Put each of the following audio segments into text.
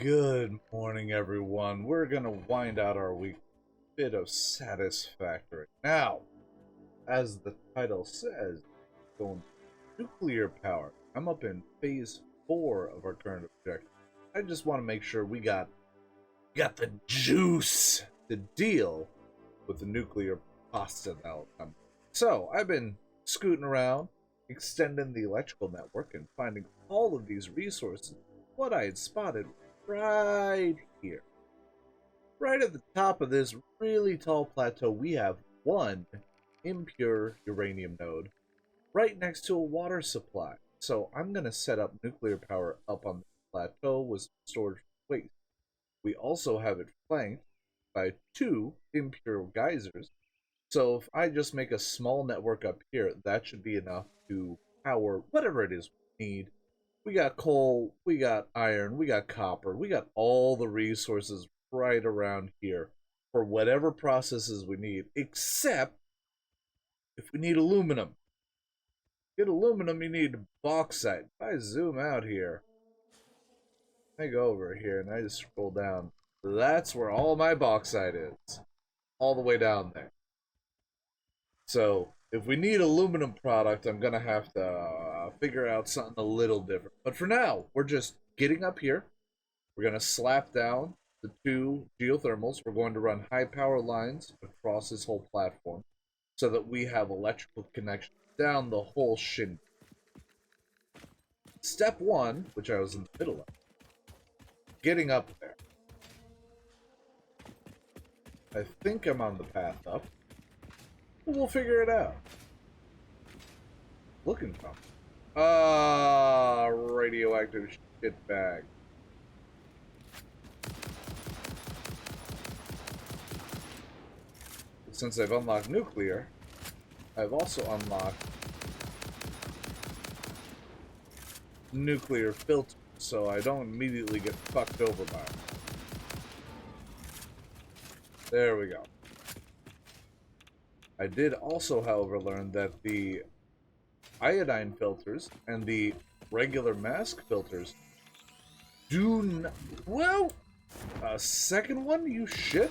Good morning, everyone. We're gonna wind out our week bit of satisfactory. Now, as the title says, going nuclear power. I'm up in phase 4 of our current objective. I just want to make sure we got the juice to deal with the nuclear pasta that'll come. So I've been scooting around, extending the electrical network, and finding all of these resources. What I had spotted right here. Right at the top of this really tall plateau, we have one impure uranium node right next to a water supply. So I'm going to set up nuclear power up on the plateau with storage waste. We also have it flanked by two impure geysers. So if I just make a small network up here, that should be enough to power whatever it is we need. We got coal, we got iron, we got copper, we got all the resources right around here for whatever processes we need, except if we need aluminum. To get aluminum, you need bauxite. If I zoom out here, I go over here and I just scroll down. That's where all my bauxite is. All the way down there. So, if we need aluminum product, I'm gonna have to figure out something a little different. But for now, we're just getting up here. We're gonna slap down the two geothermals. We're going to run high power lines across this whole platform so that we have electrical connection down the whole shin. Step one, which I was in the middle of, getting up there. I think I'm on the path up. We'll figure it out. Looking for radioactive shit bag. Since I've unlocked nuclear, I've also unlocked nuclear filter, so I don't immediately get fucked over by it. There we go. I did also, however, learn that the iodine filters and the regular mask filters do not... Well, a second one, you shit?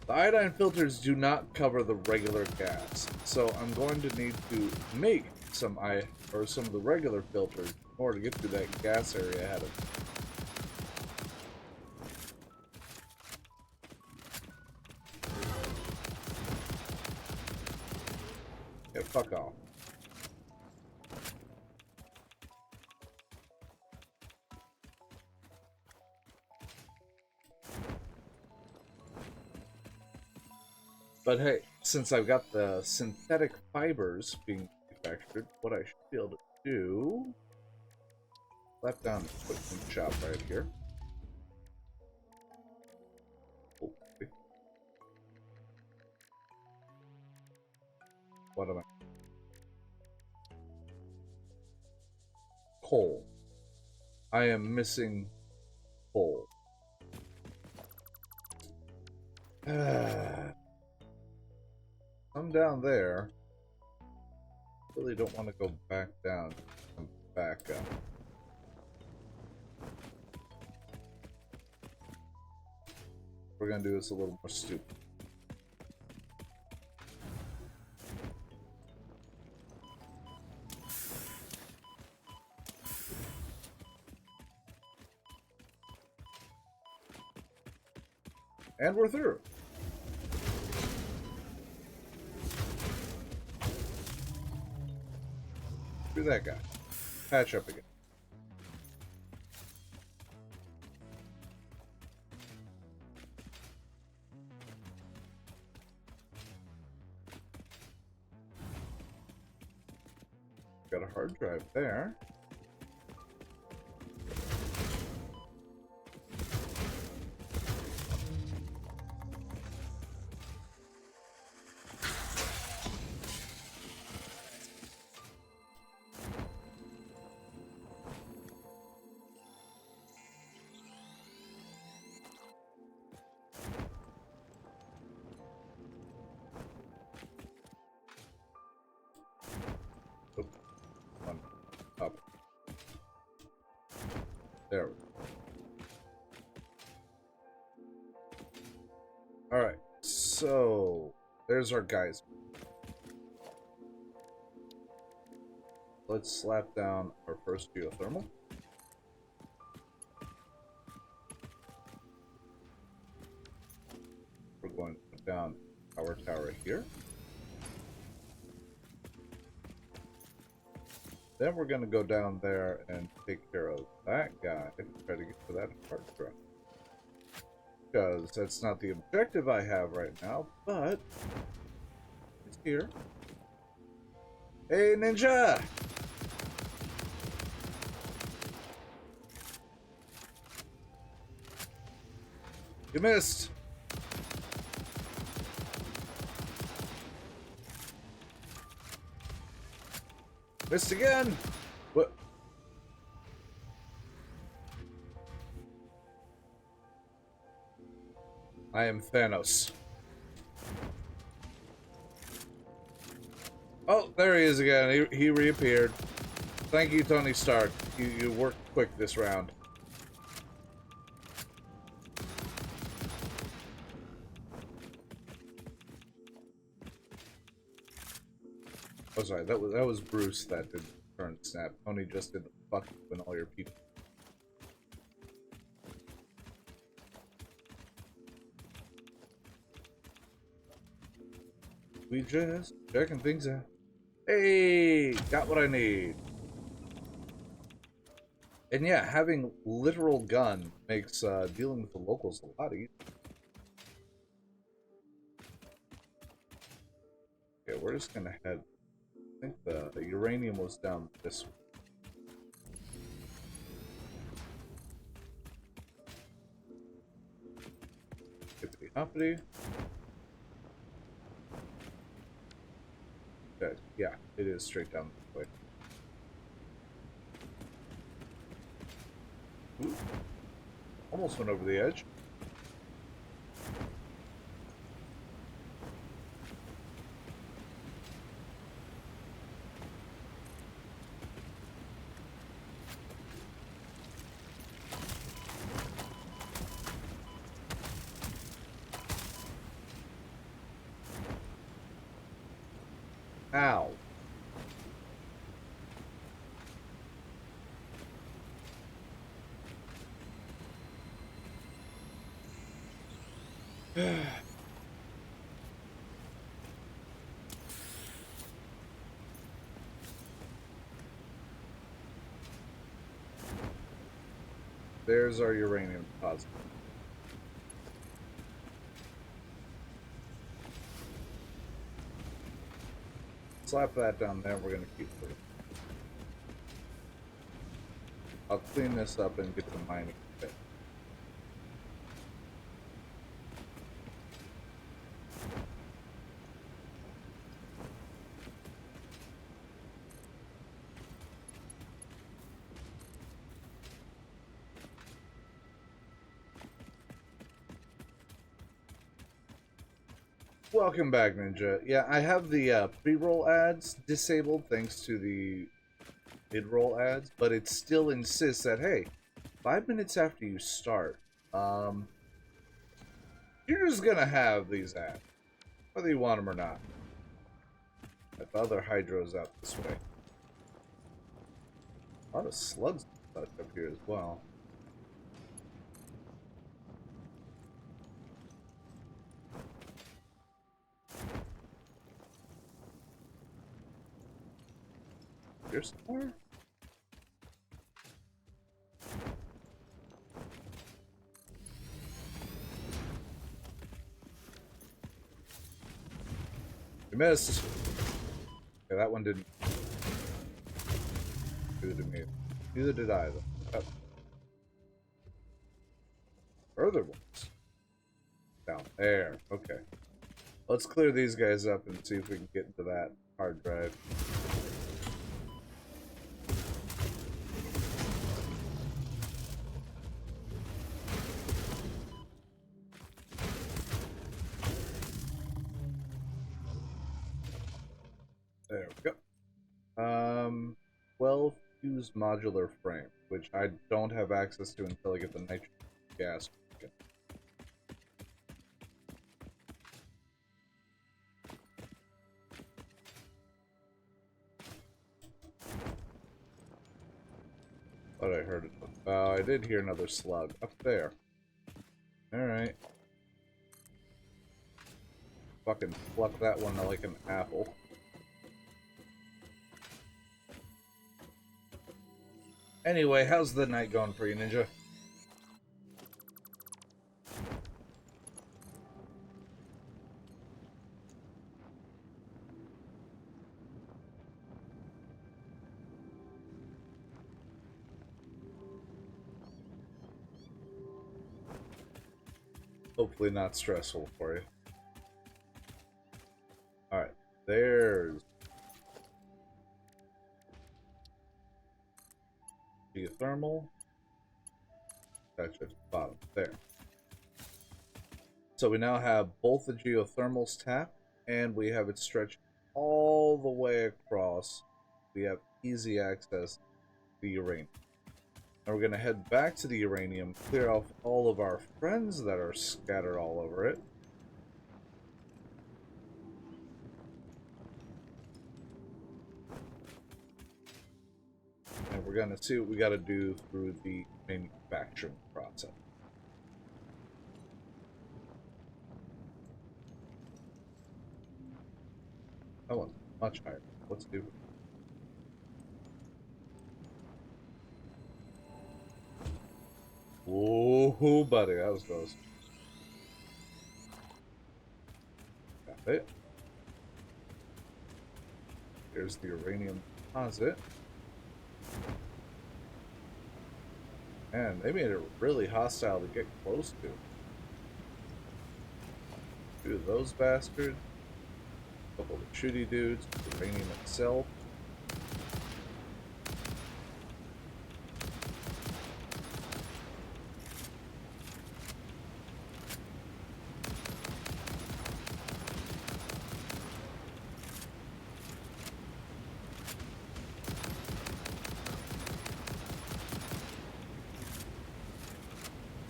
The iodine filters do not cover the regular gas, so I'm going to need to make some of the regular filters in order to get through that gas area ahead of me. Yeah, fuck off. But hey, since I've got the synthetic fibers being manufactured, what I should be able to do... Slap down the equipment shop right here. Okay. What am I... Coal. I am missing coal. I'm down there. Really don't want to go back down. Come back up. We're gonna do this a little more stupid. And we're through. Do that guy. Patch up again. Got a hard drive there. Oh, one up. There we go. Alright, so there's our guys. Let's slap down our first geothermal. We're going to put down our tower here. Then we're going to go down there and take care of that guy and try to get to that hard drive. Because that's not the objective I have right now, but it's here. Hey, Ninja! You missed! Missed again! What? I am Thanos. Oh, there he is again. He reappeared. Thank you, Tony Stark. You worked quick this round. Oh, sorry. That was Bruce that did turn snap. Tony just didn't fuck with all your people. We just checking things out. Hey, got what I need. And yeah, having literal gun makes dealing with the locals a lot easier. Okay, we're just gonna head. I think the uranium was down this way. Hippity hoppity. Okay, yeah, it is straight down this way. Ooh. Almost went over the edge. Ow. There's our uranium deposit. Slap that down there, we're gonna keep it. I'll clean this up and get the mining bit. Welcome back, Ninja. Yeah, I have the pre-roll ads disabled thanks to the mid-roll ads, but it still insists that, hey, 5 minutes after you start, you're just gonna have these ads, whether you want them or not. That other hydro's out this way. A lot of slugs up here as well. Here's somewhere? You missed. Okay, that one didn't do to me. Neither did I, though. Further ones. Down there. Okay. Let's clear these guys up and see if we can get into that hard drive. There we go. 12 fused modular frame, which I don't have access to until I get the nitrogen gas. Thought I heard it. I did hear another slug up there. Alright. Fucking pluck that one like an apple. Anyway, how's the night going for you, Ninja? Hopefully not stressful for you. Alright, there's geothermal. Actually, at the bottom. There. So we now have both the geothermals tapped, and we have it stretched all the way across. We have easy access to the uranium. Now we're going to head back to the uranium, clear off all of our friends that are scattered all over it. And we're going to see what we got to do through the manufacturing process. That one's much higher. Let's do it. Whoa, buddy, that was close. Got it. Here's the uranium deposit. Man, they made it really hostile to get close to. Two of those bastards. A couple of shooty dudes. The uranium itself.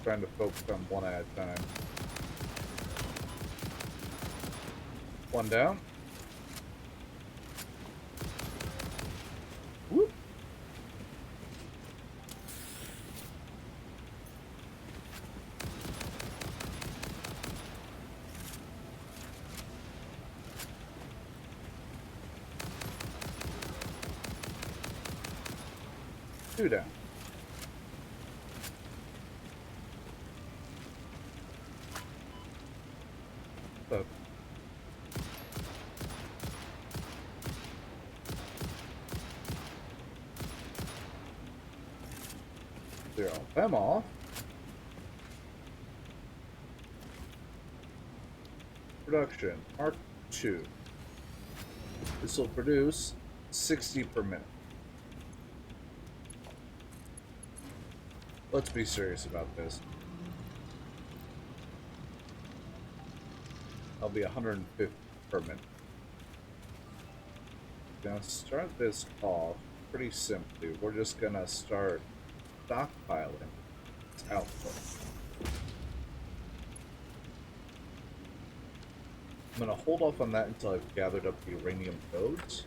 Trying to focus on one at a time. One down. Whoop. Two down. So, clear all them off. Production, Mark II. This will produce 60 per minute. Let's be serious about this. I'll be 150 per minute. Gonna start this off pretty simply. We're just gonna start stockpiling its output. I'm gonna hold off on that until I've gathered up the uranium nodes.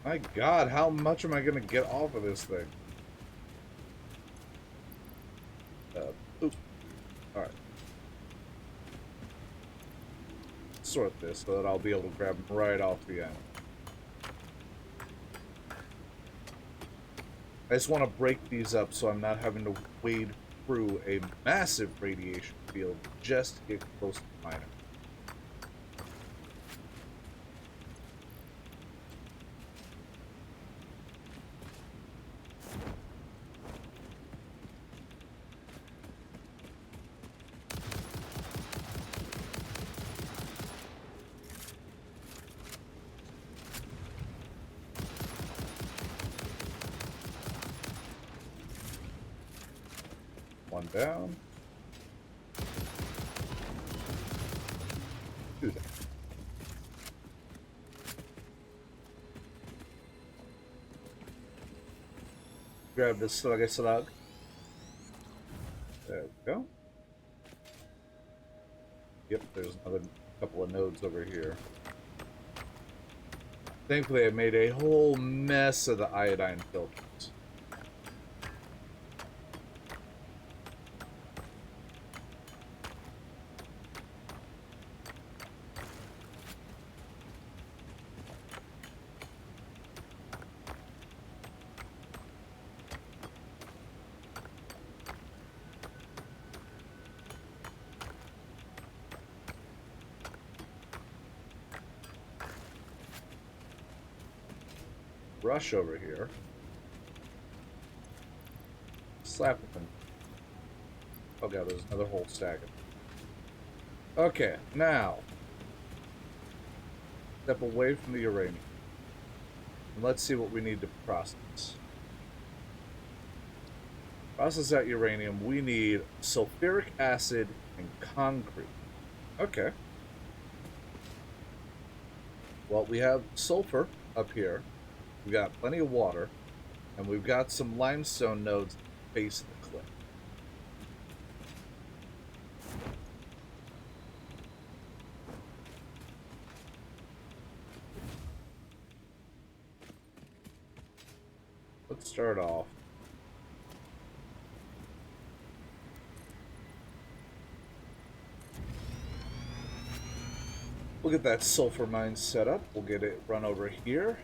My God, how much am I gonna get off of this thing? Oop. Alright. Sort this so that I'll be able to grab them right off the end. I just want to break these up so I'm not having to wade through a massive radiation field just to get close to the miner. One down. Do that. Grab the sluggy slug. There we go. Yep, there's another couple of nodes over here. Thankfully, I made a whole mess of the iodine filters. Rush over here. Slap him. Oh god, there's another whole stack of them. Okay, now step away from the uranium. And let's see what we need to process. Process that uranium, we need sulfuric acid and concrete. Okay. Well, we have sulfur up here. We got plenty of water, and we've got some limestone nodes at the base of the cliff. Let's start off. We'll get that sulfur mine set up. We'll get it run over here,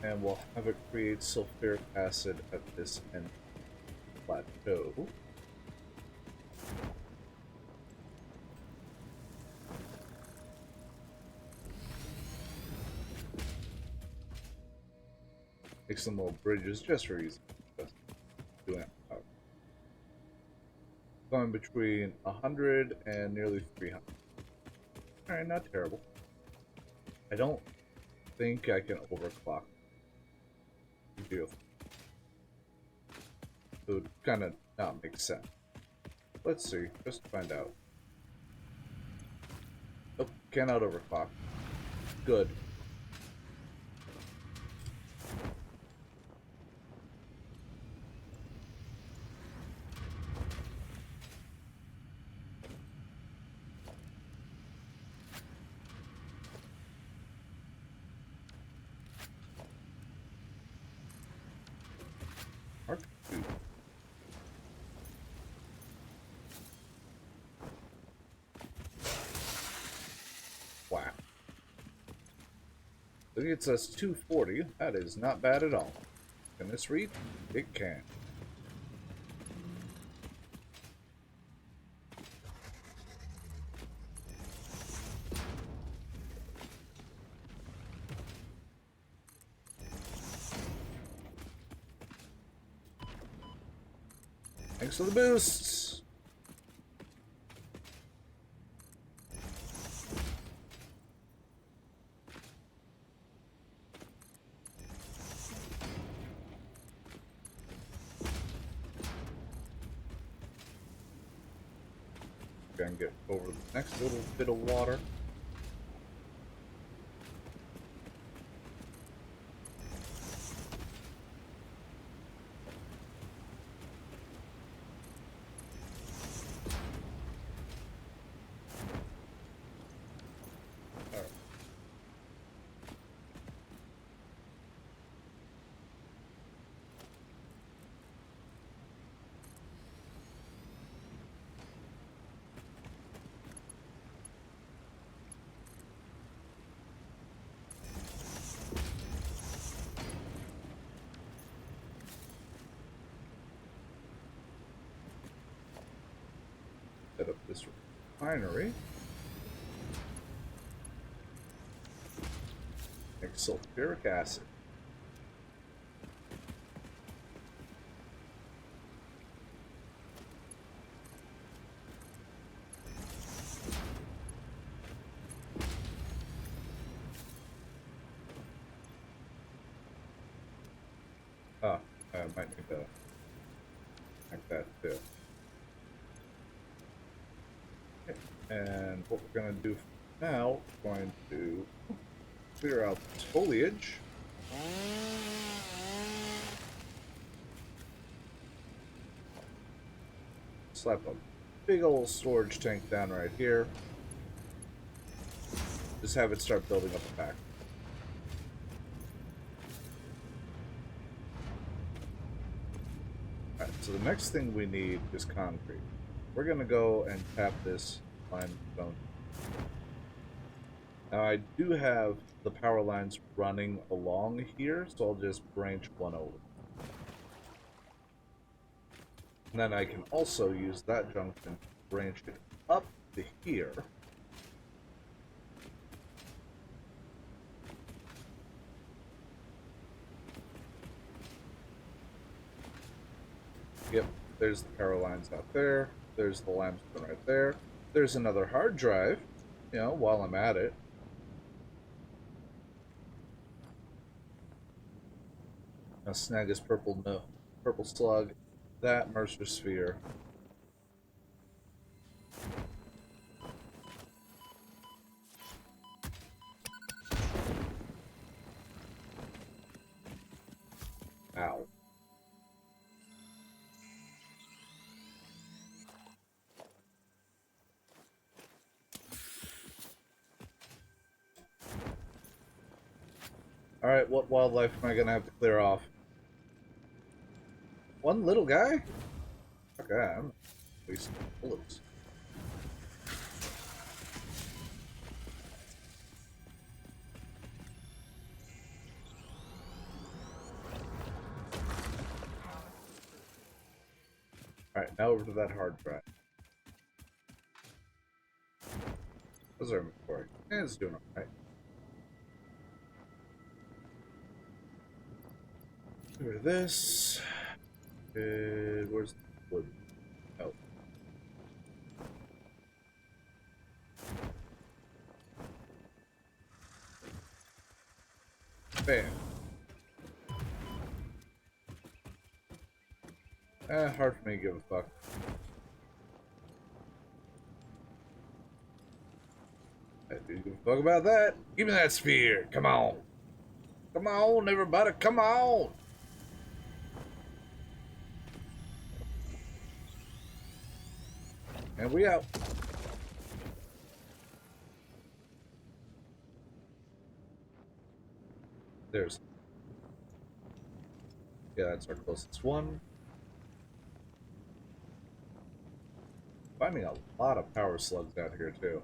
and we'll have it create sulfuric acid at this end plateau. Make some little bridges just for easy. Just doing it. Going between 100 and nearly 300. Alright, not terrible. I don't think I can overclock. Deal. It would kind of not make sense. Let's see, just to find out. Oh, cannot overclock. Good. Mark 2. Wow. It gets us 240. That is not bad at all. Can this read? It can. Thanks for the boosts. Try and get over the next little bit of water. Set up this refinery. Make sulfuric acid. Ah, I might need to make that too. And what we're going to do now, we're going to clear out this foliage. Slap a big old storage tank down right here. Just have it start building up a pack. Alright, so the next thing we need is concrete. We're going to go and tap this limestone. Now I do have the power lines running along here, so I'll just branch one over. And then I can also use that junction to branch it up to here. Yep, there's the power lines out there. There's the limestone right there. There's another hard drive, you know, while I'm at it. Now snag this purple slug, that Mercer sphere. Ow. Alright, what wildlife am I gonna have to clear off? One little guy? Okay, I'm wasting bullets. Alright, now over to that hard drive. How's our inventory? It's doing alright. Over to this. Where's the wood? Oh. Bam. Hard for me to give a fuck. I do give a fuck about that. Give me that sphere. Come on. Come on, everybody. Come on. And we out. There's. Yeah, that's our closest one. Finding a lot of power slugs out here, too.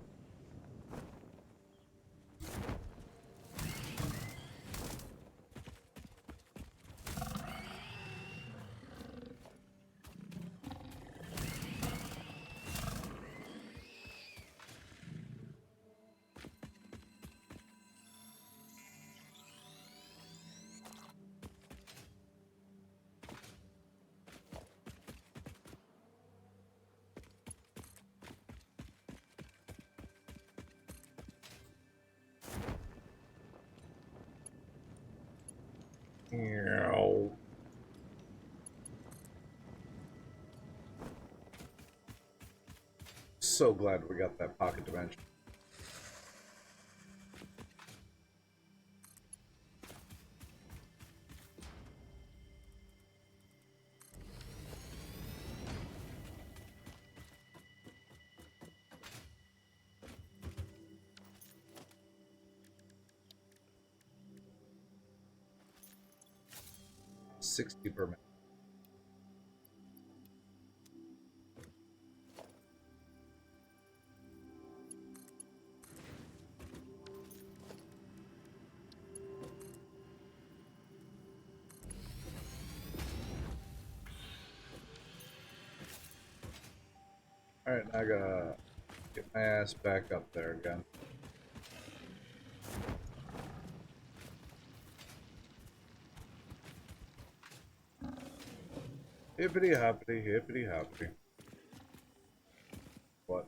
So glad we got that pocket dimension. $60 per minute. Alright, now I gotta get my ass back up there again. Hippity hoppity, hippity hoppity. What?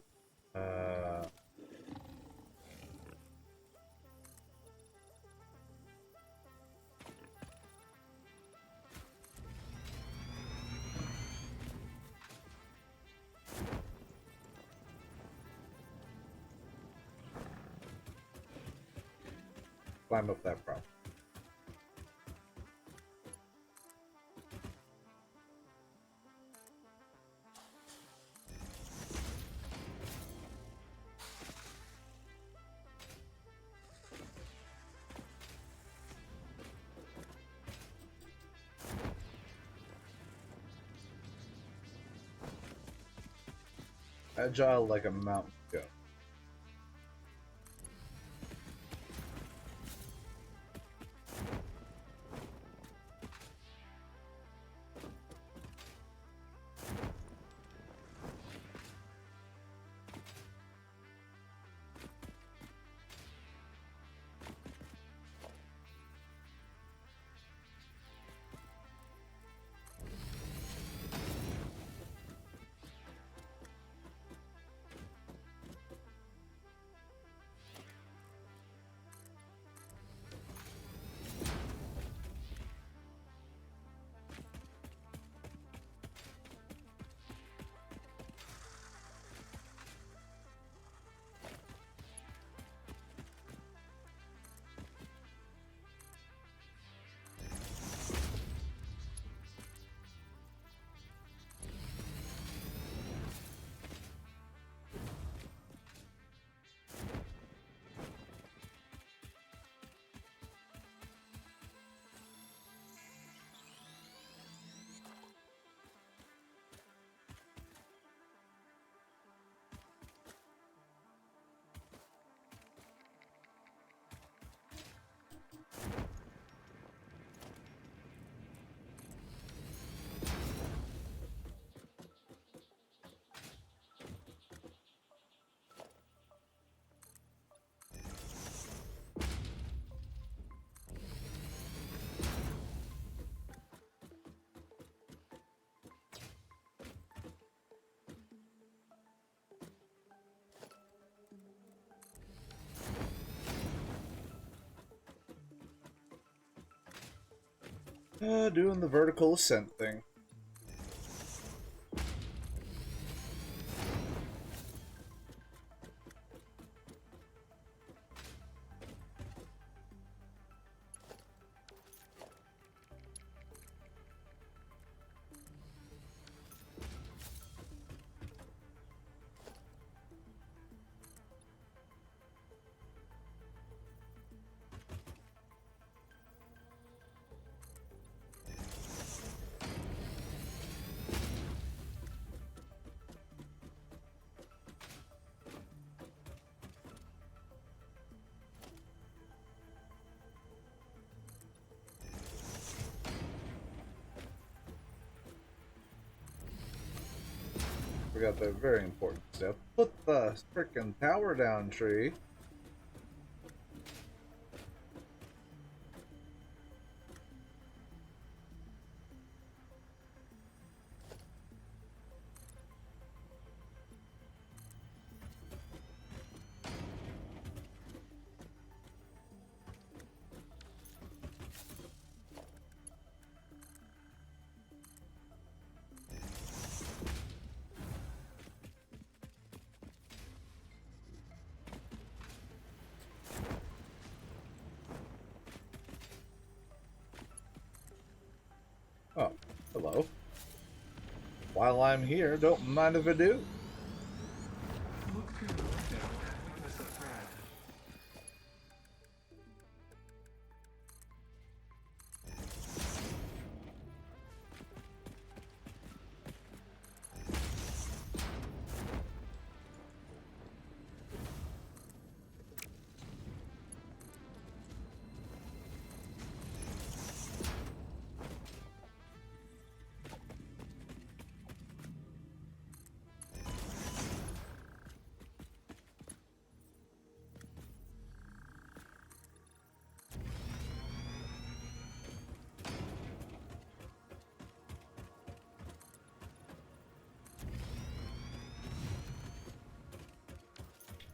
climb up that problem. Agile like a mountain goat. Doing the vertical ascent thing. Forgot that very important step. Put the frickin' tower down, tree. Oh, hello. While I'm here, don't mind if I do. Look through the window and witness a thread.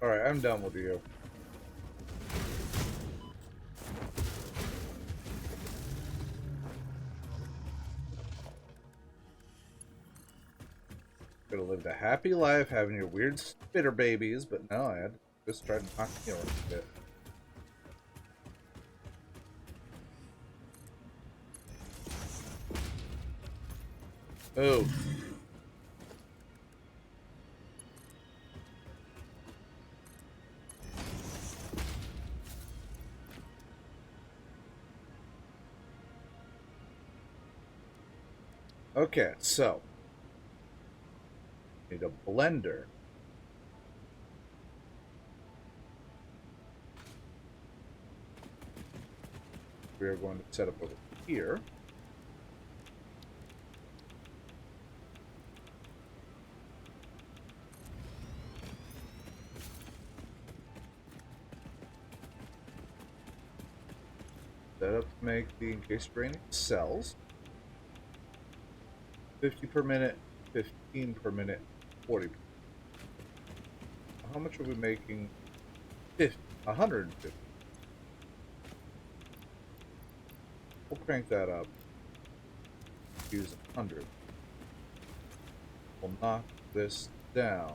Alright, I'm done with you. Could have lived a happy life having your weird spitter babies, but no, I had to just try to knock me around a bit. Oh. Okay, so need a blender. We are going to set up over here. Set up to make the encased uranium cells. 50 per minute, 15 per minute, 40 per minute. How much are we making? 50, 150. We'll crank that up. Use 100. We'll knock this down.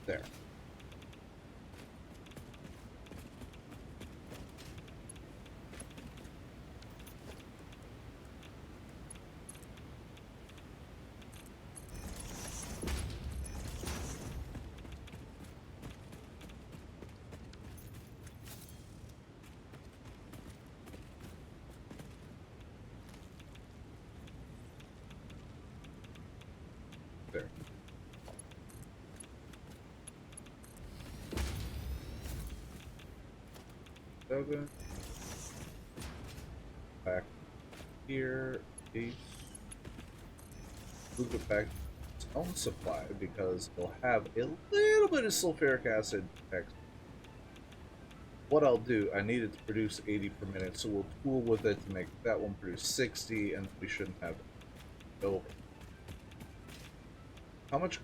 There. There. Seven. Back here. 8. Move it back to its own supply because it'll have a little bit of sulfuric acid extra. What I'll do, I need it to produce 80 per minute, so we'll tool with it to make that one produce 60, and we shouldn't have it over. How much?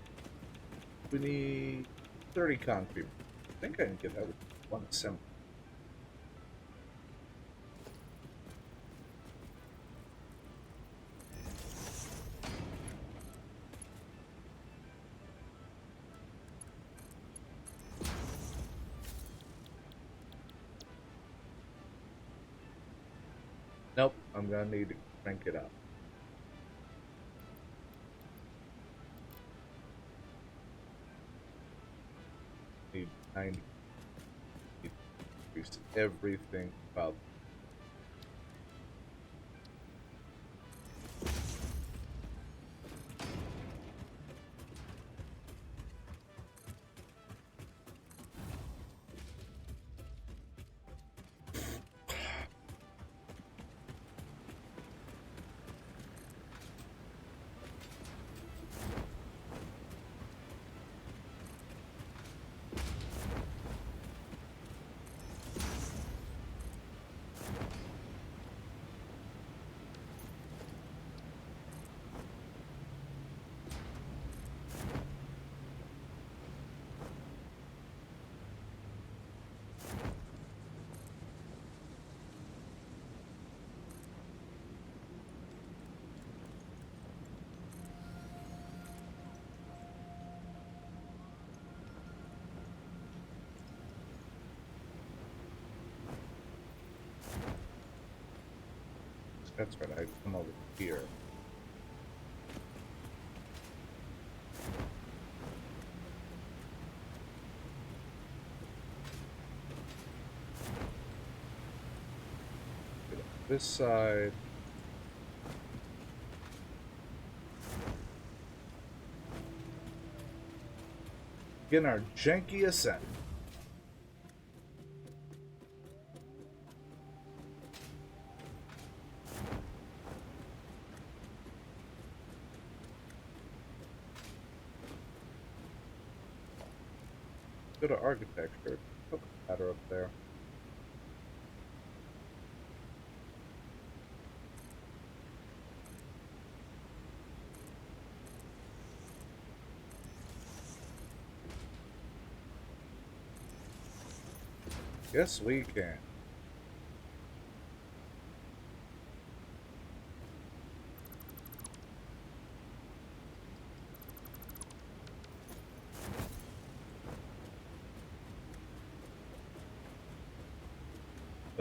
We need 30 concrete. I think I can get that with one assembly. Nope, I'm gonna need to crank it up. Need 90. Need to increase everything about. That's right, I come over here. Get up this side. Begin our janky ascent. Go to architecture. Put a ladder up there. Yes, we can.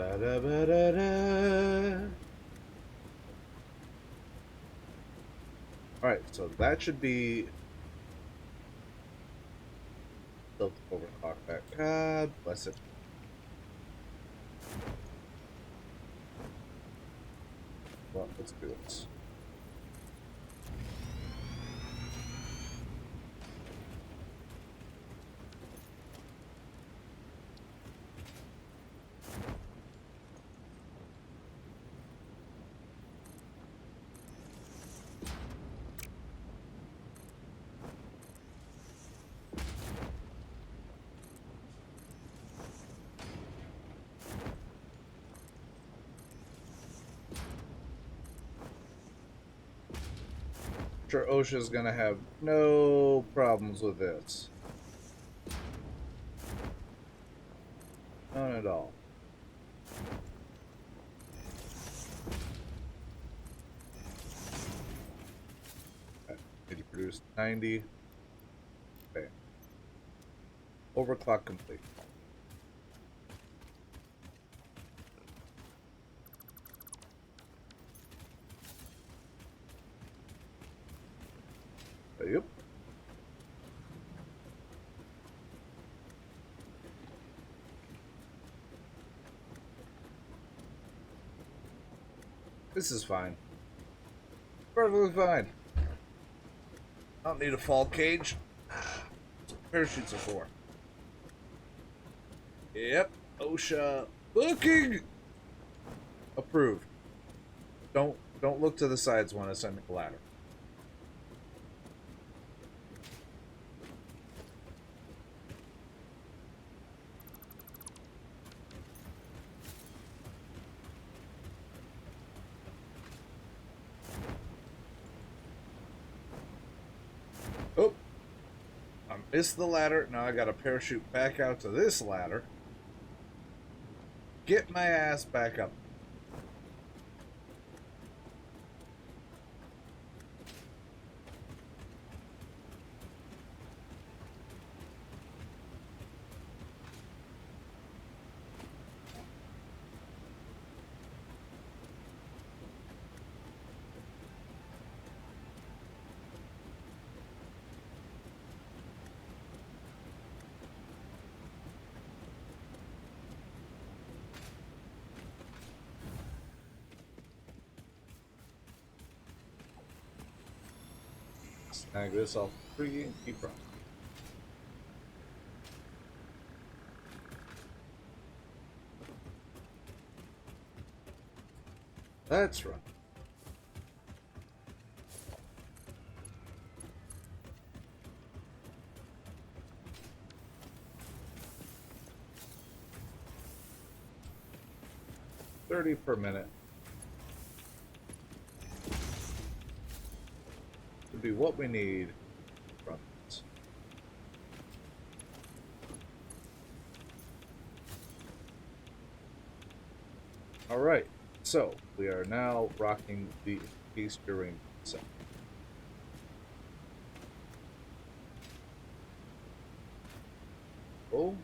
Ba-da-ba-da-da. Alright, so that should be built overclock back. God bless it. Well, let's do this. Sure, OSHA's gonna have no problems with this. None at all. Okay. Need to produce 90. Okay. Overclock complete. Yep. This is fine. Perfectly fine. I don't need a fall cage. That's what parachutes are for. Yep. OSHA booking approved. Don't look to the sides when ascending the ladder. Oh, I missed the ladder. Now I got to parachute back out to this ladder. Get my ass back up. Snag this off free and keep running. That's right. $30 per minute. Would be what we need from this. Alright, so we are now rocking the piece during set. Oh.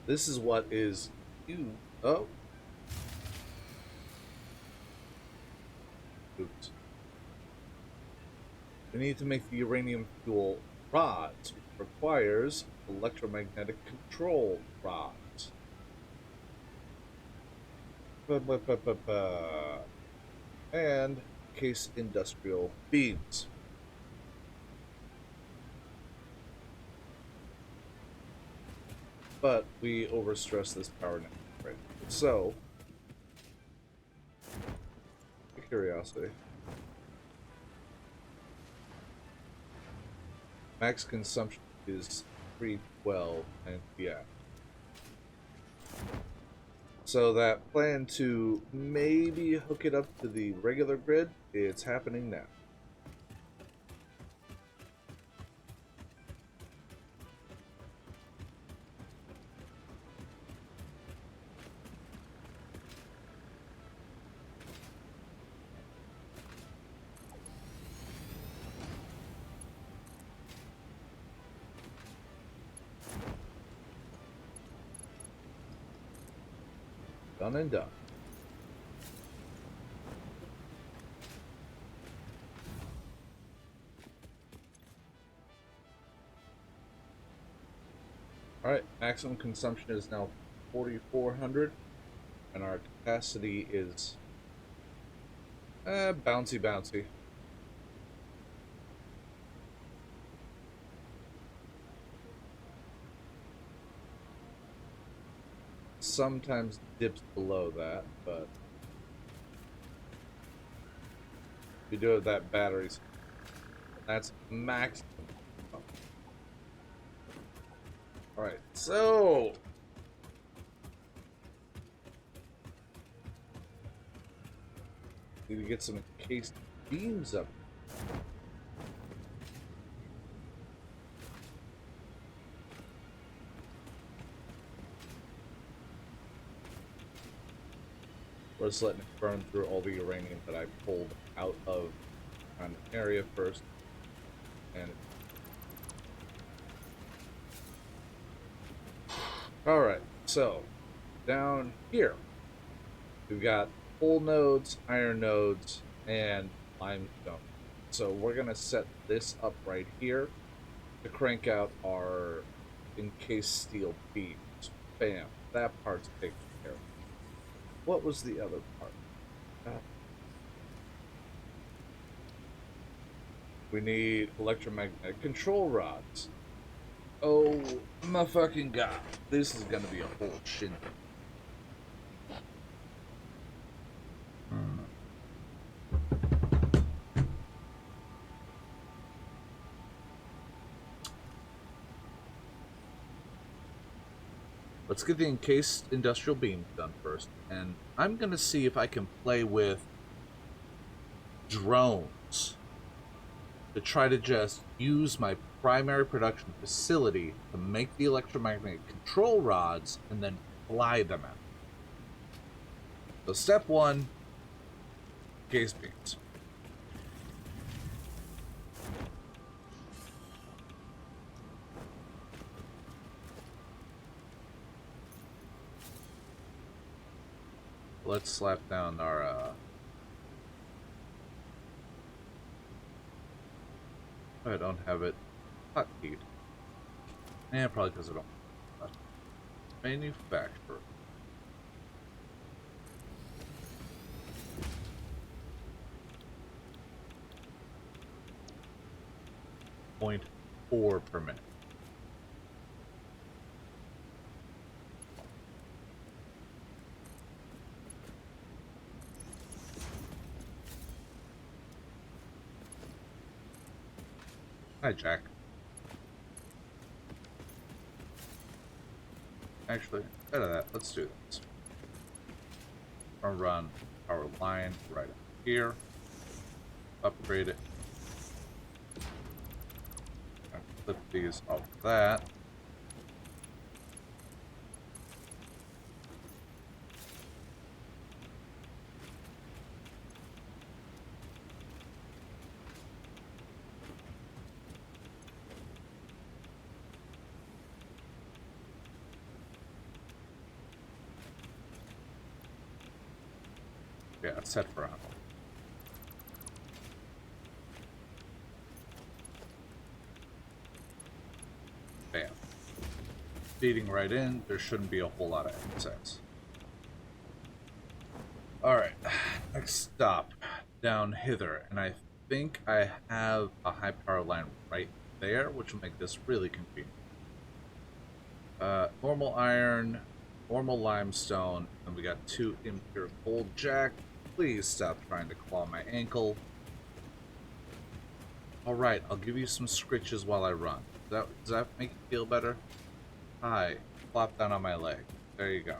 This is what is you. Oh. Oops. We need to make the uranium fuel rods, which requires electromagnetic control rods. And case industrial beams. But we overstress this power network, right? So, curiosity. Max consumption is 312, and yeah. So that plan to maybe hook it up to the regular grid, it's happening now. Done and done. Alright, maximum consumption is now 4,400, and our capacity is bouncy bouncy. Sometimes dips below that, but we do have that batteries. That's maximum. Alright, so need to get some encased beams up. We're just letting it burn through all the uranium that I pulled out of an area first. And alright, so down here we've got coal nodes, iron nodes, and limestone. So we're gonna set this up right here to crank out our encased steel beams. Bam, that part's taken care of. What was the other part? We need electromagnetic control rods. Oh my fucking god. This is gonna be a whole shindig. Let's get the encased industrial beams done first, and I'm gonna see if I can play with drones to try to just use my primary production facility to make the electromagnetic control rods and then fly them out. So step one, case beams. Let's slap down our I don't have it hotkeyed. And probably because I don't. Manufacturer. .4 per minute. Hi, Jack. Actually, instead of that, let's do this. I'll run our line right up here. Upgrade it. And flip these off that. Yeah, set for ammo. Bam. Feeding right in, there shouldn't be a whole lot of excess. Alright, next stop, down hither, and I think I have a high power line right there, which will make this really convenient. Normal iron, normal limestone, and we got 2 impure gold. Jack, please stop trying to claw my ankle. Alright, I'll give you some scritches while I run. Does that make you feel better? Hi, flop down on my leg. There you go.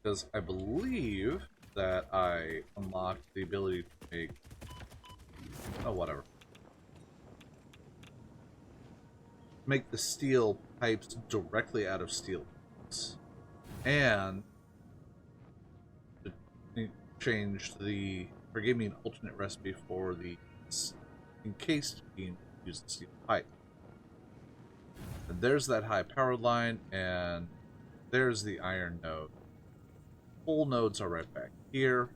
Because I believe that I unlocked the ability to make... Oh, whatever. Make the steel pipes directly out of steel pipes. And it changed the... or gave me an alternate recipe for the in case being used to steel pipe. And there's that high power line, and there's the iron node. Full nodes are right back here,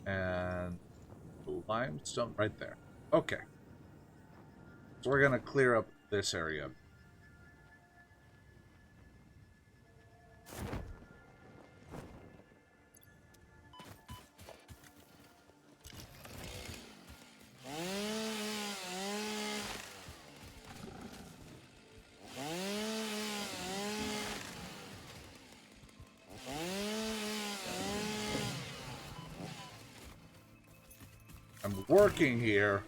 and the limestone right there. Okay. So we're going to clear up this area. I'm working here.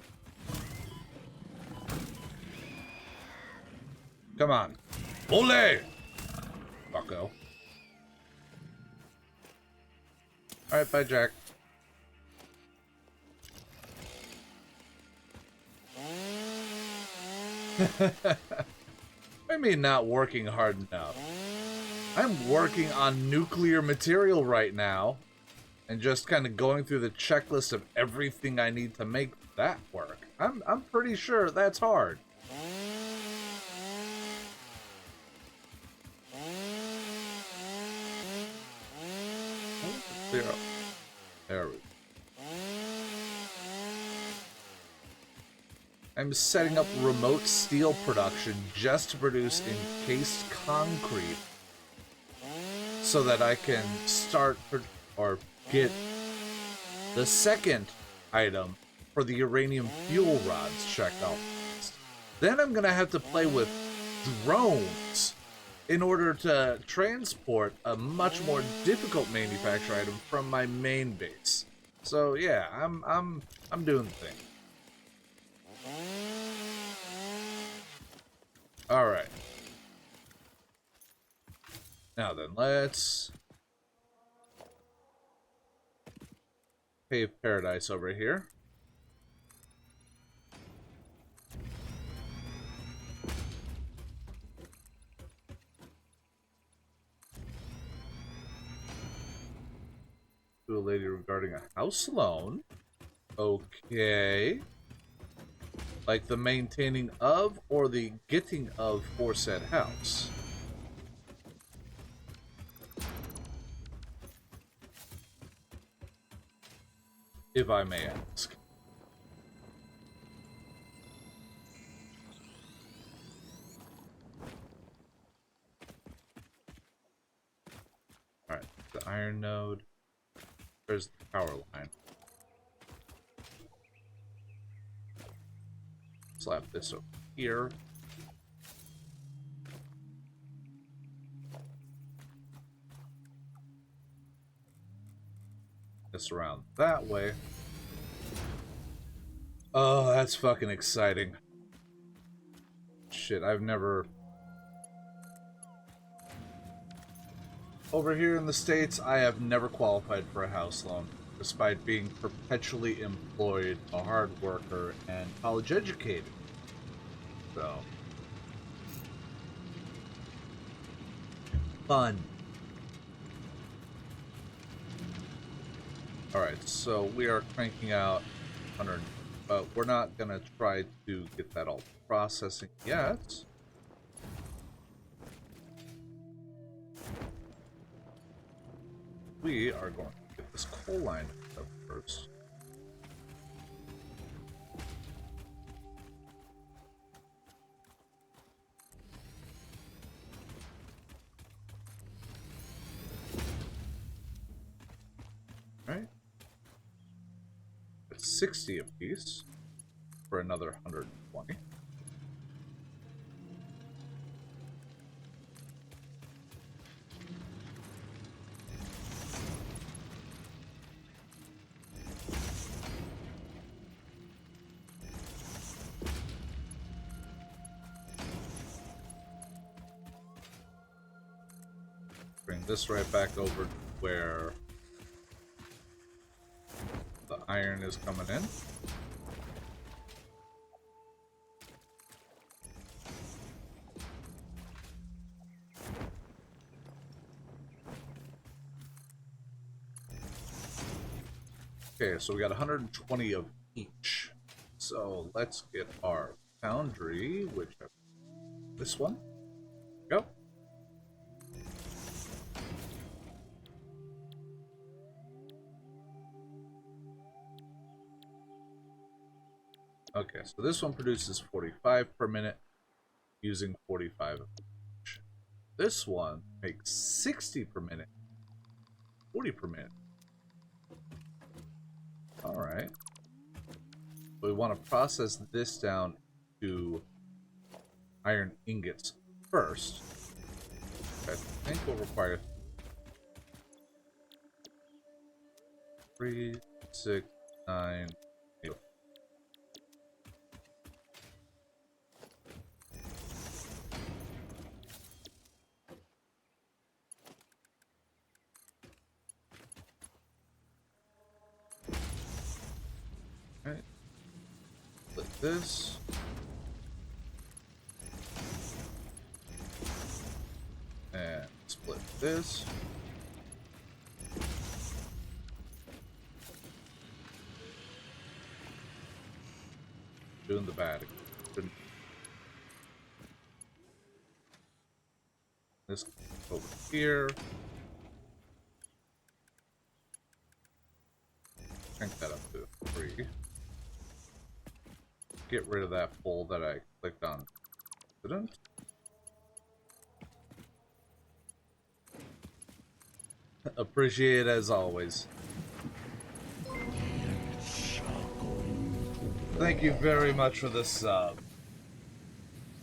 Come on. Ole! Bucko. Alright, bye, Jack. I mean, not working hard enough. I'm working on nuclear material right now, and just kind of going through the checklist of everything I need to make that work. I'm pretty sure that's hard. There we go. I'm setting up remote steel production just to produce encased concrete so that I can start or get the second item for the uranium fuel rods checked off. Then I'm gonna have to play with drones in order to transport a much more difficult manufacture item from my main base. So yeah, I'm doing the thing. All right. Now then, let's pave paradise over here. To a lady regarding a house loan. Okay. Like the maintaining of or the getting of for said house. If I may ask. Alright, the iron node. There's the power line. Slap this over here. This around that way. Oh, that's fucking exciting. Shit, I've never... Over here in the States, I have never qualified for a house loan, despite being perpetually employed, a hard worker, and college educated. So... fun. Alright, so we are cranking out 100, but we're not gonna try to get that all processing yet. We are going to get this coal line up first. Right? It's 60 apiece for another 120. Bring this right back over to where the iron is coming in. Okay, so we got 120 of each. So So let's get our foundry, which this one. Go. Okay, so this one produces 45 per minute using 45 of each. This one makes 60 per minute, 40 per minute. Alright. So we want to process this down to iron ingots first. I think we'll require 3, 6, 9, 8. Alright. Split this. And split this. Doing the bad. This over here. Crank that up to 3. Get rid of that pole that I clicked on. Didn't? Appreciate it as always. Thank you very much for the sub.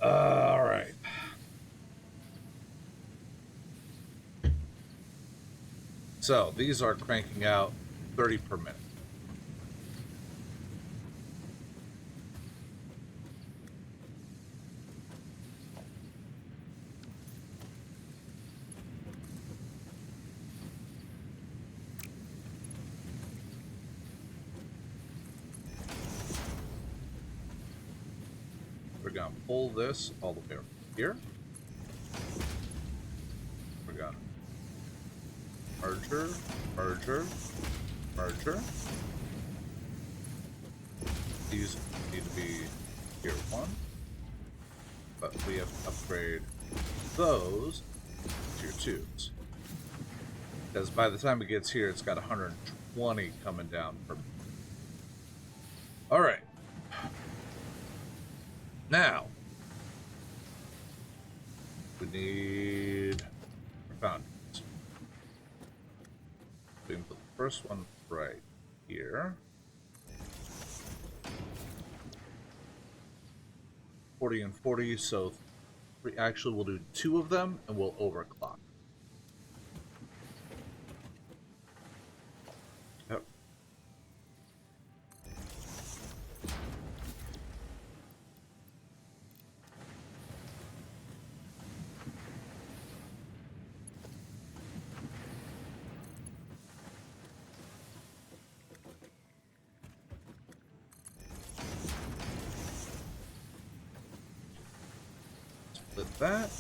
Alright. So, these are cranking out 30 per minute. We're gonna pull this all the way over here. We're gonna merger, merger, merger. These need to be tier 1, but we have to upgrade those to tier 2s. Because by the time it gets here, it's got 120 coming down per minute. Alright. Now, we need foundries. We can put the first one right here. 40 and 40, so we actually will do 2 of them and we'll overclock. Yep. Split that.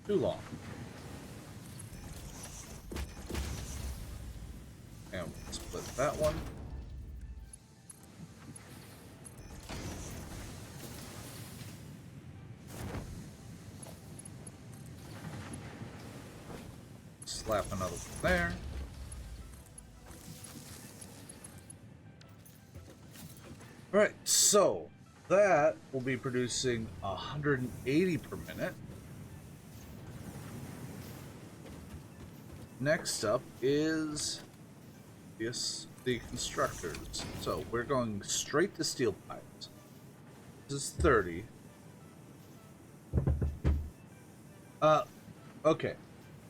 Too long. And we'll split that one. Slap another one there. Alright, so that will be producing 180 per minute. Next up is the constructors. So we're going straight to steel pipes. This is 30. Okay.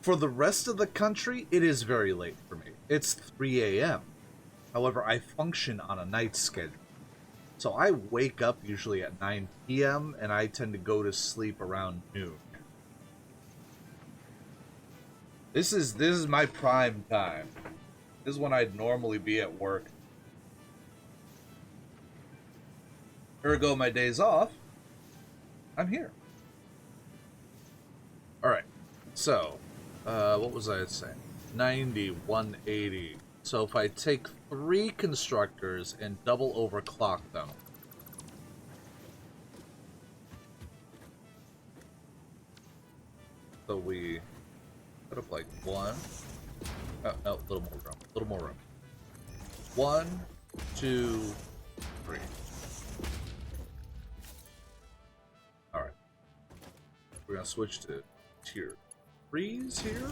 For the rest of the country, it is very late for me. It's 3 a.m. However, I function on a night schedule. So I wake up usually at 9 p.m. and I tend to go to sleep around noon. This is my prime time. This is when I'd normally be at work. Ergo, my days off, I'm here. Alright. So, what was I saying? 90, 180. So if I take 3 constructors and double overclock them, so we put up like 1. Oh, no, a little more room. A little more room. 1, 2, 3. Alright. We're gonna switch to tier 3s here.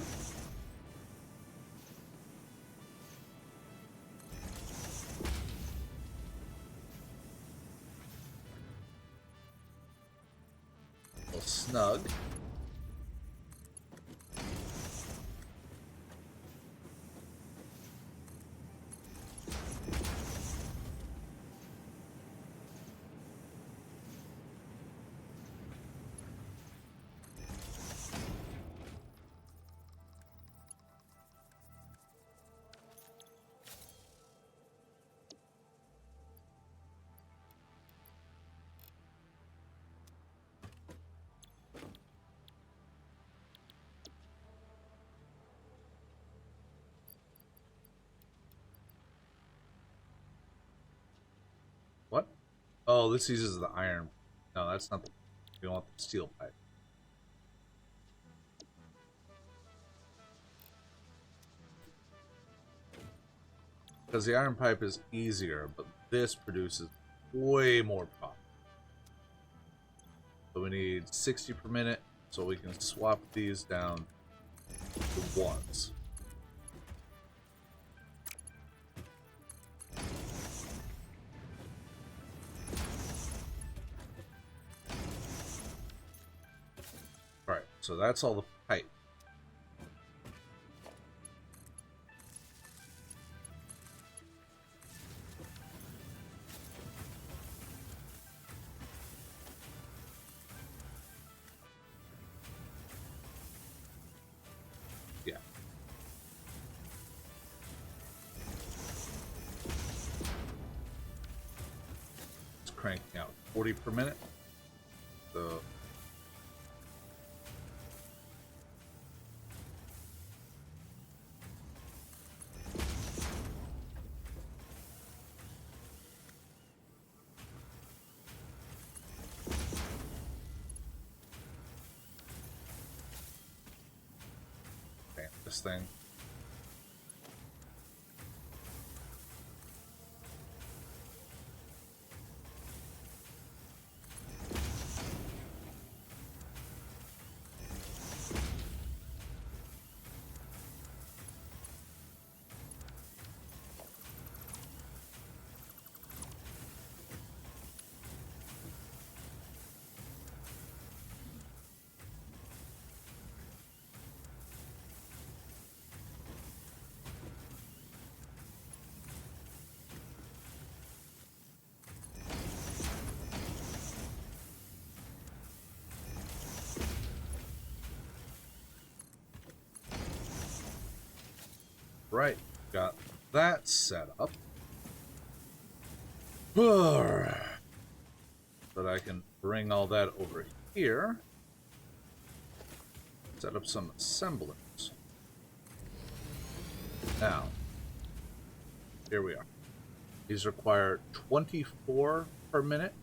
A little snug. What? Oh, this uses the iron. No, that's not the... We want the steel pipe. Because the iron pipe is easier, but this produces way more power. So we need 60 per minute, so we can swap these down to 1s. Alright, so that's all the pipe. Yeah. It's cranking out 40 per minute. So this thing. Right, got that set up. But I can bring all that over here. Set up some assemblers. Now, here we are. These require 24 per minute.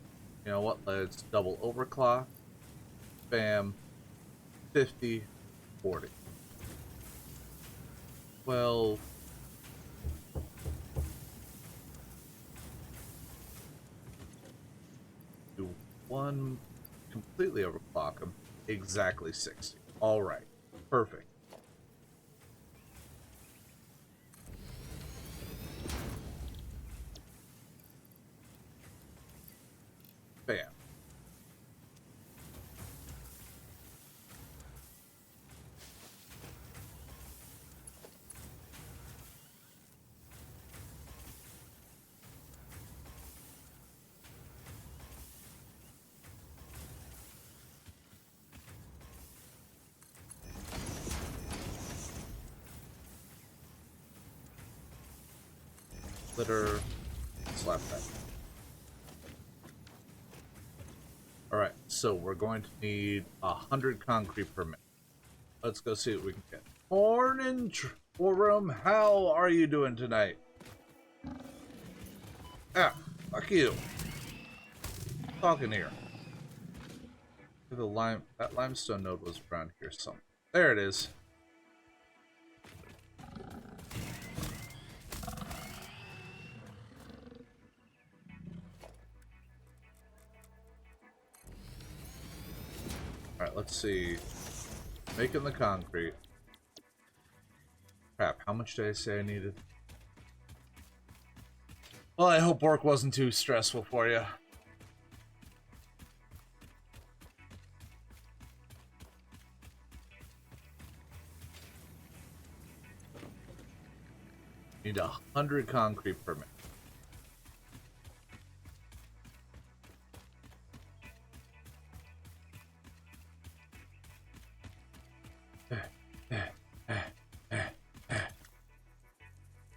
You know what? Let's double overclock. Bam. 50, 40. Well, do one completely overclock them. Exactly 60. All right. Perfect. Bam. Splitter. Slap that. Alright, so we're going to need 100 concrete per minute. Let's go see what we can get. Morning, Room. How are you doing tonight? Ah, fuck you. Talking here. That limestone node was around here somewhere. There it is. Alright, let's see. Making the concrete. Crap, how much did I say I needed? Well, I hope work wasn't too stressful for you. Need 100 concrete per minute.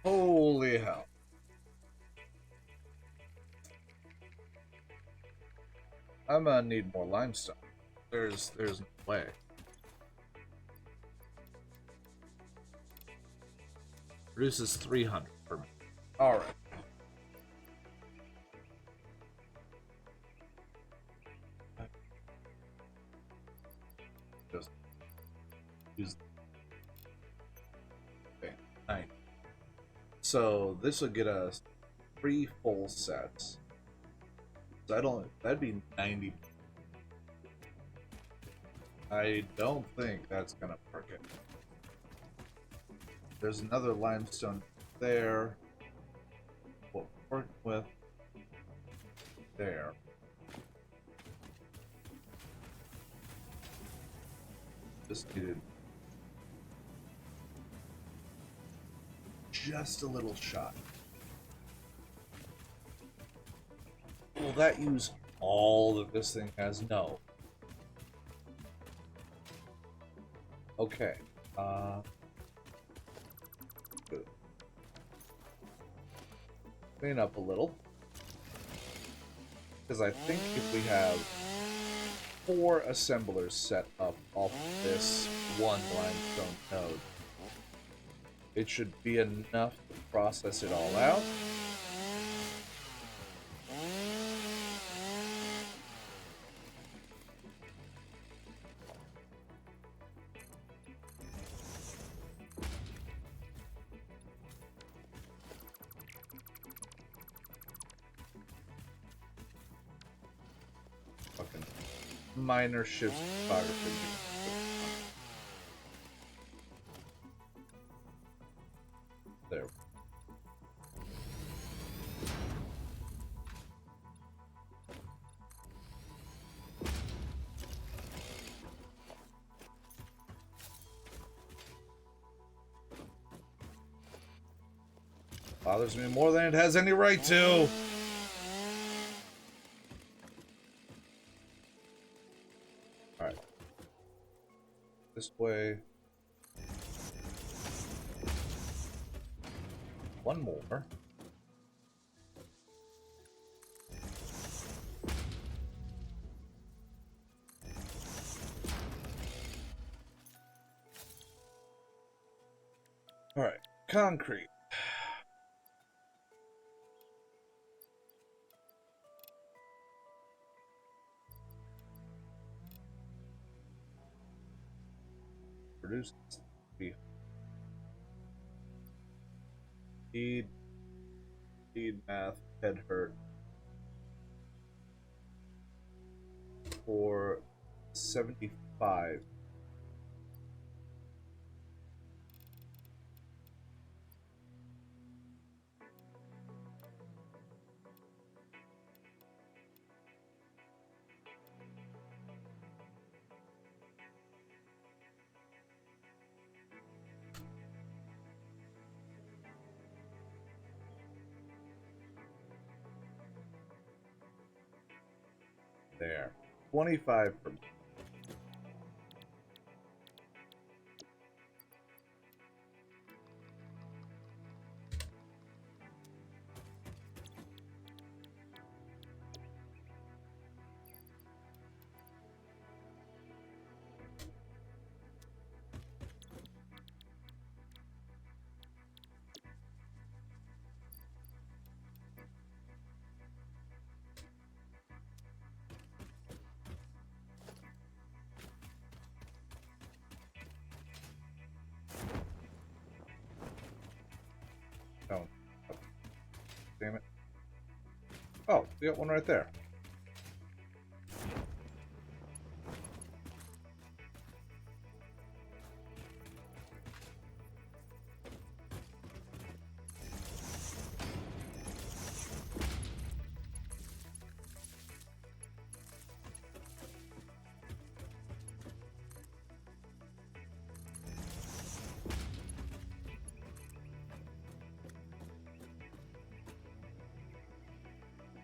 Holy hell. I'm gonna need more limestone. There's no way. Produces 300 per minute. Alright. Just use. Okay, 9. So this will get us 3 full sets. So that'd be 90. I don't think that's gonna work it. There's another limestone there. We'll work with there. Just needed just a little shot. Will that use all that this thing has? No. Okay. Good. Clean up a little. Because I think if we have 4 assemblers set up off this one limestone node, it should be enough to process it all out. Fucking minor ship's topography. There. Bothers me more than it has any right to. Alright. This way. One more. Alright. Concrete. Produce beef. Speed math, head hurt. For 75. There. 25 per. Oh, damn it. Oh, we got one right there.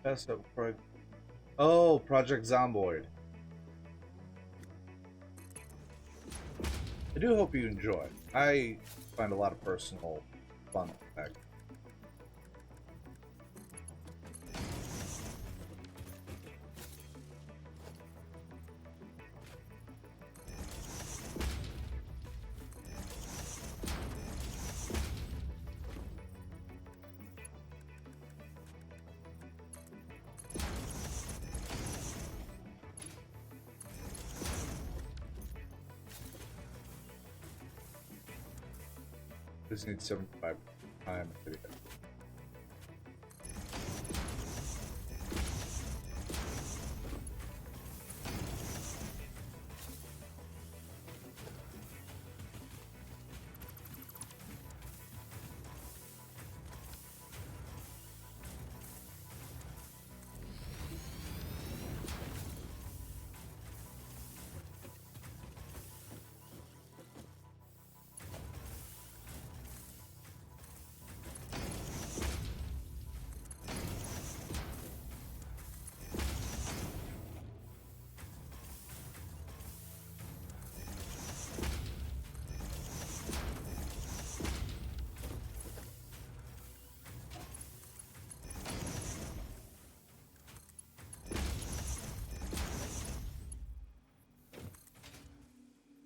Best of Oh, Project Zomboid. I do hope you enjoy. I find a lot of personal fun with that. Just need 75 time.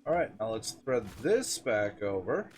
Alright, now let's thread this back over.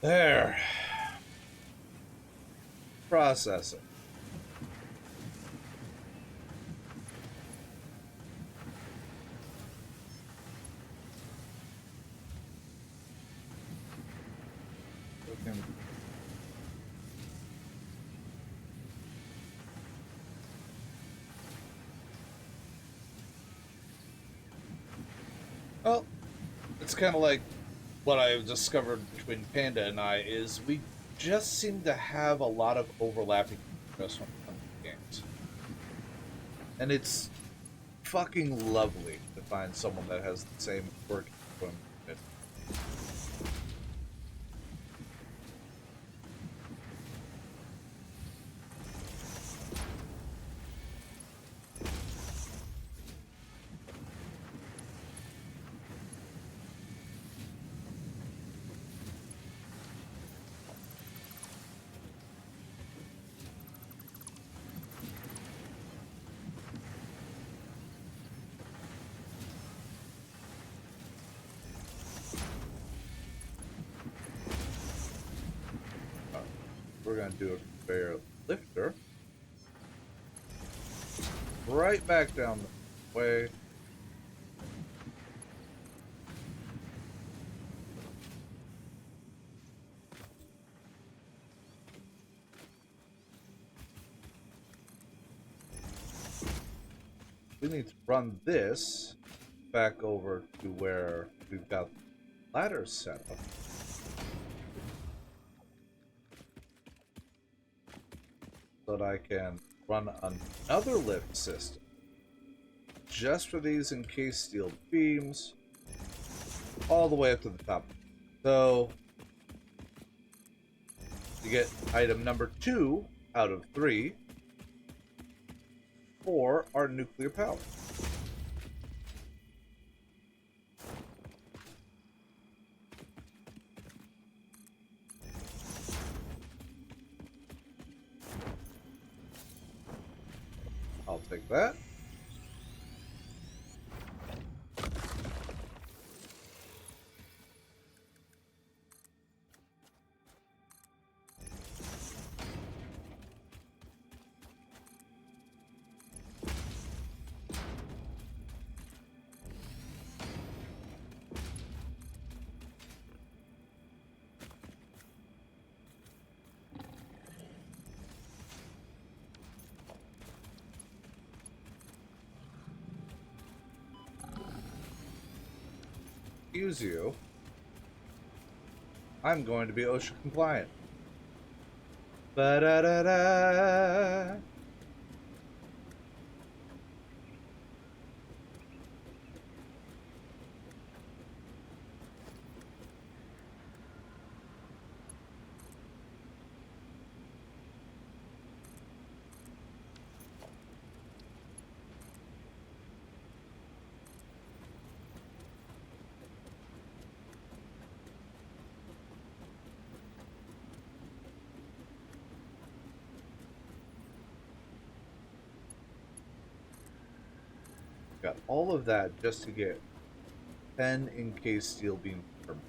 There. Processing. Okay. Well, it's kind of like what I've discovered between Panda and I is we just seem to have a lot of overlapping interests when it comes to games. And it's fucking lovely to find someone that has the same work ethic. We're gonna do a conveyor lifter right back down the way. We need to run this back over to where we've got ladders set up. So that I can run another lift system just for these encased steel beams all the way up to the top. So you get item number 2 out of 3 for our nuclear power. Take that. Use you. I'm going to be OSHA compliant. Ba-da-da-da. Got all of that just to get 10 encased steel beam permit.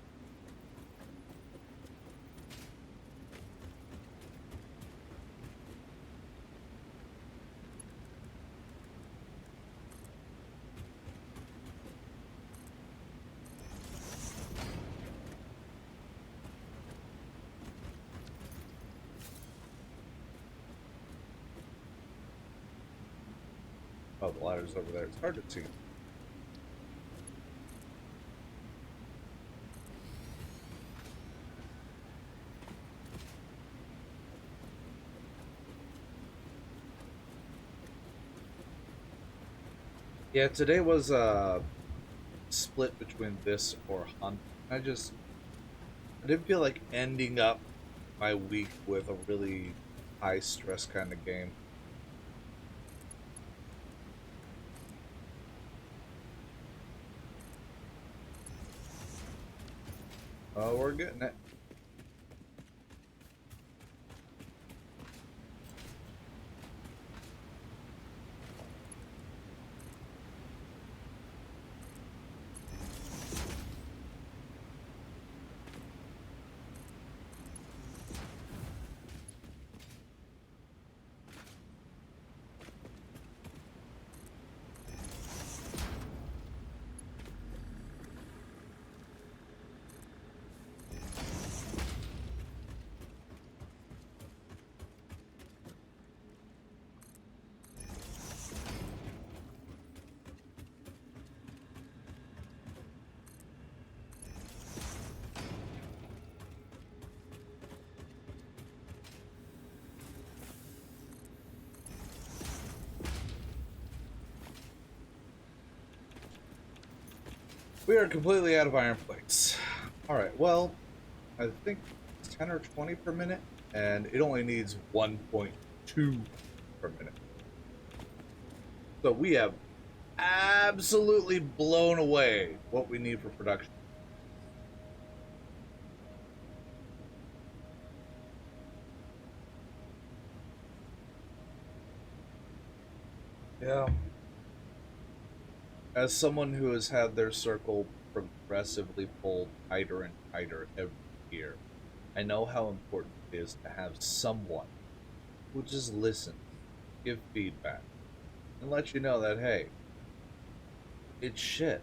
Oh, the ladder's over there. It's hard to see. Yeah, today was a split between this or hunt. I didn't feel like ending up my week with a really high stress kind of game. Oh, we're getting it. We are completely out of iron plates. Alright, well, I think it's 10 or 20 per minute, and it only needs 1.2 per minute. So we have absolutely blown away what we need for production. Yeah. As someone who has had their circle progressively pulled tighter and tighter every year, I know how important it is to have someone who just listens, give feedback, and let you know that, hey, it's shit,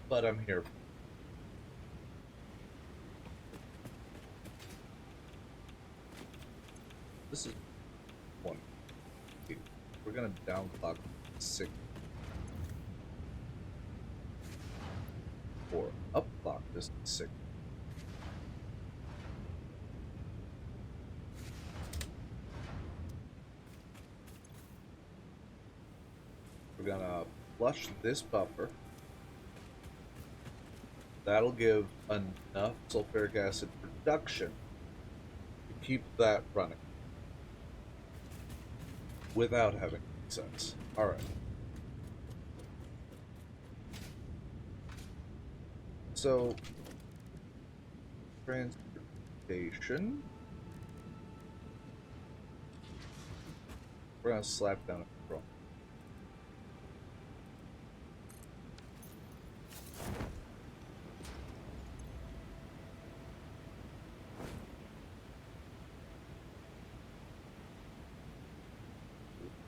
but I'm here. This is one. We're gonna downclock 6 or upclock this 6. We're gonna flush this buffer. That'll give enough sulfuric acid production to keep that running without having sense. Alright. So, transportation. We're gonna slap down a control.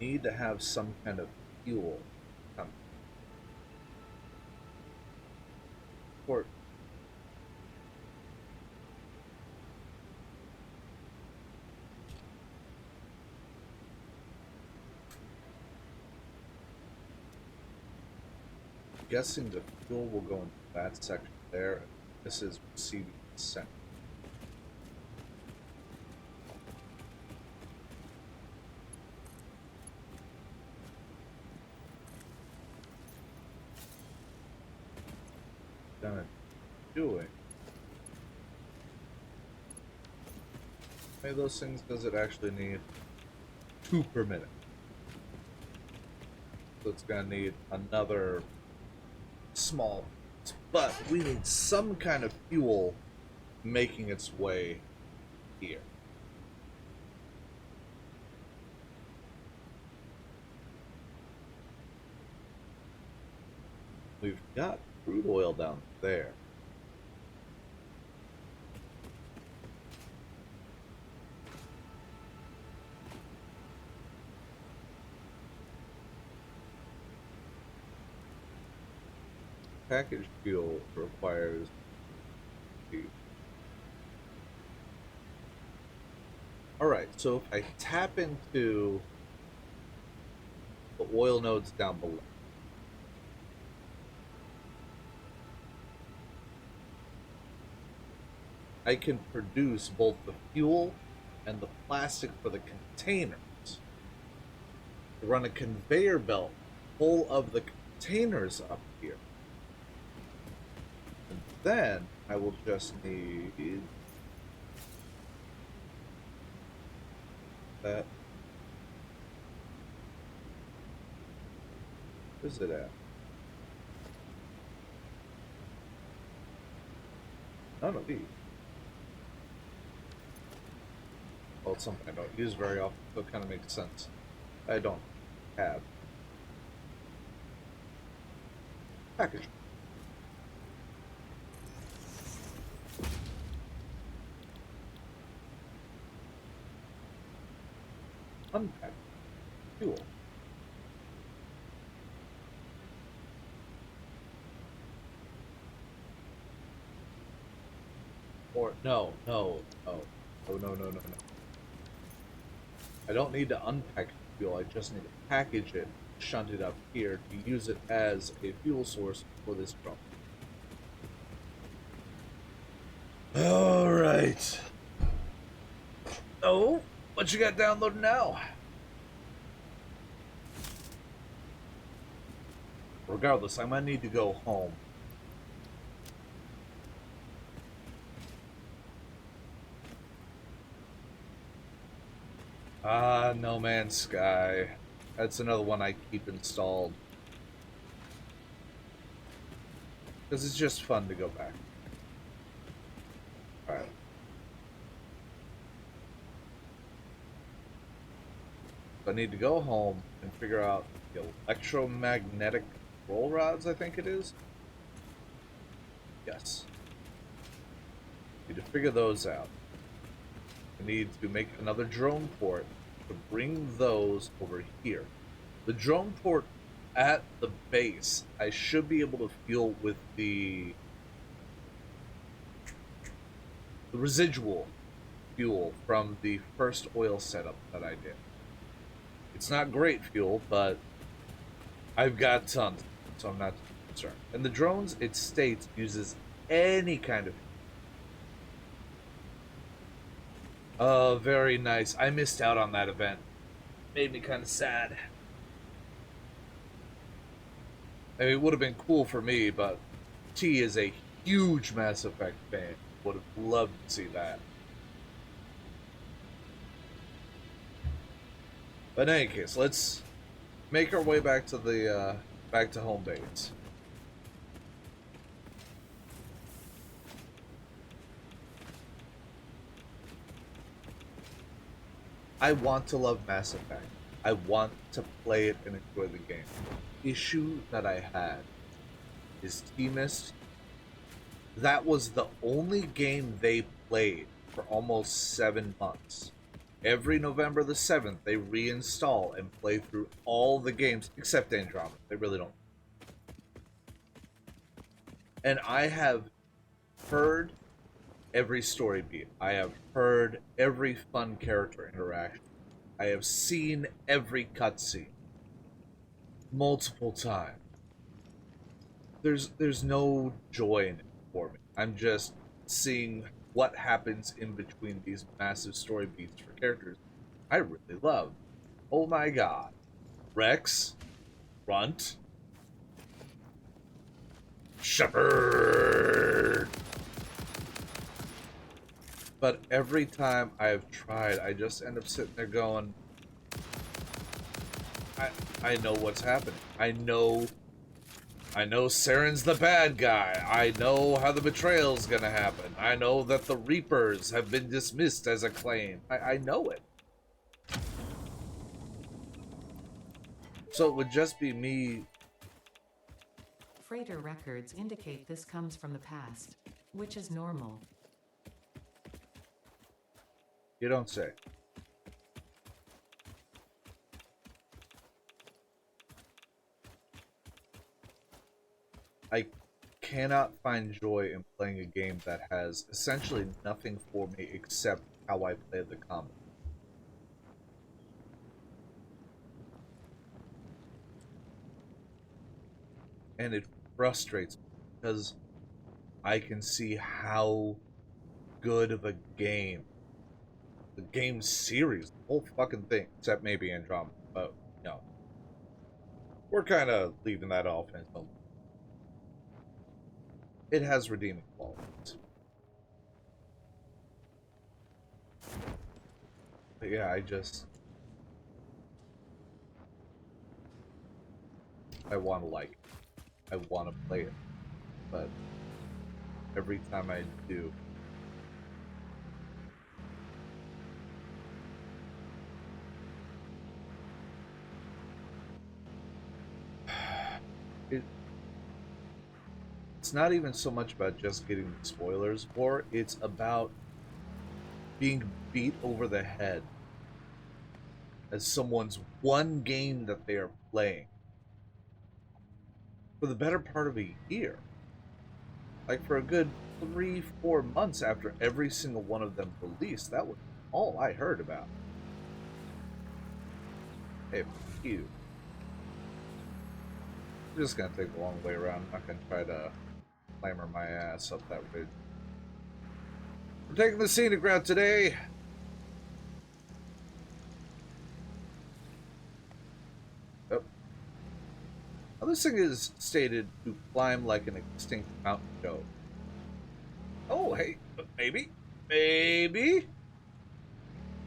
need to have some kind of fuel. Or guessing the fuel will go into that section there. This is receiving consent. Gonna do it. How many of those things does it actually need? 2 per minute. So it's gonna need another small, but we need some kind of fuel making its way here. We've got crude oil down there. Packaged fuel requires the... Alright, so if I tap into the oil nodes down below, I can produce both the fuel and the plastic for the containers. I run a conveyor belt full of the containers up here. And then I will just need that. Where's it at? None of these. Well, it's something I don't use very often, so it kind of makes sense. I don't have package. Unpack fuel. Or no. No. I don't need to unpack fuel, I just need to package it, shunt it up here to use it as a fuel source for this drone. Alright. Oh, what you got downloaded now? Regardless, I might need to go home. No Man's Sky. That's another one I keep installed. Because it's just fun to go back. Alright. So I need to go home and figure out the electromagnetic roll rods, I think it is. Yes. Need to figure those out. I need to make another drone port to bring those over here. The drone port at the base, I should be able to fuel with the residual fuel from the first oil setup that I did. It's not great fuel, but I've got tons, so I'm not concerned. And the drones, it states, uses any kind of... very nice. I missed out on that event. Made me kind of sad. I mean, it would have been cool for me, but T is a huge Mass Effect fan. Would have loved to see that. But in any case, let's make our way back to the back to home base. I want to love Mass Effect. I want to play it and enjoy the game. The issue that I had is T-Mist. That was the only game they played for almost 7 months. every November the 7th, they reinstall and play through all the games except Andromeda. They really don't. And I have heard every story beat. I have heard every fun character interaction. I have seen every cutscene multiple times. There's no joy in it for me. I'm just seeing what happens in between these massive story beats for characters I really love. Oh my god. Rex, Runt, Shepard. But every time I've tried, I just end up sitting there going, I know what's happening. I know Saren's the bad guy. I know how the betrayal's gonna happen. I know that the Reapers have been dismissed as a claim. I know it. So it would just be me. Freighter records indicate this comes from the past, which is normal. You don't say. I cannot find joy in playing a game that has essentially nothing for me except how I play the combat. And it frustrates me because I can see how good of a game, the game series, the whole fucking thing, except maybe Andromeda, but no. We're kind of leaving that off until it has redeeming qualities. But yeah, I want to like it. I want to play it. But every time I do, it's not even so much about just getting the spoilers, or it's about being beat over the head as someone's one game that they are playing for the better part of a year. Like for a good 3-4 months after every single one of them released. That was all I heard about. Hey, fuck you. I'm just gonna take the long way around. I'm not gonna try to clamber my ass up that ridge. We're taking the scenic route today. Yep. Now this thing is stated to climb like an extinct mountain goat. Oh, hey, maybe. Maybe.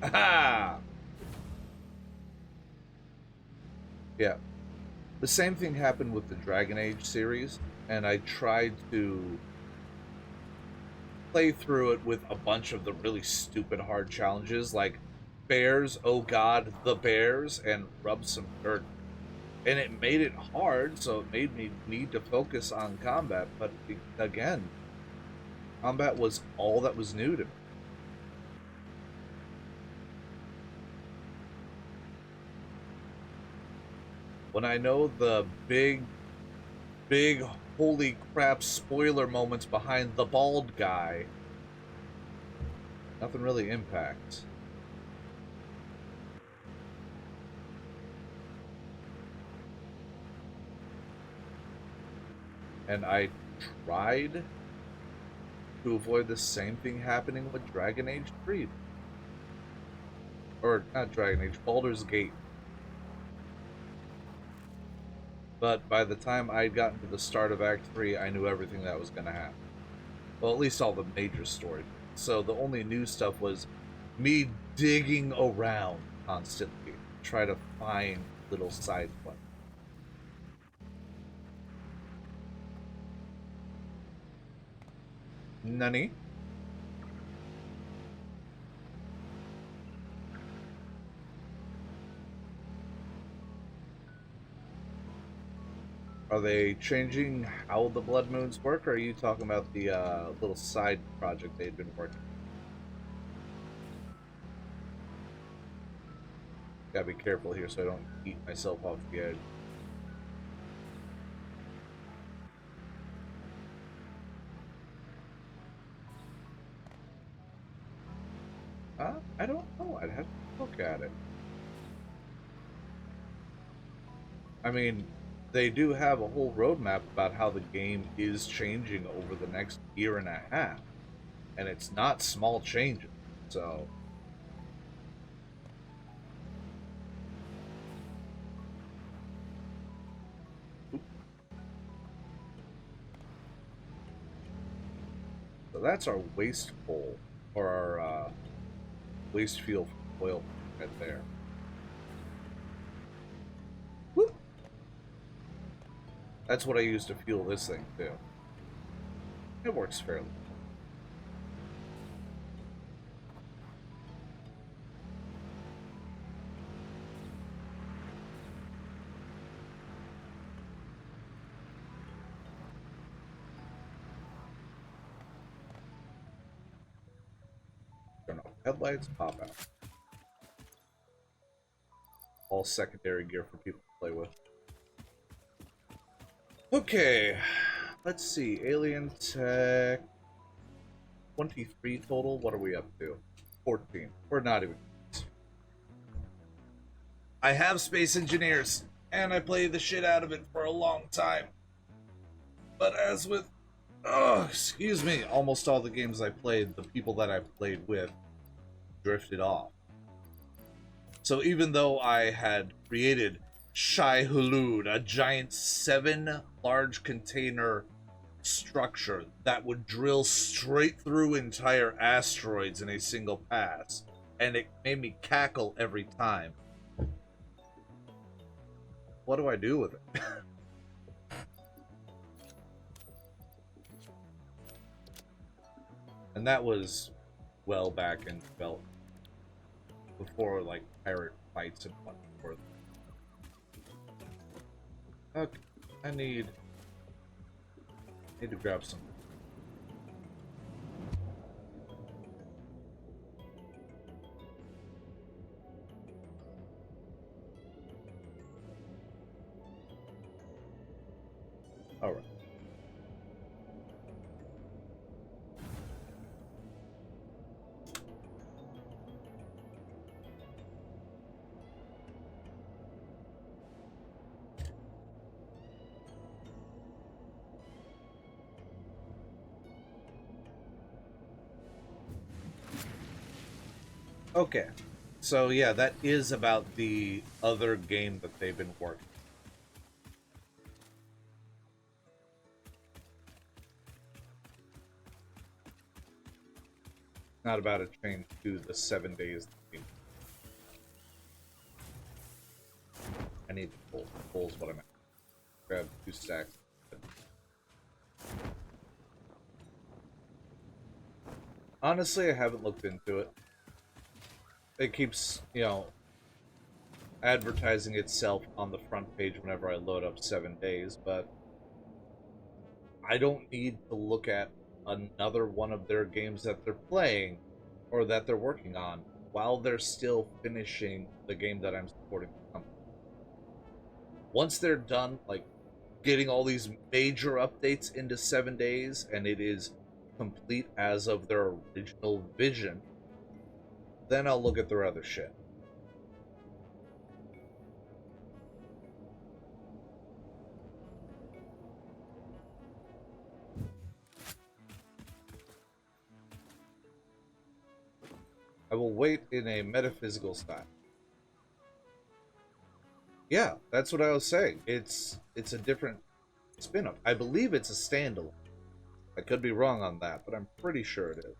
Aha! Yeah. The same thing happened with the Dragon Age series, and I tried to play through it with a bunch of the really stupid hard challenges like bears, oh god, the bears, and rub some dirt. And it made it hard, so it made me need to focus on combat, but again, combat was all that was new to me. When I know the big holy crap spoiler moments behind the bald guy, nothing really impacts. And I tried to avoid the same thing happening with Dragon Age 3. Or, not Dragon Age, Baldur's Gate. But by the time I'd gotten to the start of Act 3, I knew everything that was going to happen. Well, at least all the major story. So the only new stuff was me digging around constantly to try to find little side quests. Nani? Are they changing how the Blood Moons work, or are you talking about the little side project they'd been working on? Gotta be careful here so I don't eat myself off the edge. I don't know. I'd have to look at it. I mean, they do have a whole roadmap about how the game is changing over the next year and a half. And it's not small changes, so... So that's our waste coal, or our waste fuel oil right there. Whoop. That's what I use to fuel this thing too. It works fairly. Turn off headlights, pop out. All secondary gear for people to play with. Okay, let's see. Alien Tech 23 total. What are we up to? 14. We're not even. I have Space Engineers, and I played the shit out of it for a long time. But as with, excuse me, almost all the games I played, the people that I played with drifted off. So even though I had created Shai Hulud, a giant 7 large container structure that would drill straight through entire asteroids in a single pass, and it made me cackle every time. What do I do with it? And that was well back in development, before like pirate fights and whatnot. Okay, I need to grab some. All right. Okay, so yeah, that is about the other game that they've been working. Not about a change to the 7 days game. I need the pull. Pull's what I'm at. Grab 2 stacks. Honestly, I haven't looked into it. It keeps, advertising itself on the front page whenever I load up 7 days, but I don't need to look at another one of their games that they're playing or that they're working on while they're still finishing the game that I'm supporting the company. Once they're done, like, getting all these major updates into 7 days, and it is complete as of their original vision, then I'll look at their other shit. I will wait in a metaphysical style. Yeah, that's what I was saying. It's a different spin-off. I believe it's a standalone. I could be wrong on that, but I'm pretty sure it is.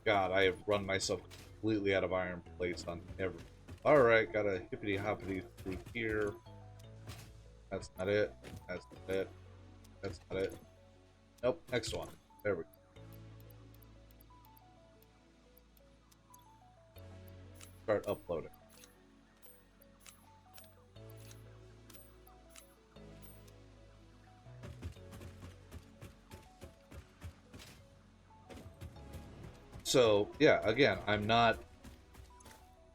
God, I have run myself completely out of iron plates on every... Alright, got a hippity-hoppity through here. That's not it. That's not it. That's not it. Nope, next one. There we go. Start uploading. So, yeah, again, I'm not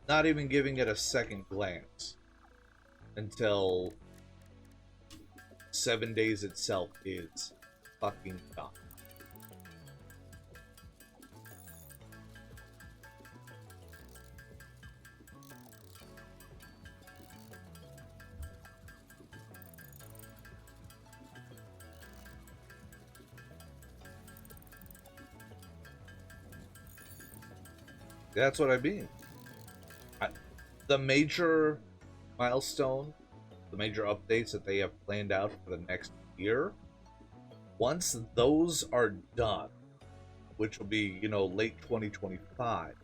Not even giving it a second glance until 7 days itself is fucking done. That's what I mean. The major milestone, the major updates that they have planned out for the next year, once those are done, which will be, late 2025,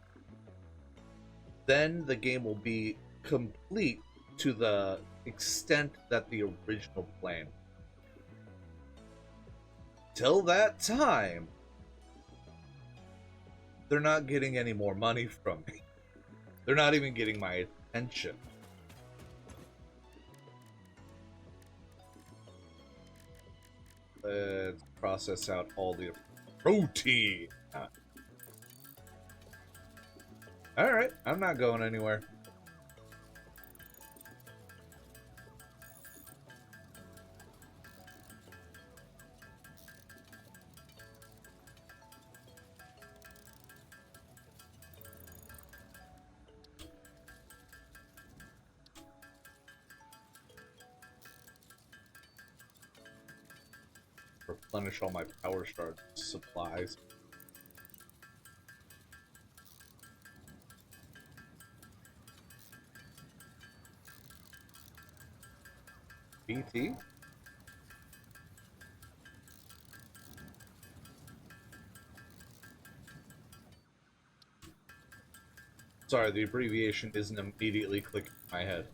then the game will be complete to the extent that the original plan. Till that time, they're not getting any more money from me. They're not even getting my attention. Let's process out all the protein. Alright, I'm not going anywhere. Replenish all my power shard supplies. BT? Sorry, the abbreviation isn't immediately clicking in my head.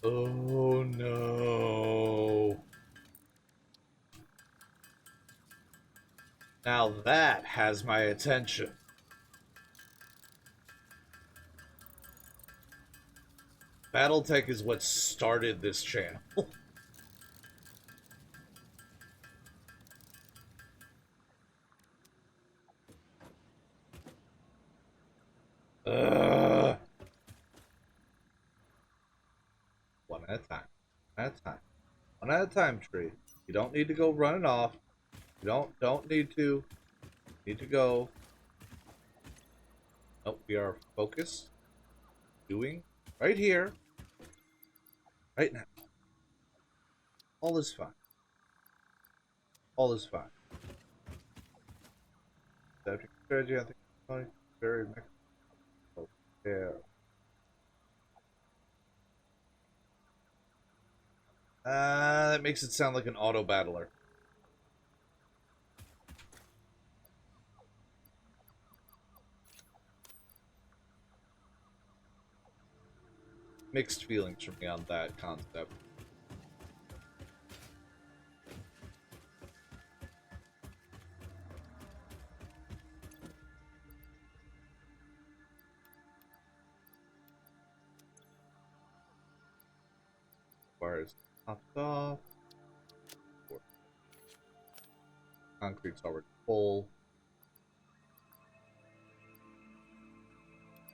Oh no. Now that has my attention. Battletech is what started this channel. One at a time. One at a time. One at a time, tree. You don't need to go running off. You don't need to. You need to go. Nope, we are focused. Doing right here. Right now. All is fine. All is fine. Subject strategy, I think very there. That makes it sound like an auto battler. Mixed feelings from me on that concept. Wires popped off. Concrete's already full.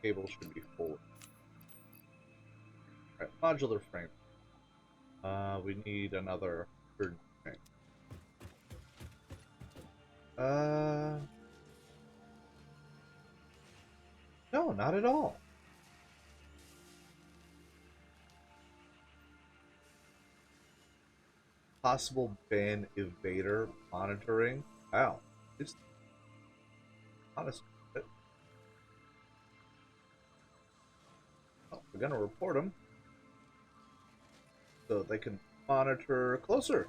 Cable should be full. Alright, modular frame. We need another third frame. No, not at all. Possible ban evader monitoring. Wow. It's honest. Oh, we're gonna report them so they can monitor closer.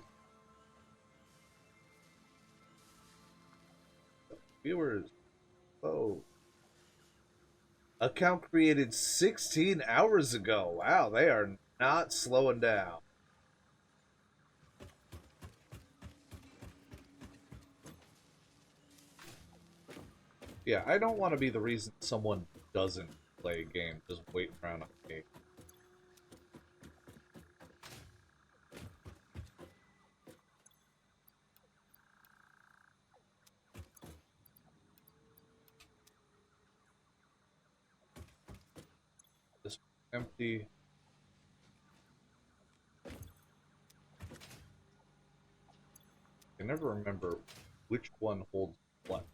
Viewers. Oh. Account created 16 hours ago. Wow, they are not slowing down. Yeah, I don't want to be the reason someone doesn't play a game, just waiting around on a game. empty. I never remember which one holds what.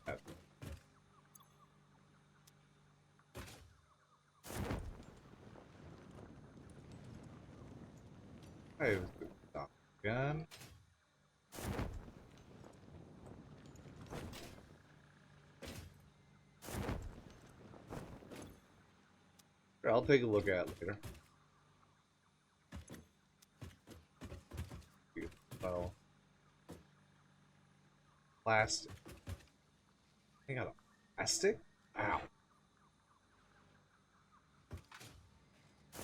I have the shotgun. Sure, I'll take a look at it later. Well, plastic. I got a plastic? Wow. I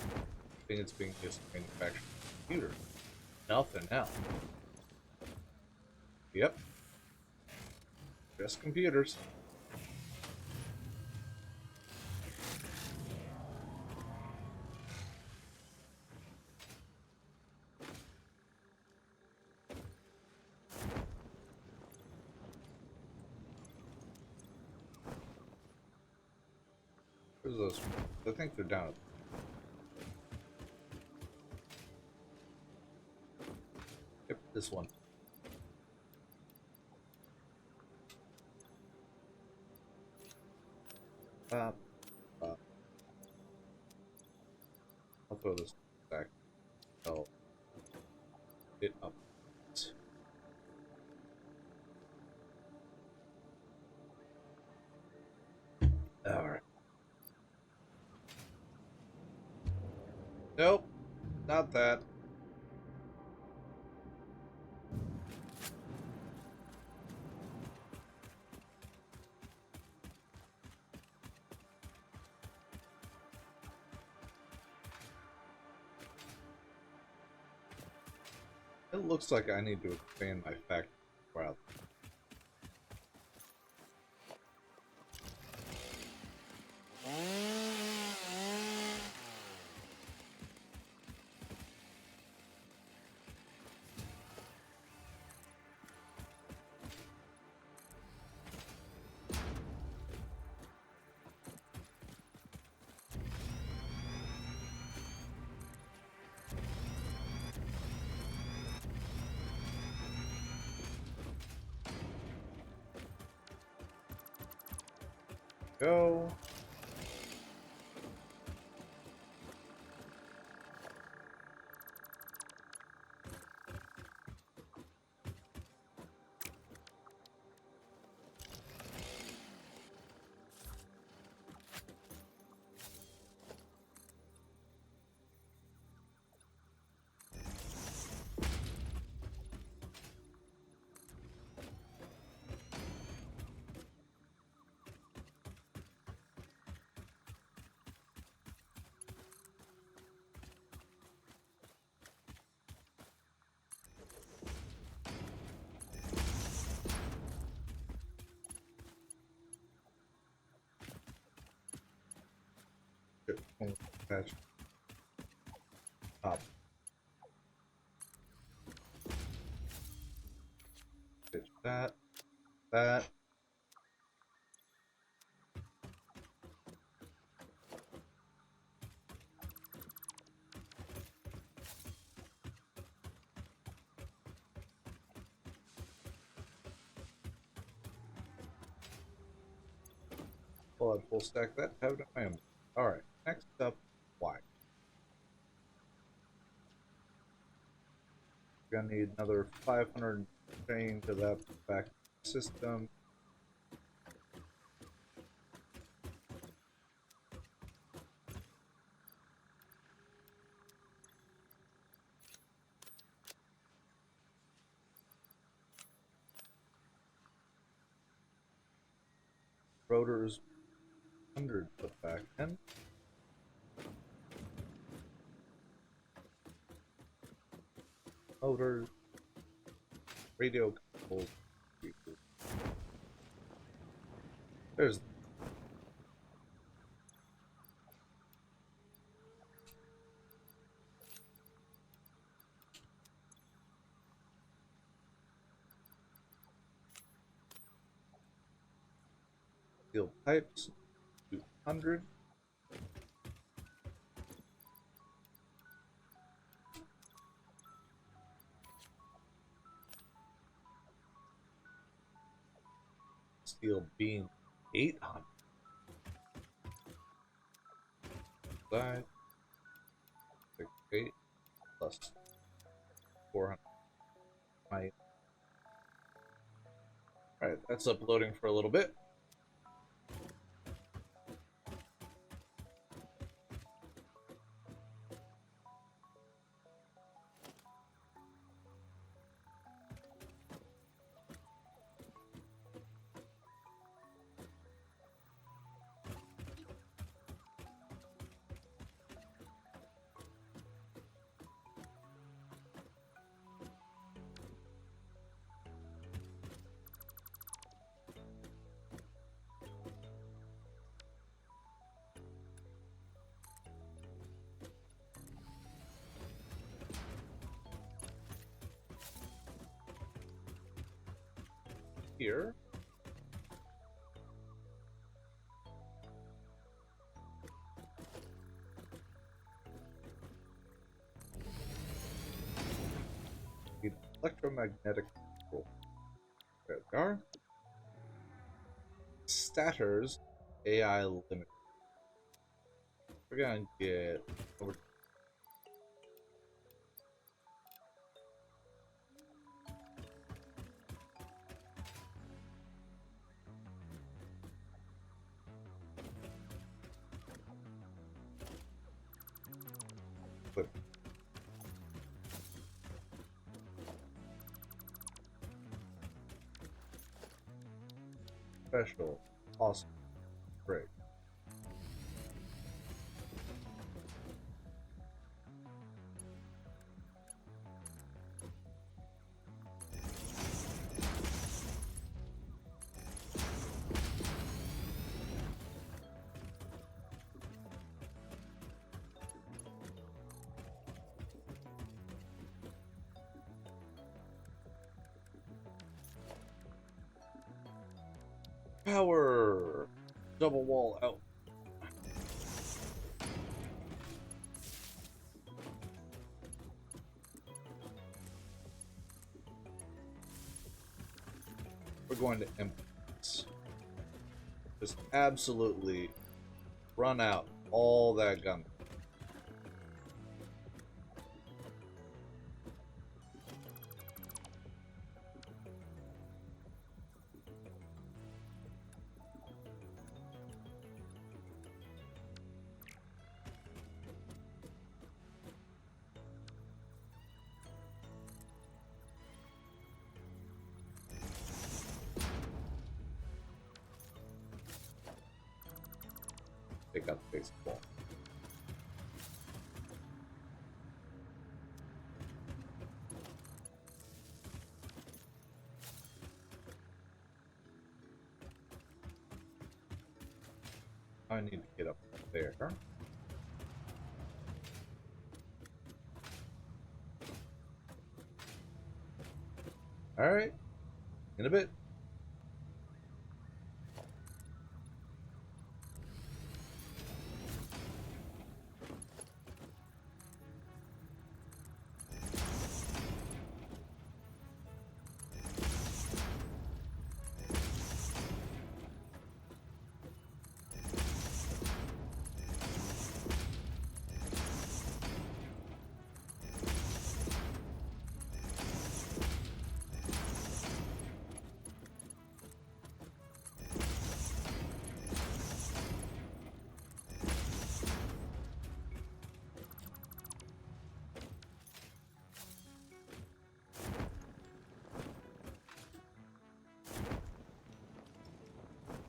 think it's being used to manufacture computers. Nothing else. Yep. Just computers. Where's those? I think they're down. Yep, this one. Uh, I'll throw this back. I'll it up. Alright. Nope, not that. It looks like I need to expand my factory route. Go. Patch. Top. Pitch that. That. Well, I'd full stack that. Have it at my own. Alright, next up, Y. Gonna need another 500 chain to that back system. Rotors 100 put back in. Motors. Radio controls. There's steel pipes 200. steel beam 800. Side 68 plus 400. Alright, that's uploading for a little bit. Here. Electromagnetic control. There they are. Statters AI limit. We're gonna get over. Flip. Special. Awesome. Great. Power! Double wall out. We're going to empty this. Just absolutely run out all that gun. Take out the baseball. I need to get up there. Alright. In a bit.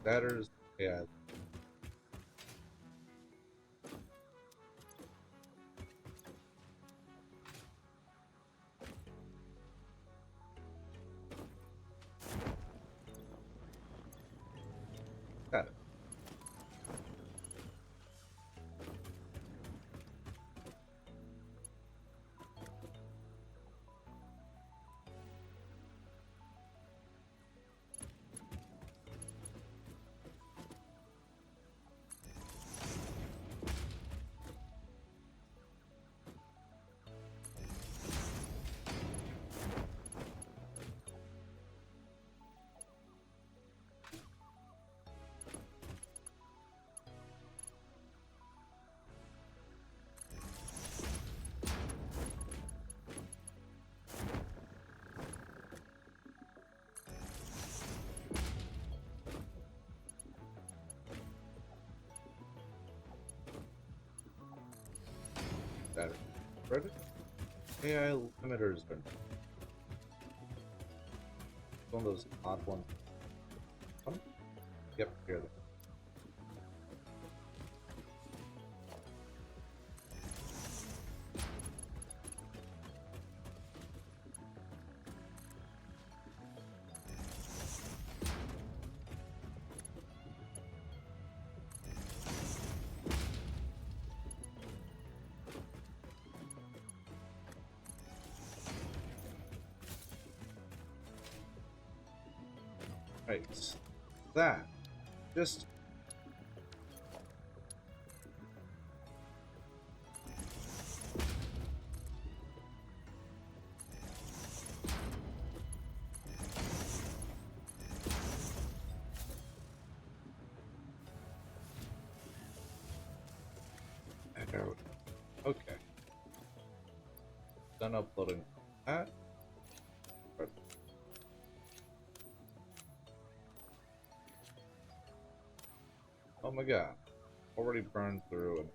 Batters, yeah. Got it. credit. AI limiters are one of those odd ones. Yep, here they right. That just there we go. Okay. Done uploading that. Oh my god. Already burned through and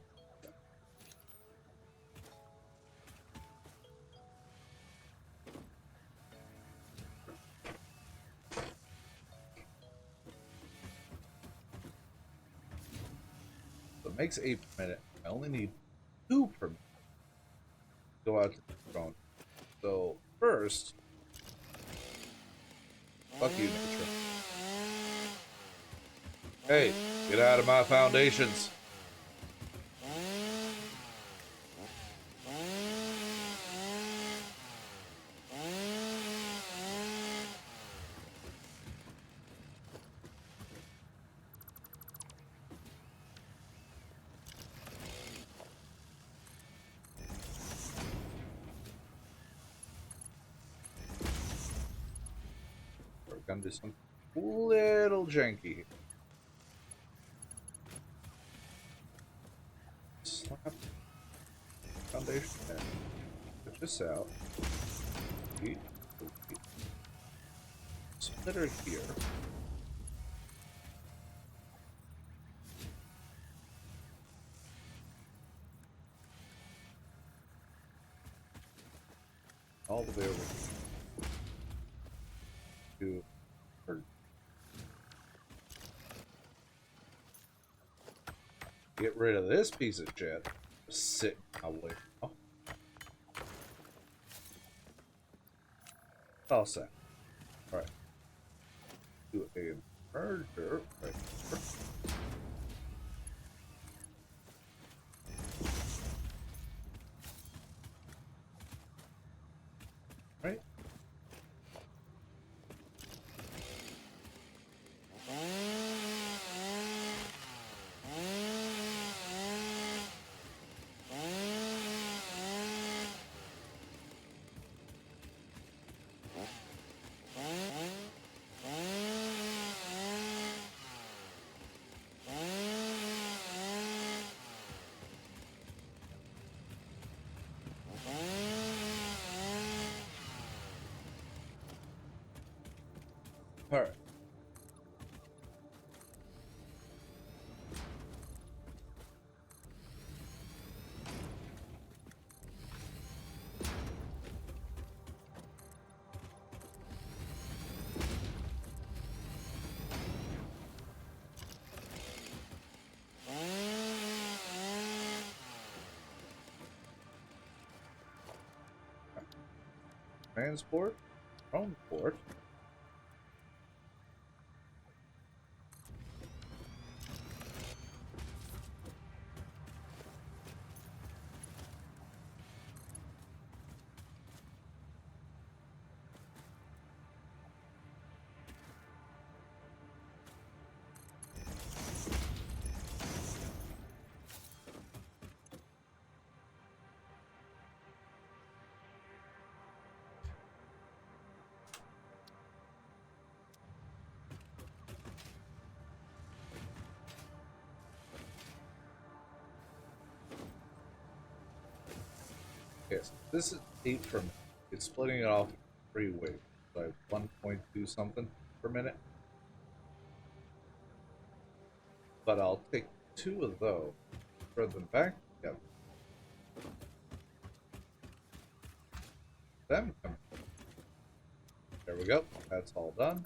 so it makes 8 per minute. I only need 2 per minute to go out to the drone. So first, fuck you, nature. Hey, get out of my foundations. We're gonna do something a little janky here. Slap foundation there. Put this out. Splitter here. All the way over here. To her. Get rid of this piece of shit. Sit my way. Oh. All set. Alright. Do a merger right here. Right? Alright. Transport, home port. Yes, this is 8 per minute. It's splitting it off 3 ways. So I have 1.2 something per minute. But I'll take 2 of those, spread them back together. them come. There we go. That's all done.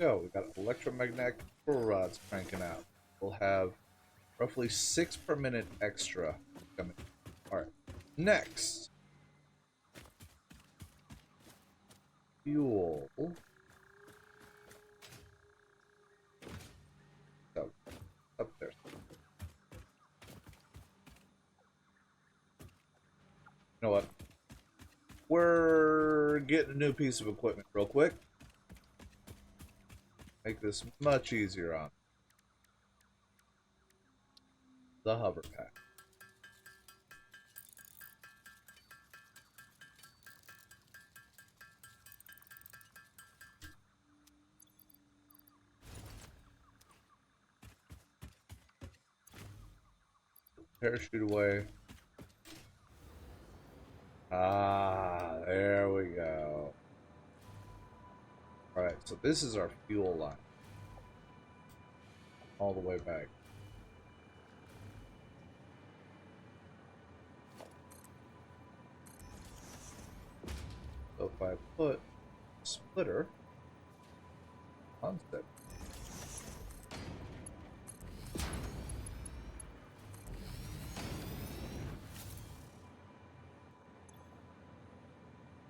Go. We got electromagnetic rods cranking out. We'll have roughly 6 per minute extra coming. Alright. Next. Fuel. So, up there. You know what? We're getting a new piece of equipment real quick. Make this much easier on the hover pack. Parachute away. Ah, there we go. Alright, so this is our fuel line. All the way back. So if I put splitter on step.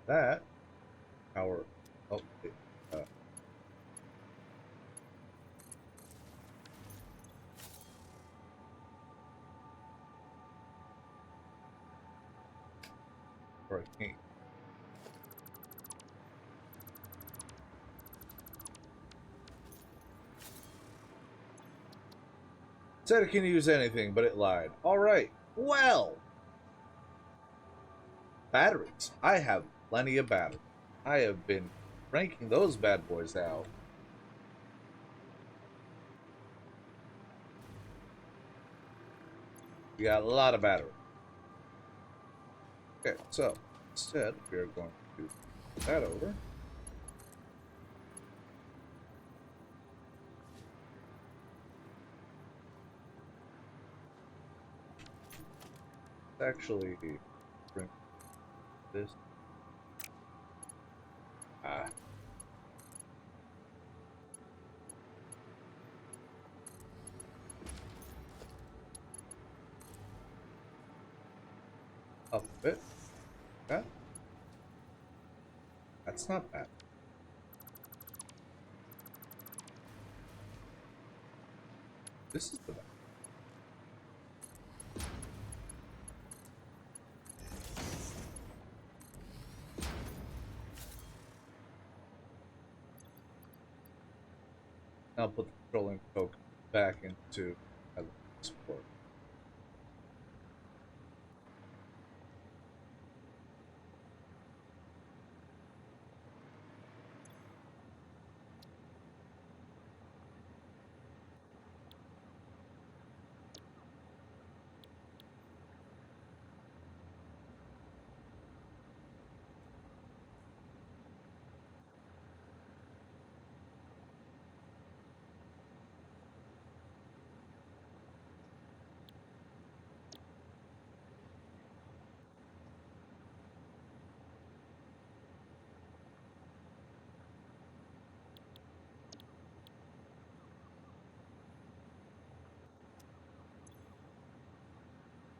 That power or I can't. Said it can use anything, but it lied. Alright, well. Batteries. I have plenty of batteries. I have been cranking those bad boys out. We got a lot of battery. Okay, so instead we are going to do that over. Actually, bring this. Up a bit. That. That's not bad. This is the bad. Now put the petroleum coke back into support.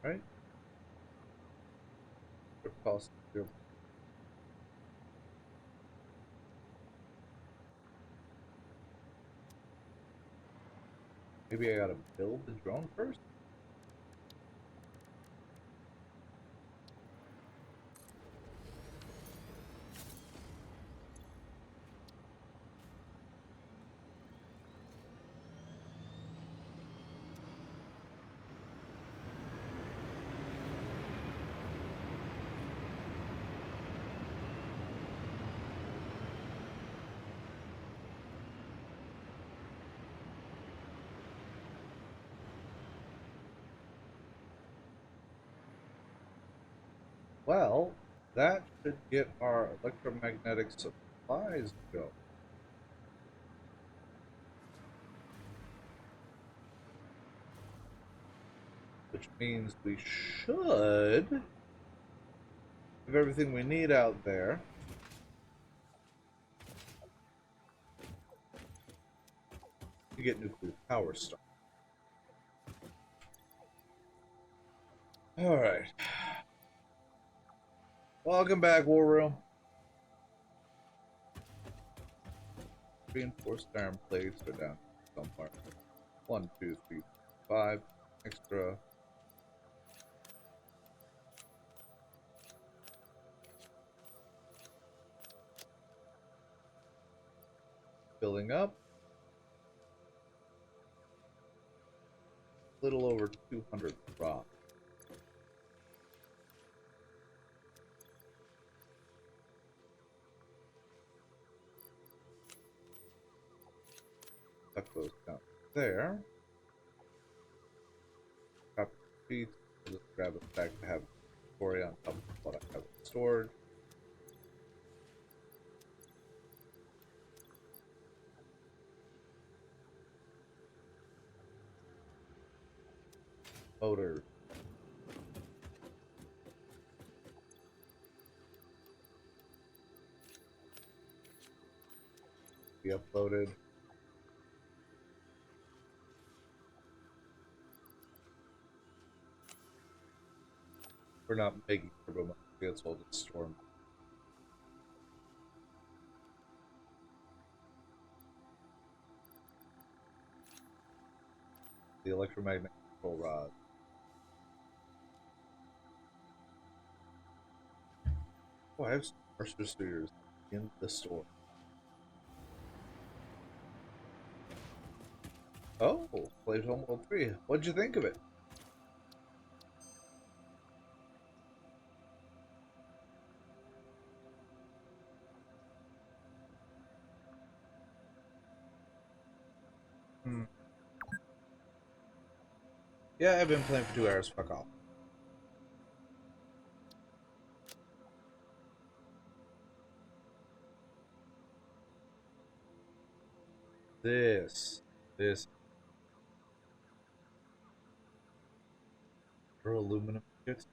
Right? Cost zero. Maybe I gotta build the drone first? Well, that should get our electromagnetic supplies going. Which means we should have everything we need out there. To get nuclear power started. Alright. Welcome back, War Room. Reinforced iron plates are down some part. 1, 2, 3, 5. Extra. Filling up. Little over 200 drop. Tuck those down there. Copy sheets. Just grab it back to have story on top of what I have stored. Motor. Be uploaded. We're not making turbo motor, so I'll just store them. The electromagnetic control rod. Oh, I have some Mercer spheres in the store. Oh, played Homeworld 3. What'd you think of it? Yeah, I've been playing for 2 hours. Fuck off. This for aluminum kits.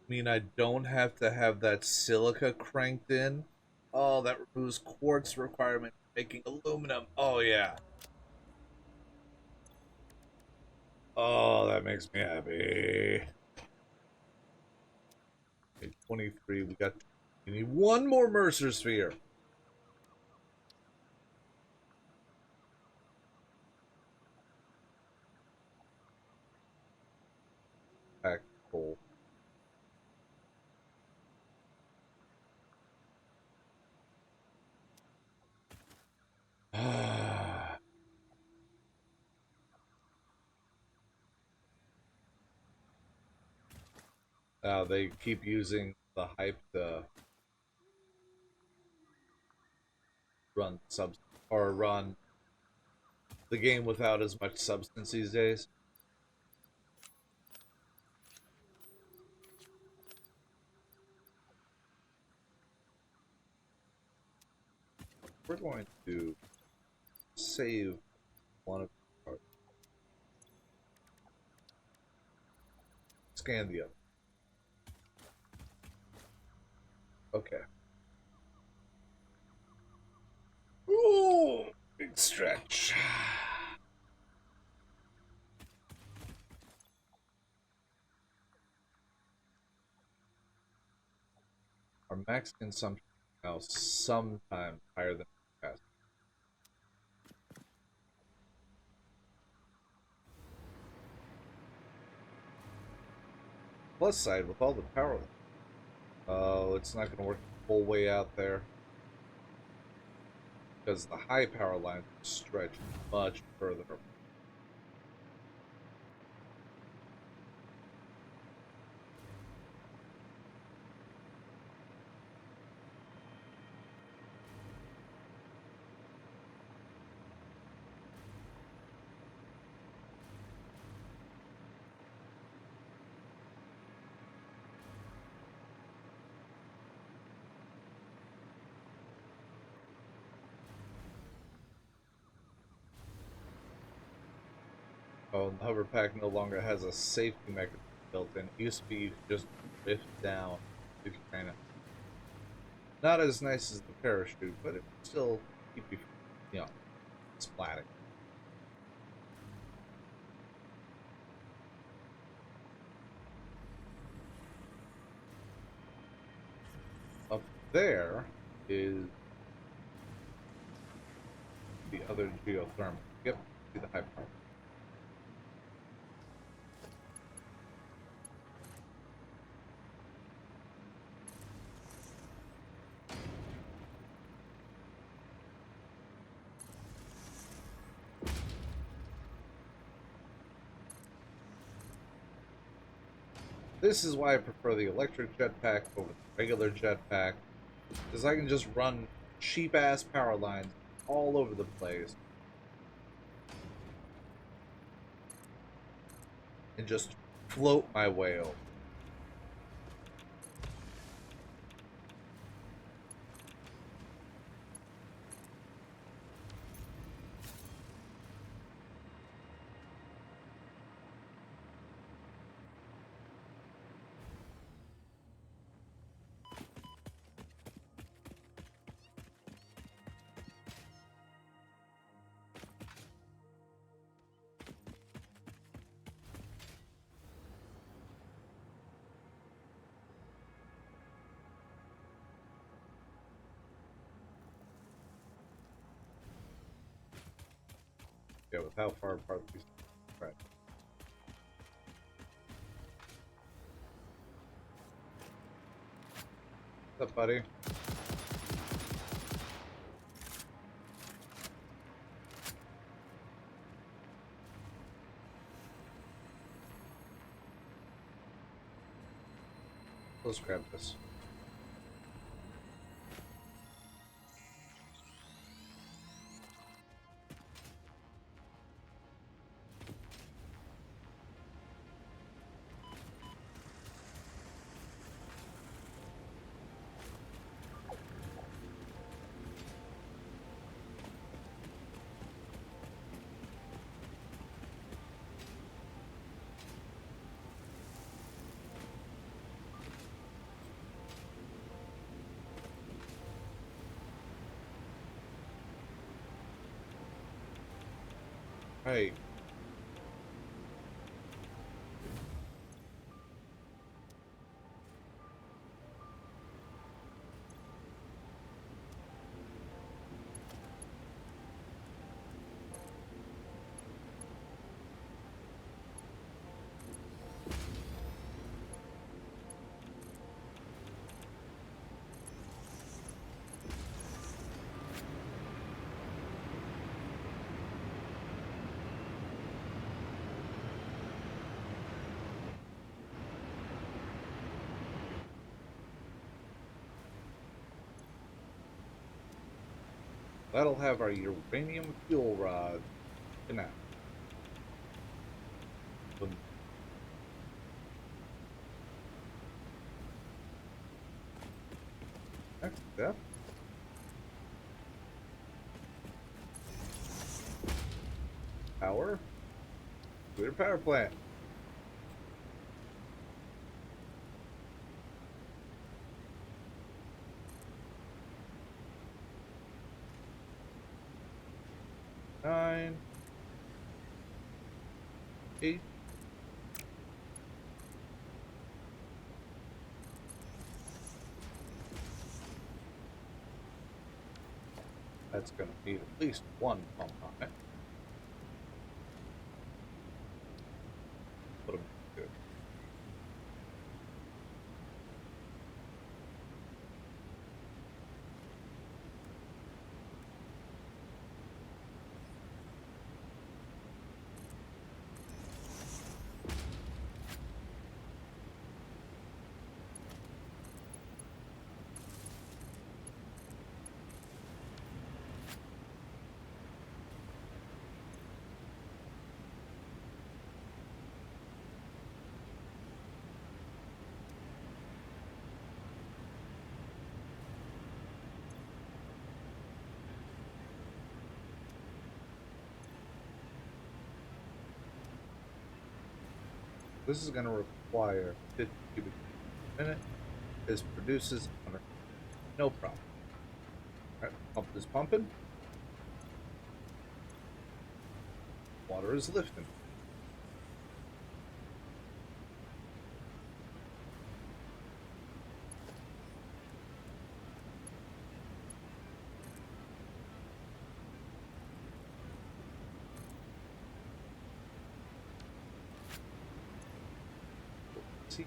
Mean I don't have to have that silica cranked in. Oh, that removes quartz requirement for making aluminum. Oh yeah. Oh, that makes me happy. Okay, 23. We need one more Mercer sphere. Pack coal. Now they keep using the hype to run run the game without as much substance these days. We're going to save one of the cards. Scan the other. Okay. Ooh, big stretch. Our max consumption is now sometimes higher than capacity. Plus side, with all the power, oh, it's not going to work the whole way out there because the high power lines stretch much further. Oh, and the hover pack no longer has a safety mechanism built in. It used to be you could just lift down. You could kind of not as nice as the parachute, but it would still keep you, you know, splatting. Up there is the other geothermal. Yep, see the high power. This is why I prefer the electric jetpack over the regular jetpack, because I can just run cheap ass power lines all over the place and just float my way over. Yeah, with how far apart these right. What's up, buddy? Let's grab this. Right. That'll have our uranium fuel rod in that. Next step. Power. Nuclear power plant. Nine. 8. That's going to need at least one pump on it. Put them good. This is going to require 50 cubic feet per minute. This produces 100. No problem. Alright, pump is pumping. Water is lifting.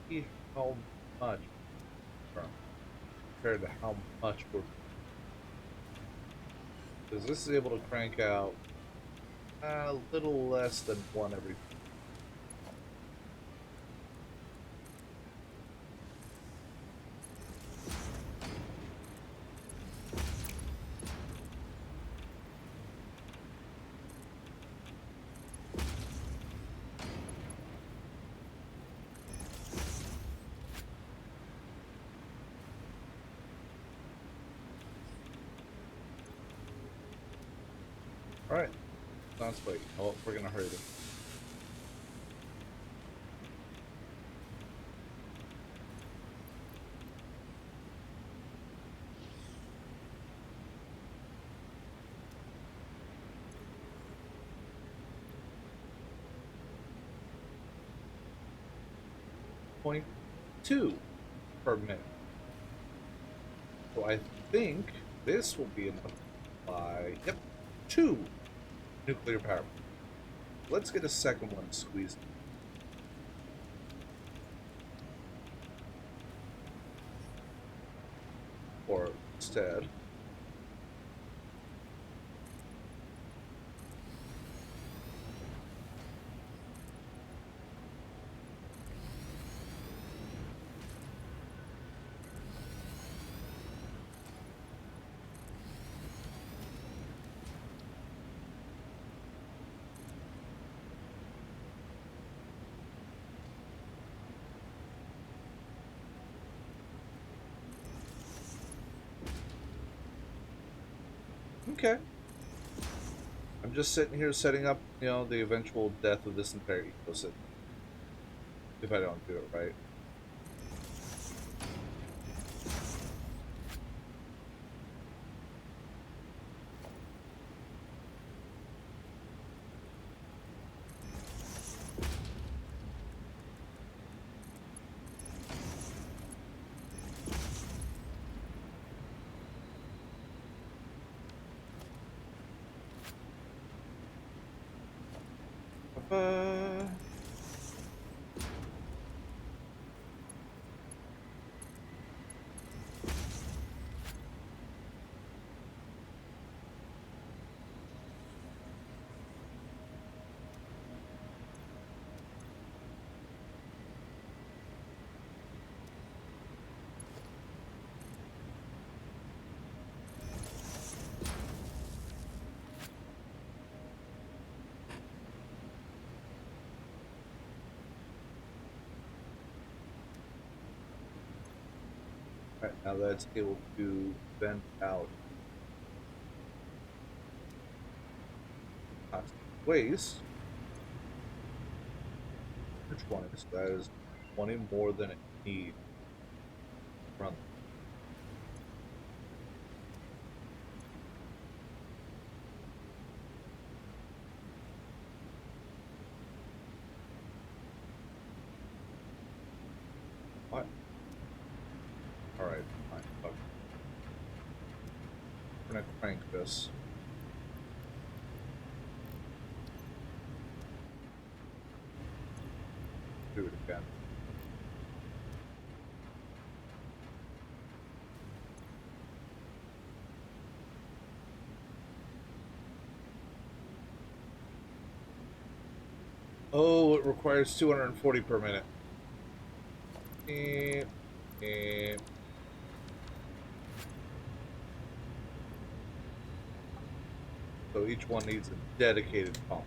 See how much compared to how much we're, because this is able to crank out a little less than one every. All right, sounds like, oh, we're gonna hurry them. Point 2 per minute. So I think this will be enough to buy, yep, 2 nuclear power. Let's get a second one squeezed. Or instead, okay. I'm just sitting here setting up, the eventual death of this entire ecosystem. If I don't do it right. Uh, right, now that's able to vent out toxic waste. Which one is that? Is 20 more than it needs. Run. What? Alright, fine. Fuck. We're gonna crank this. Do it again. Oh, it requires 240 per minute. Eh, eh. So each one needs a dedicated pump.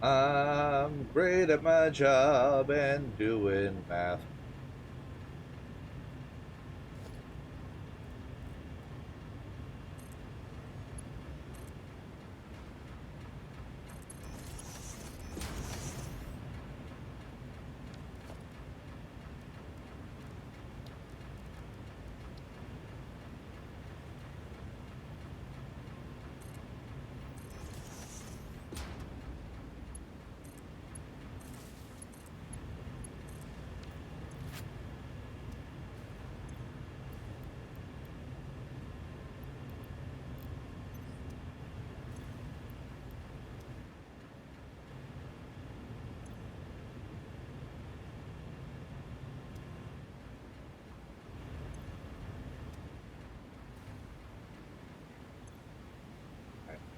I'm great at my job and doing math.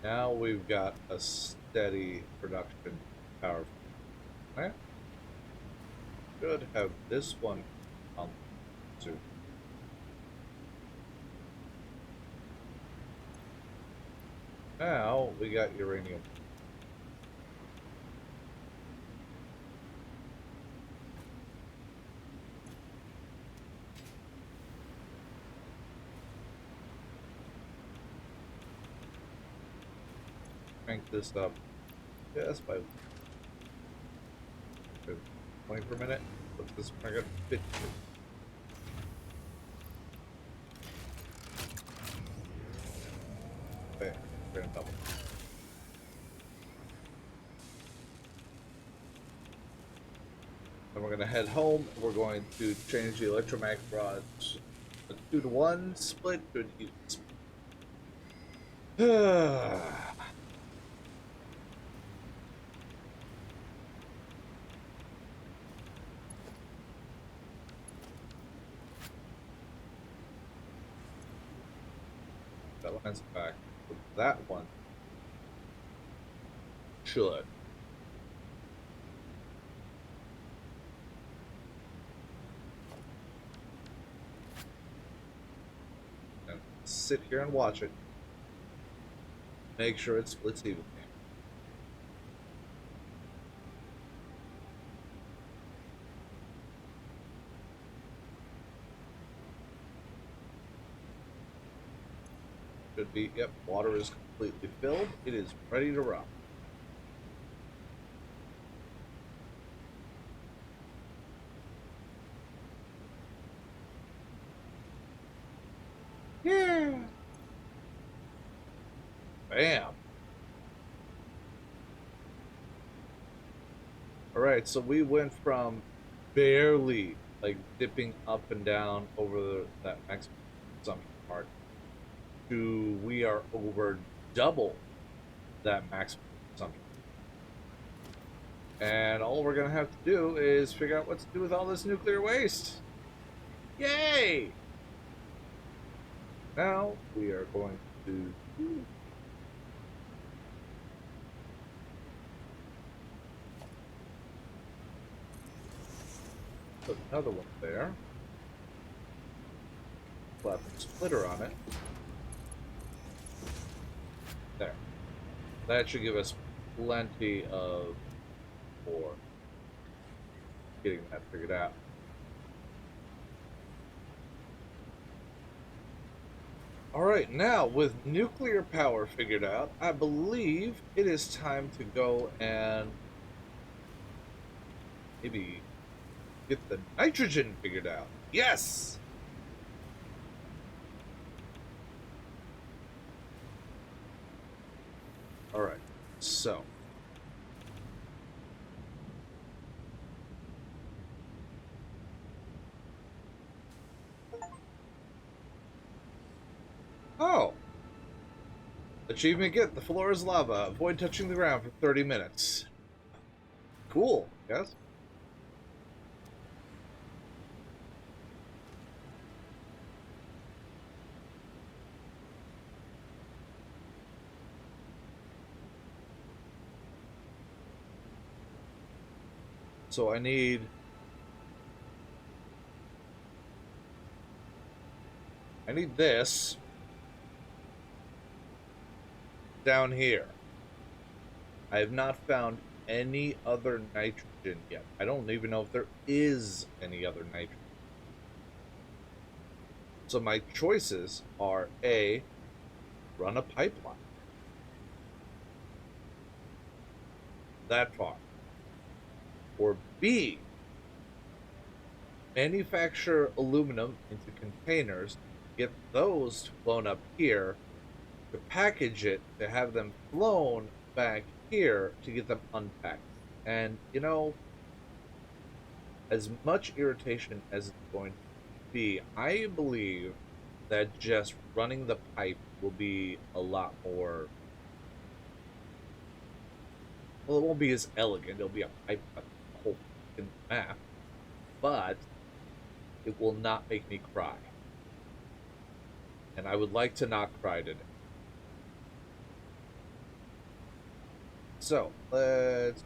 Now we've got a steady production power plant. Should have this one on soon. Now we got uranium. Crank this up just by 20 per minute. Put this crank up to 50. Okay, we're gonna double. Then we're gonna head home. We're going to change the electromagnet rods a 2-to-1 split to an even split. That line's back. But that one should. And sit here and watch it. Make sure it splits evenly. Should be, yep, water is completely filled. It is ready to rock. Yeah. Bam. Alright, so we went from barely like dipping up and down over that maximum consumption mark to we are over double that maximum consumption. And all we're gonna have to do is figure out what to do with all this nuclear waste. Yay! Now we are going to put another one there. Slap a splitter on it. There. That should give us plenty of for getting that figured out. Alright, now with nuclear power figured out, I believe it is time to go and maybe get the nitrogen figured out. Yes! Alright, so. Oh! Achievement get, the floor is lava. Avoid touching the ground for 30 minutes. Cool, yes? So I need this down here. I have not found any other nitrogen yet. I don't even know if there is any other nitrogen. So my choices are A, run a pipeline. That far. Or B, manufacture aluminum into containers, get those flown up here, to package it, to have them flown back here to get them unpacked. And, you know, as much irritation as it's going to be, I believe that just running the pipe will be a lot more. Well, it won't be as elegant. It'll be a pipe cut the whole fucking map, but it will not make me cry. And I would like to not cry today. So let's.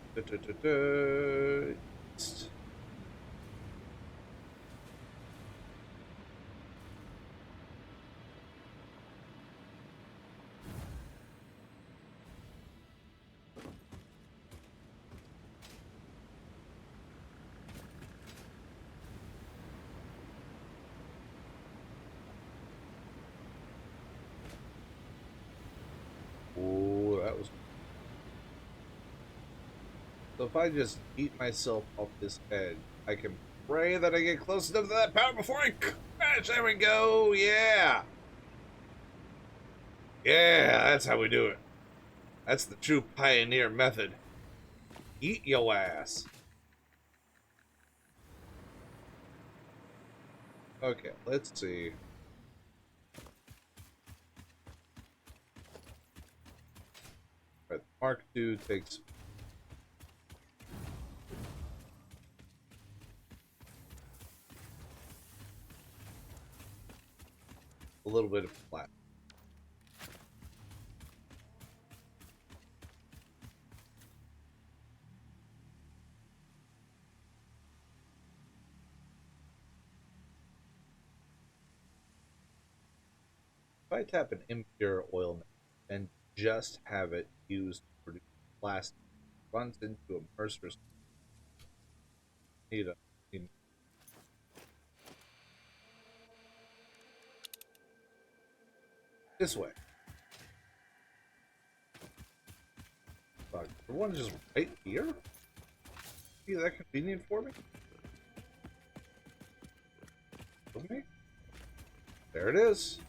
Ooh, that was. So if I just eat myself off this edge, I can pray that I get close enough to that power before I crash. There we go. Yeah. Yeah, that's how we do it. That's the true pioneer method. Eat your ass. Okay, let's see. Right, Mark II takes a little bit of flat. If I tap an impure oil and just have it used to produce plastic, it runs into a mercer's need a need this way. Fuck, the one's just right here? Be that convenient for me? With me? There it is.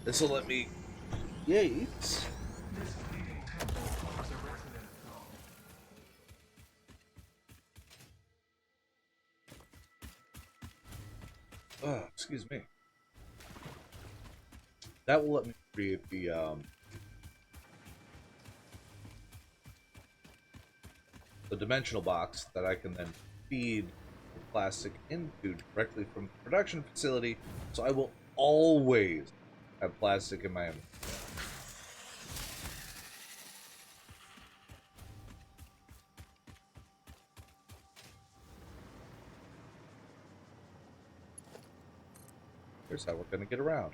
This will let me Yates. This bleeding temple forms a resonant zone. Oh, excuse me. That will let me create the dimensional box that I can then feed the plastic into directly from the production facility, so I will always have plastic in my inventory. Here's how we're going to get around.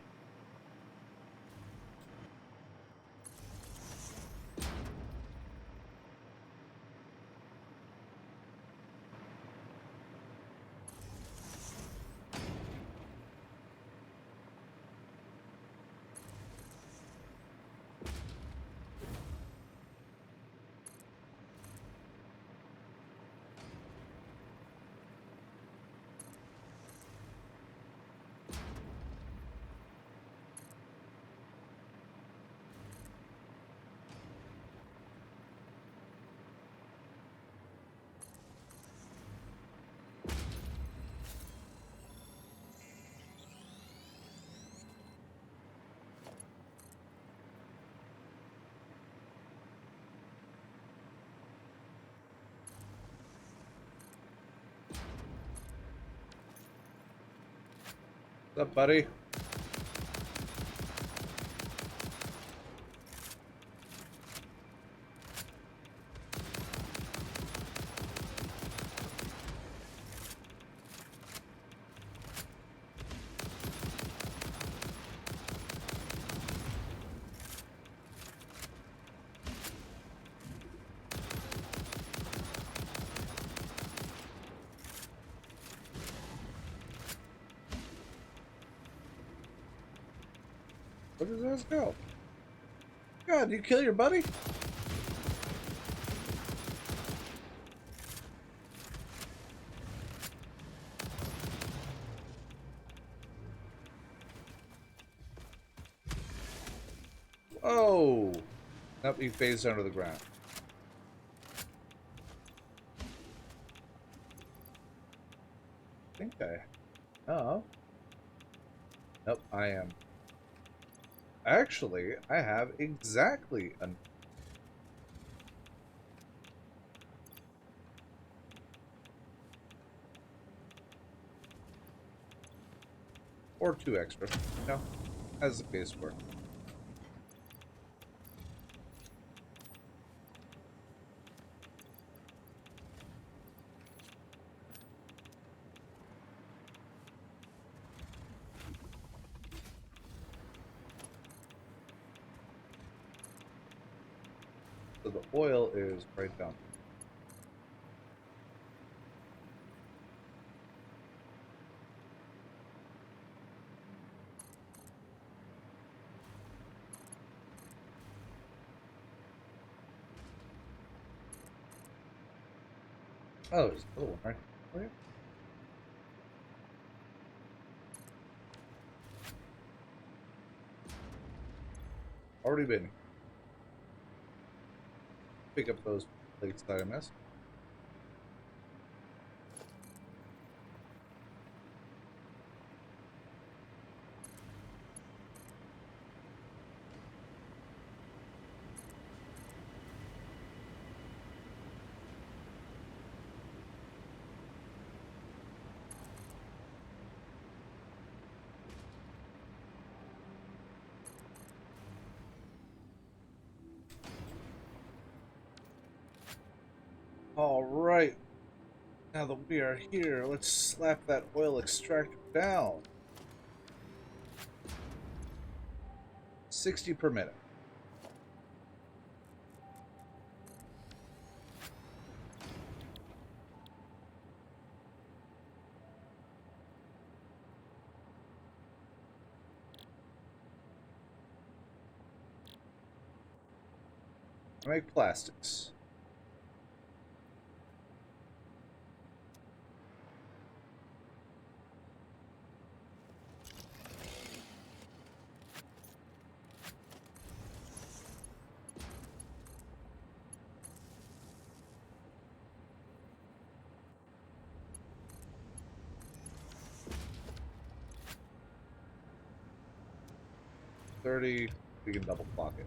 What's up, buddy? Where does this go? God, you kill your buddy? Oh! Nope, he phased under the ground. I think I... Oh. Nope, I am. Actually, I have exactly an... Or 2 extra. No, as the case were. So the oil is right down. Oh, there's another one right there. Already been. Pick up those plates that I missed. All right. Now that we are here, let's slap that oil extractor down. 60 per minute. I make plastics. $30, we can double clock it.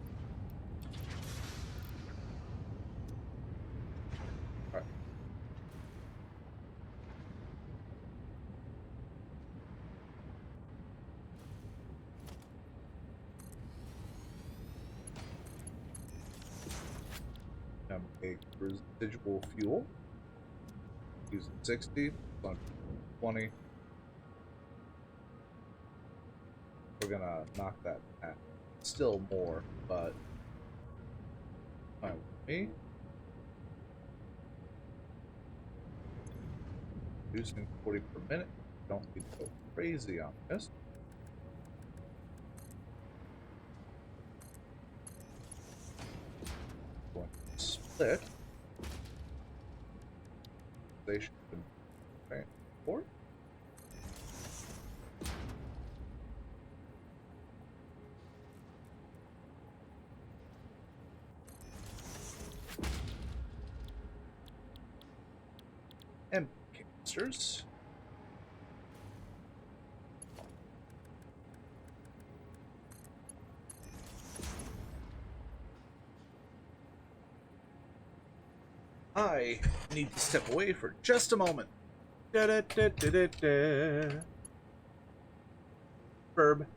All right. Now make residual fuel. Using 60, on 20. We're gonna knock that at still more, but fine with me. Using 40 per minute. Don't need to go crazy on this. Going to split. They should transport. And canisters. I need to step away for just a moment. Da da da da da da. Verb.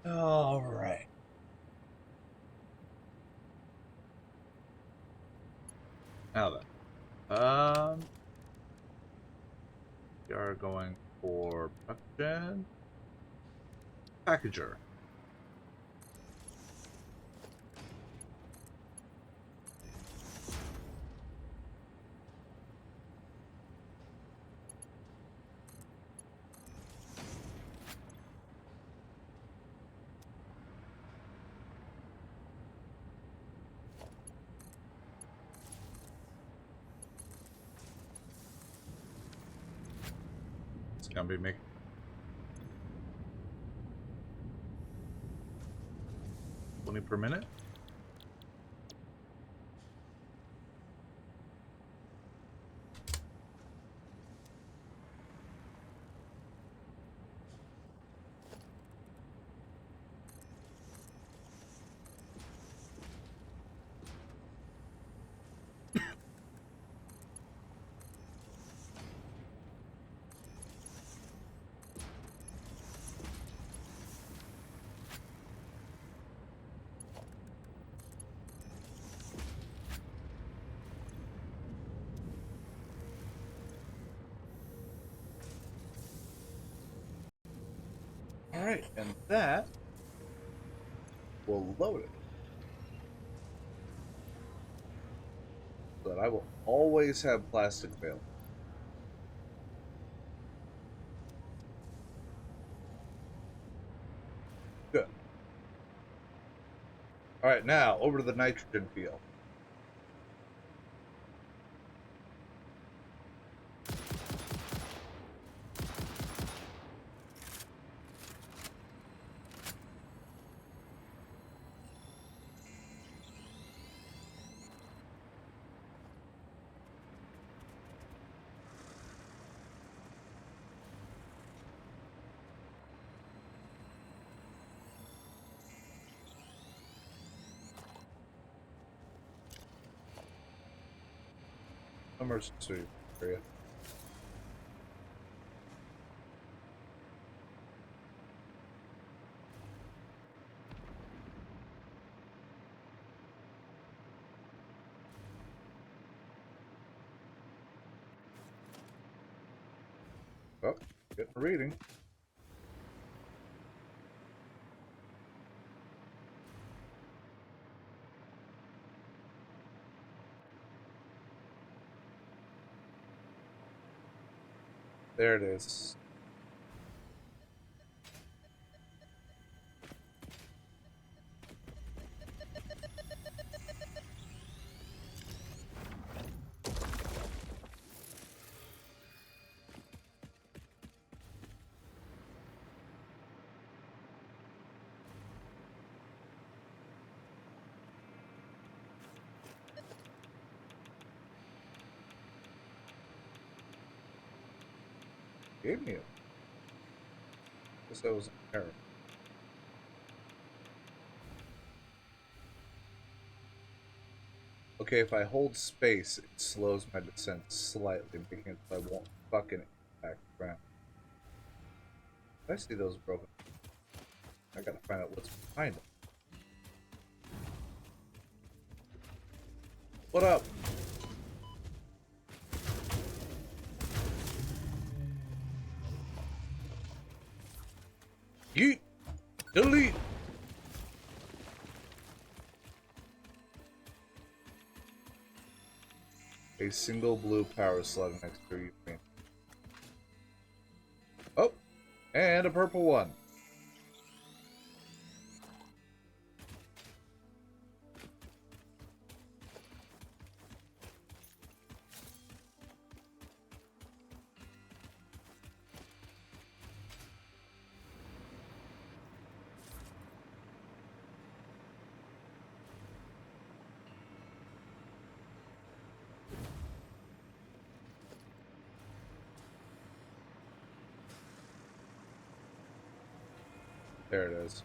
All right. Now then, we are going for production packager. It's gonna be making 20 per minute. All right, and that will load it. So that I will always have plastic available. Good. All right, now over to the nitrogen field. Emergency area. Oh, getting a reading. There it is. Gave me it. Guess that was an error. Okay, if I hold space, it slows my descent slightly, making it so I won't fucking impact the ground. I see those broken. I gotta find out what's behind them. What up? Yeet! Delete! A single blue power slug next to you. Oh! And a purple one. There it is.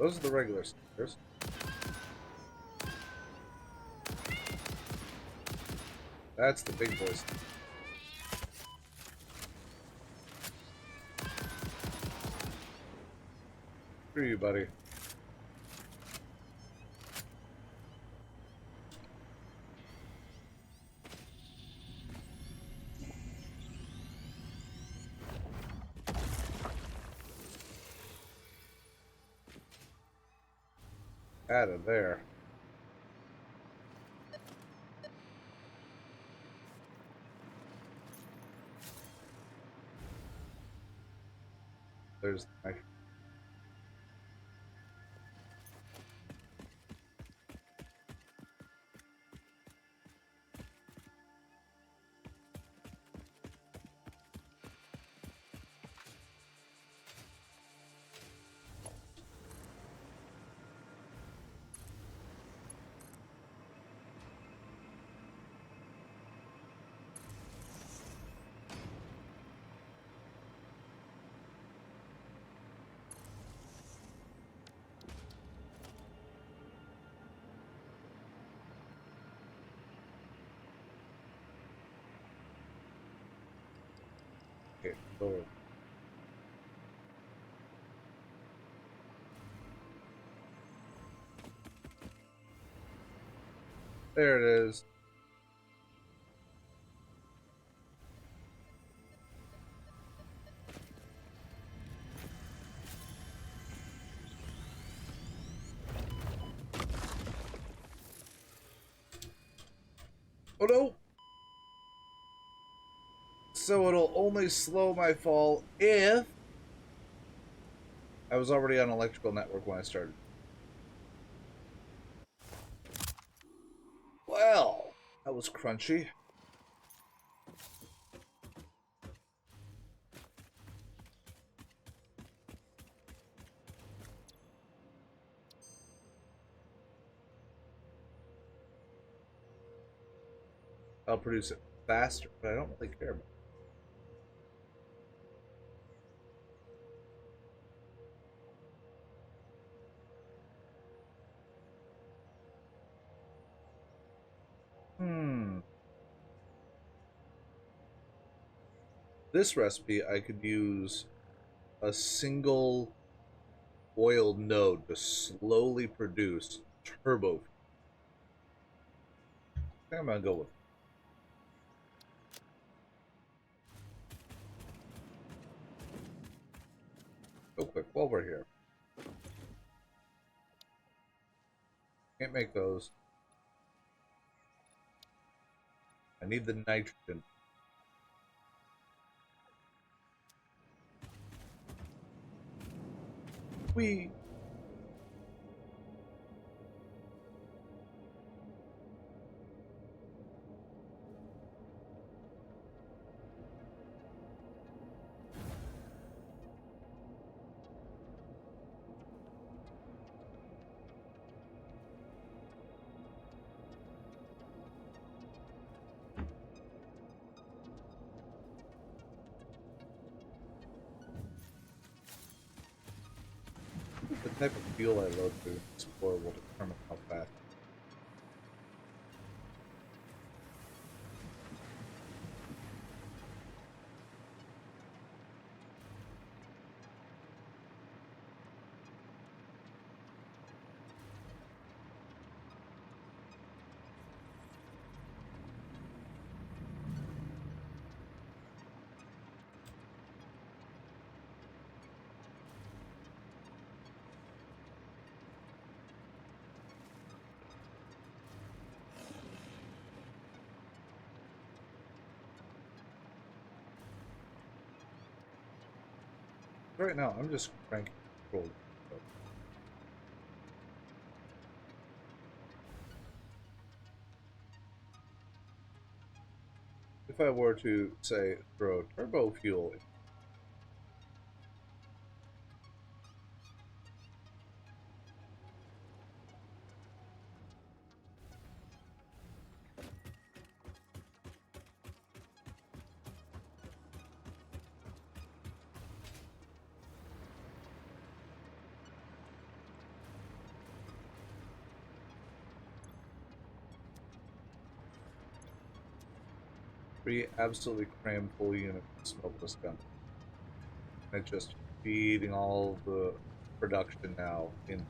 Those are the regular stairs. That's the big boys. Screw you, buddy. Out of there. There's the knife. Okay, forward. There it is. Oh no! So it'll only slow my fall if I was already on electrical network when I started. Well, that was crunchy. I'll produce it faster, but I don't really care about it. This recipe, I could use a single oiled node to slowly produce turbo. I think I'm gonna go with it. Go quick while we're here. Can't make those. I need the nitrogen. We. The type of fuel I load through this core will determine how fast. Right now, I'm just cranking control. If I were to, say, throw turbo fuel in, 3 absolutely crammed full units of smokeless gun. And it's just feeding all the production now in.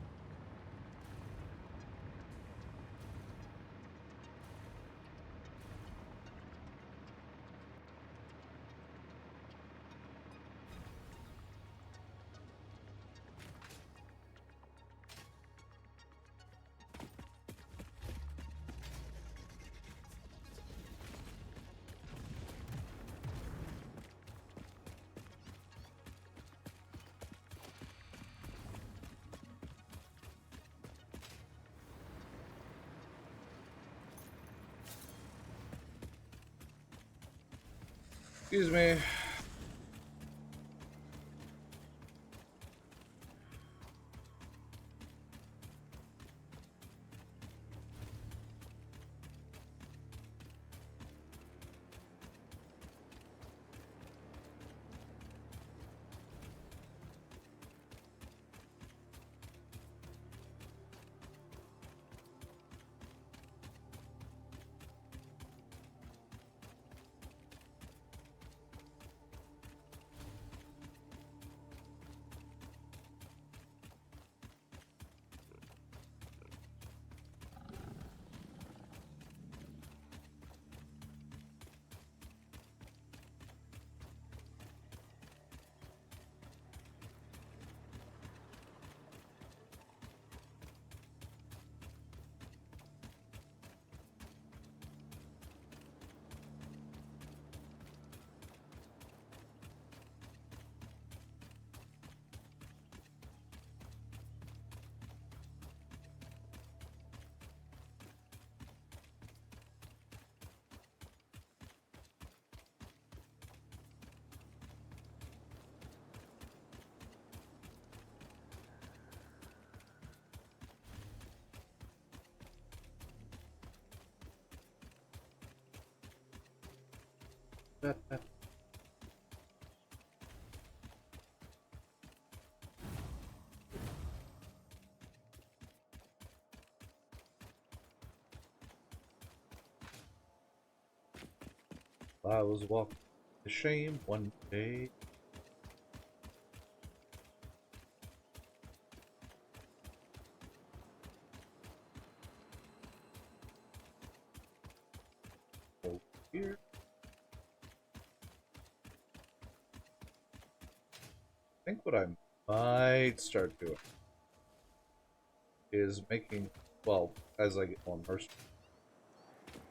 Excuse me. I was walking to shame one day. Over here. I think what I might start doing is making, well, as I get more immersed,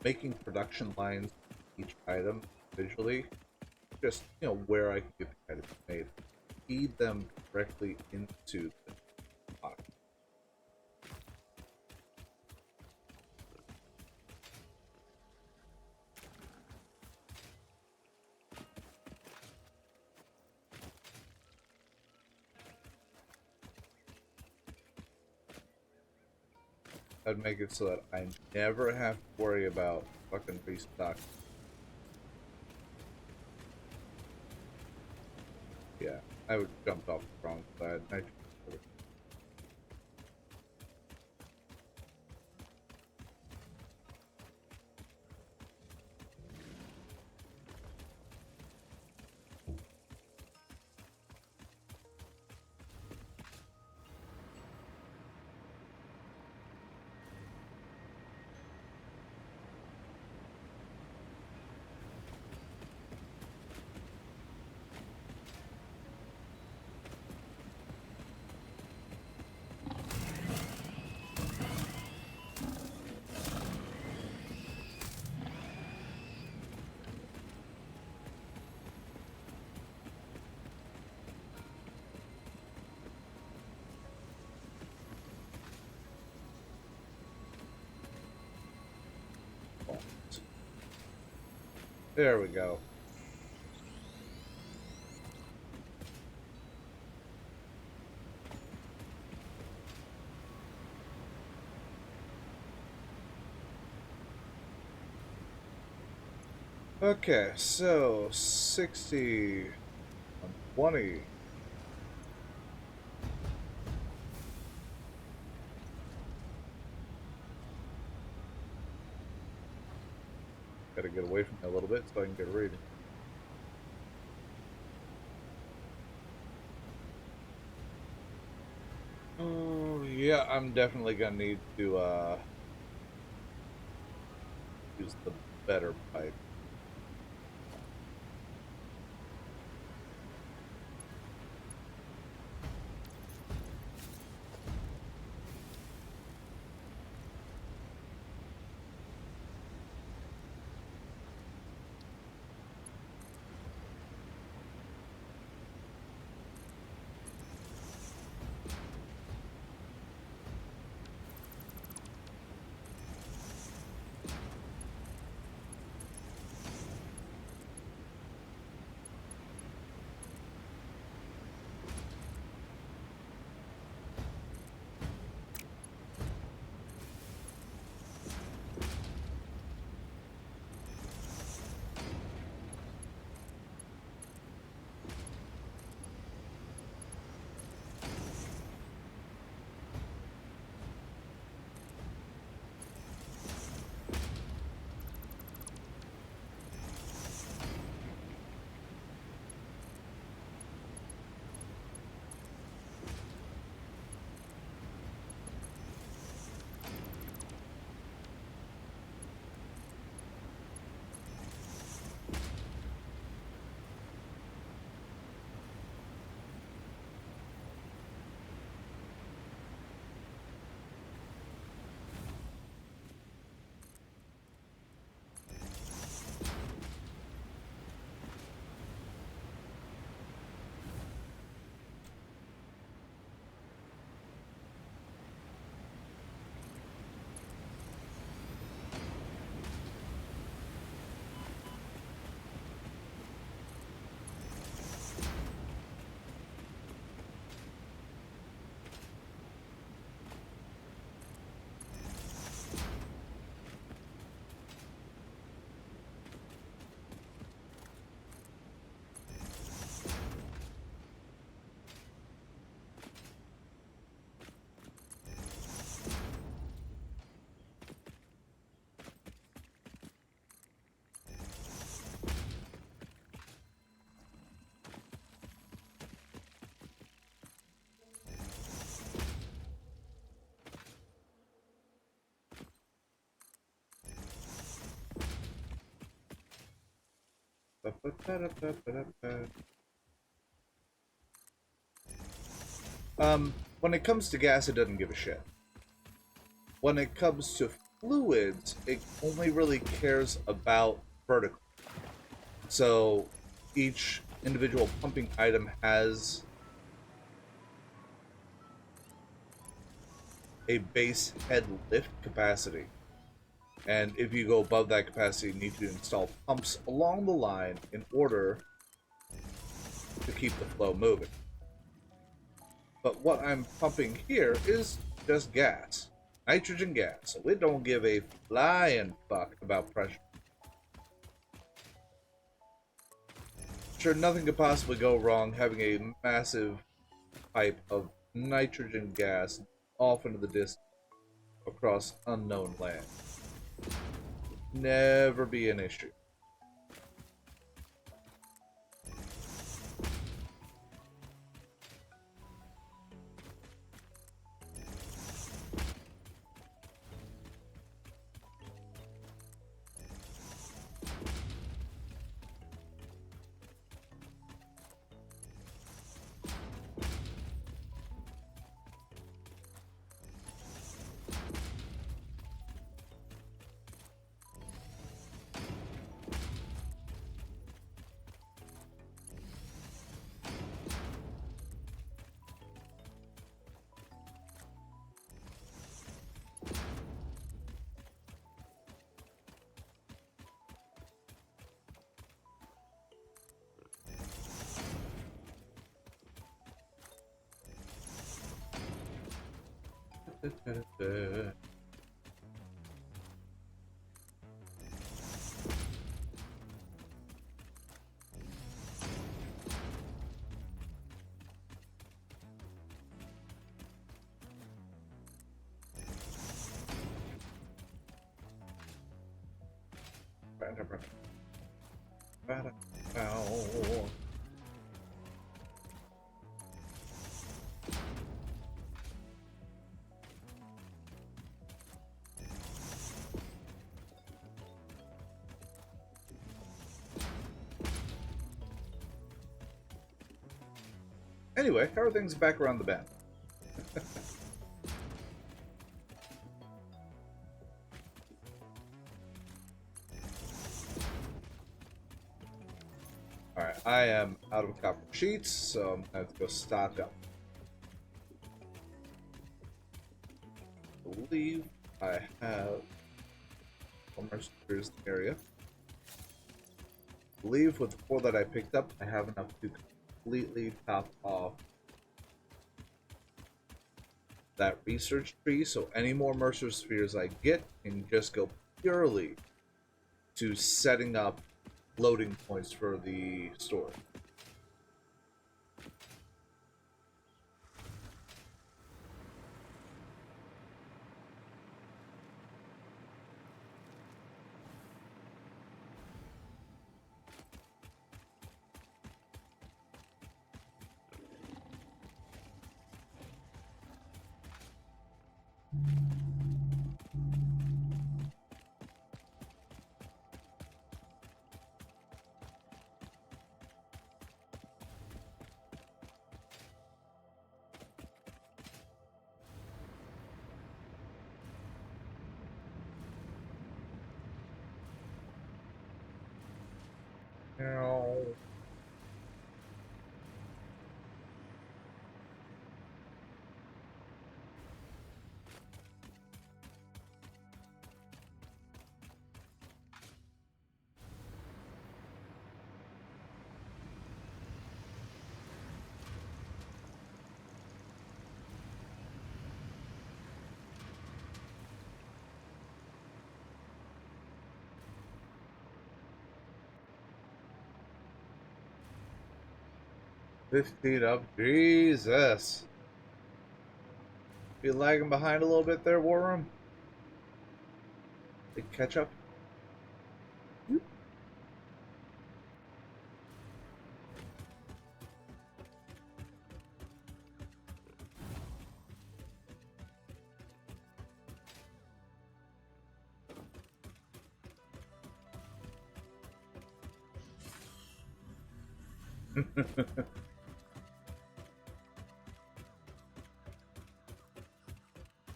making production lines each item visually, just, where I can get the items made. Feed them directly into the box. I'd make it so that I never have to worry about fucking restock. Yeah, I would jumped off the wrong side. There we go. Okay, so 60 on 20. Gotta get away from it a little bit so I can get a reading. Oh, yeah, I'm definitely gonna need to use the better pipe. When it comes to gas, it doesn't give a shit. When it comes to fluids, it only really cares about vertical. So each individual pumping item has a base head lift capacity. And if you go above that capacity, you need to install pumps along the line in order to keep the flow moving. But what I'm pumping here is just gas. Nitrogen gas. So it don't give a flying fuck about pressure. Sure, nothing could possibly go wrong having a massive pipe of nitrogen gas off into the distance across unknown land. Never be an issue. Anyway, how are things back around the bend? Alright, I am out of copper sheets, so I'm gonna have to go stock up. I believe I have almost clears the area. I believe with the 4 that I picked up, I have enough to completely top off that research tree, so any more Mercer spheres I get can just go purely to setting up loading points for the store. Now, $15 up. Jesus. Be lagging behind a little bit there, War Room? Big catch up?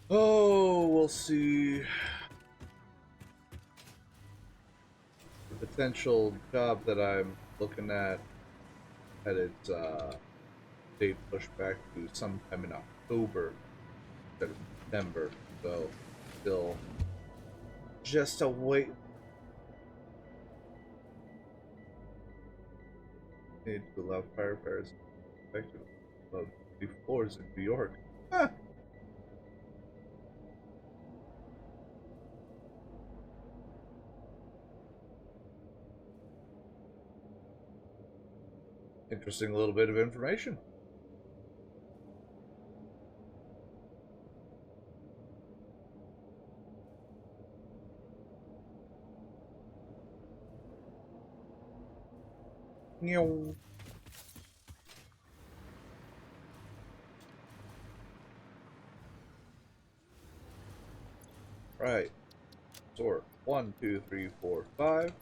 Oh, we'll see. The potential job that I'm looking at had its date pushed back to sometime in October instead of September. So, still just a wait. Need to allow firefighters affected above 50 floors in New York. Huh. Interesting little bit of information. Meow. Right. Sort 1, 2, 3, 4, 5.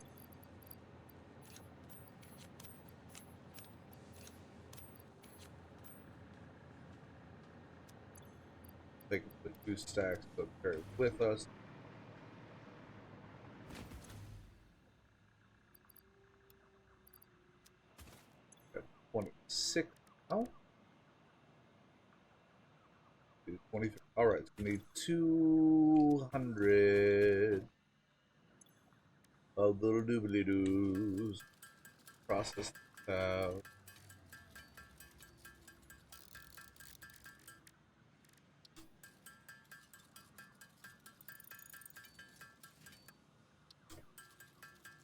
Take the 2 stacks of carry with us. Got 26 now. 23. Alright, so we need 200 of little doobly doos. Process out.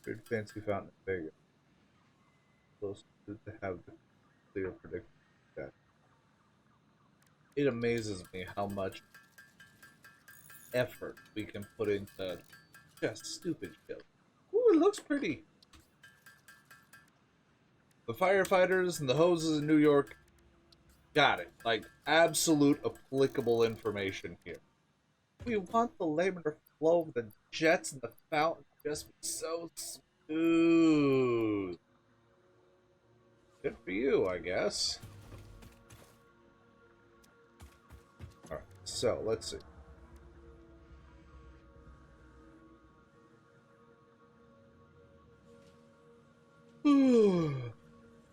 Weird fancy fountain in Vegas. Close to have the clear prediction. That it amazes me how much effort we can put into just stupid shit. Who Ooh, it looks pretty. The firefighters and the hoses in New York. Got it. Like, absolute applicable information here. We want the laminar flow of the jets and the fountain just be so smooth. Good for you, I guess. Alright, so let's see.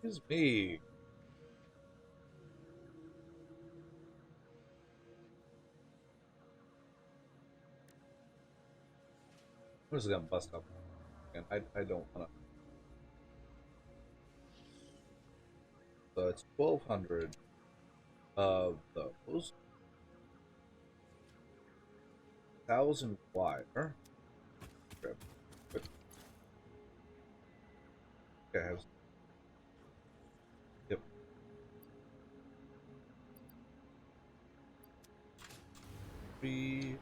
Excuse me. I'm just gonna bust up. And I don't wanna. So it's 1,200 of those. 1,000 wire. Okay. Okay. Yep. Three.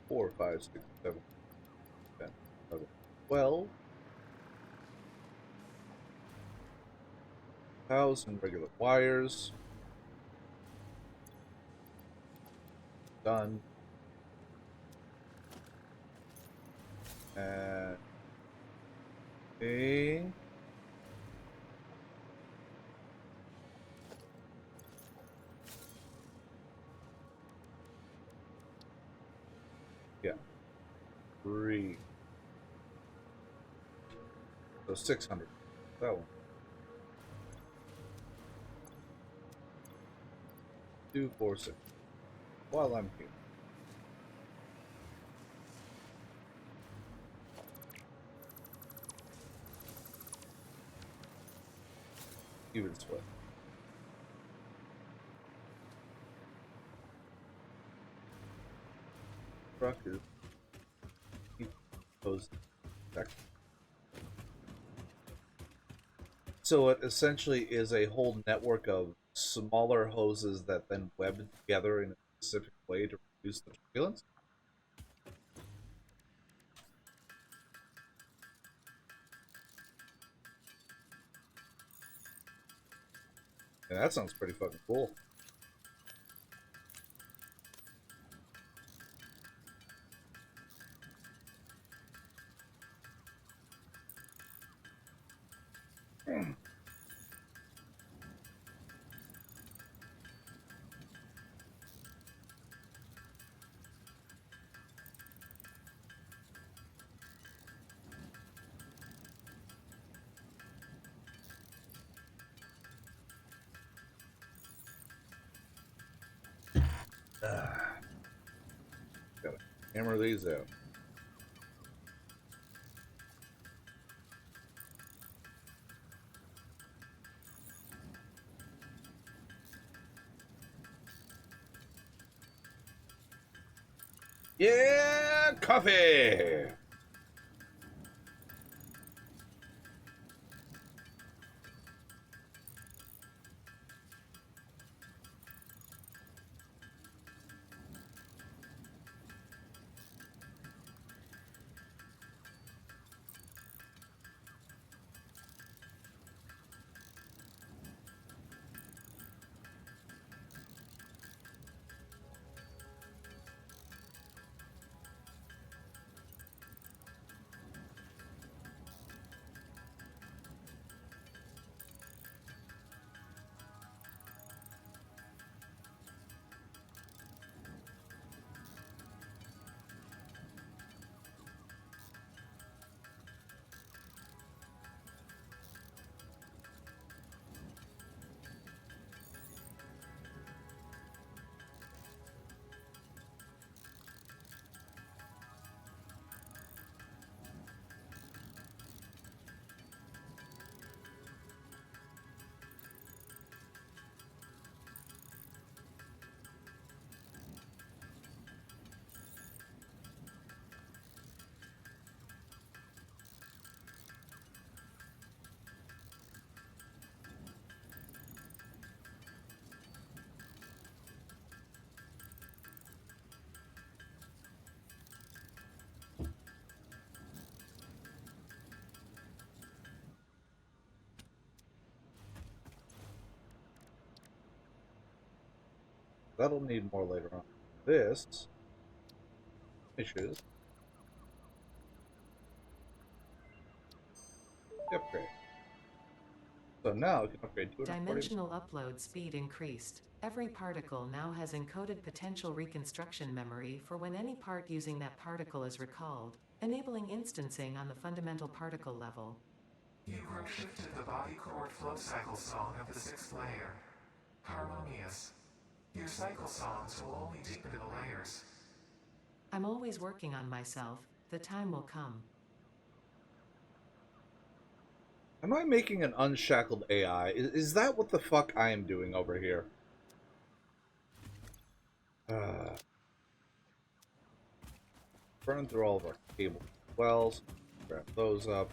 Four, 5, 6, 7, 10, 11, 12. 1,000 regular wires. Done. And a yeah, 3. So 600. That one. 2, 4, 6. While I'm here. Even split. Truck is those back. So it essentially is a whole network of smaller hoses that then web together in a specific way to reduce the turbulence. And that sounds pretty fucking cool. Gotta hammer these out. Yeah, coffee! that'll need more later on. This finishes the upgrade. So now it can upgrade 240. Dimensional upload speed increased. Every particle now has encoded potential reconstruction memory for when any part using that particle is recalled, enabling instancing on the fundamental particle level. You group shifted the body chord flow cycle song of the sixth layer. Harmonious. Your cycle songs will only deepen the layers. I'm always working on myself. The time will come. Am I making an unshackled AI? Is that what the fuck I am doing over here? Burn through all of our cable wells. Grab those up.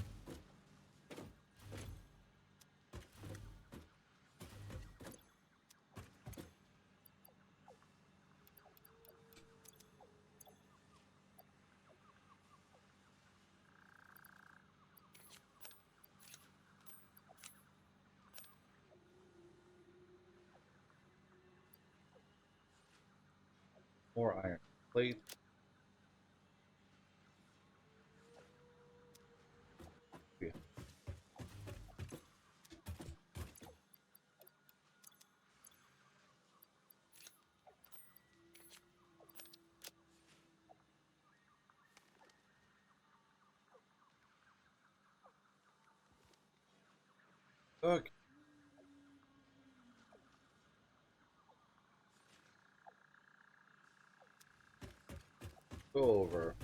More iron plate. Yeah. Okay. Go over.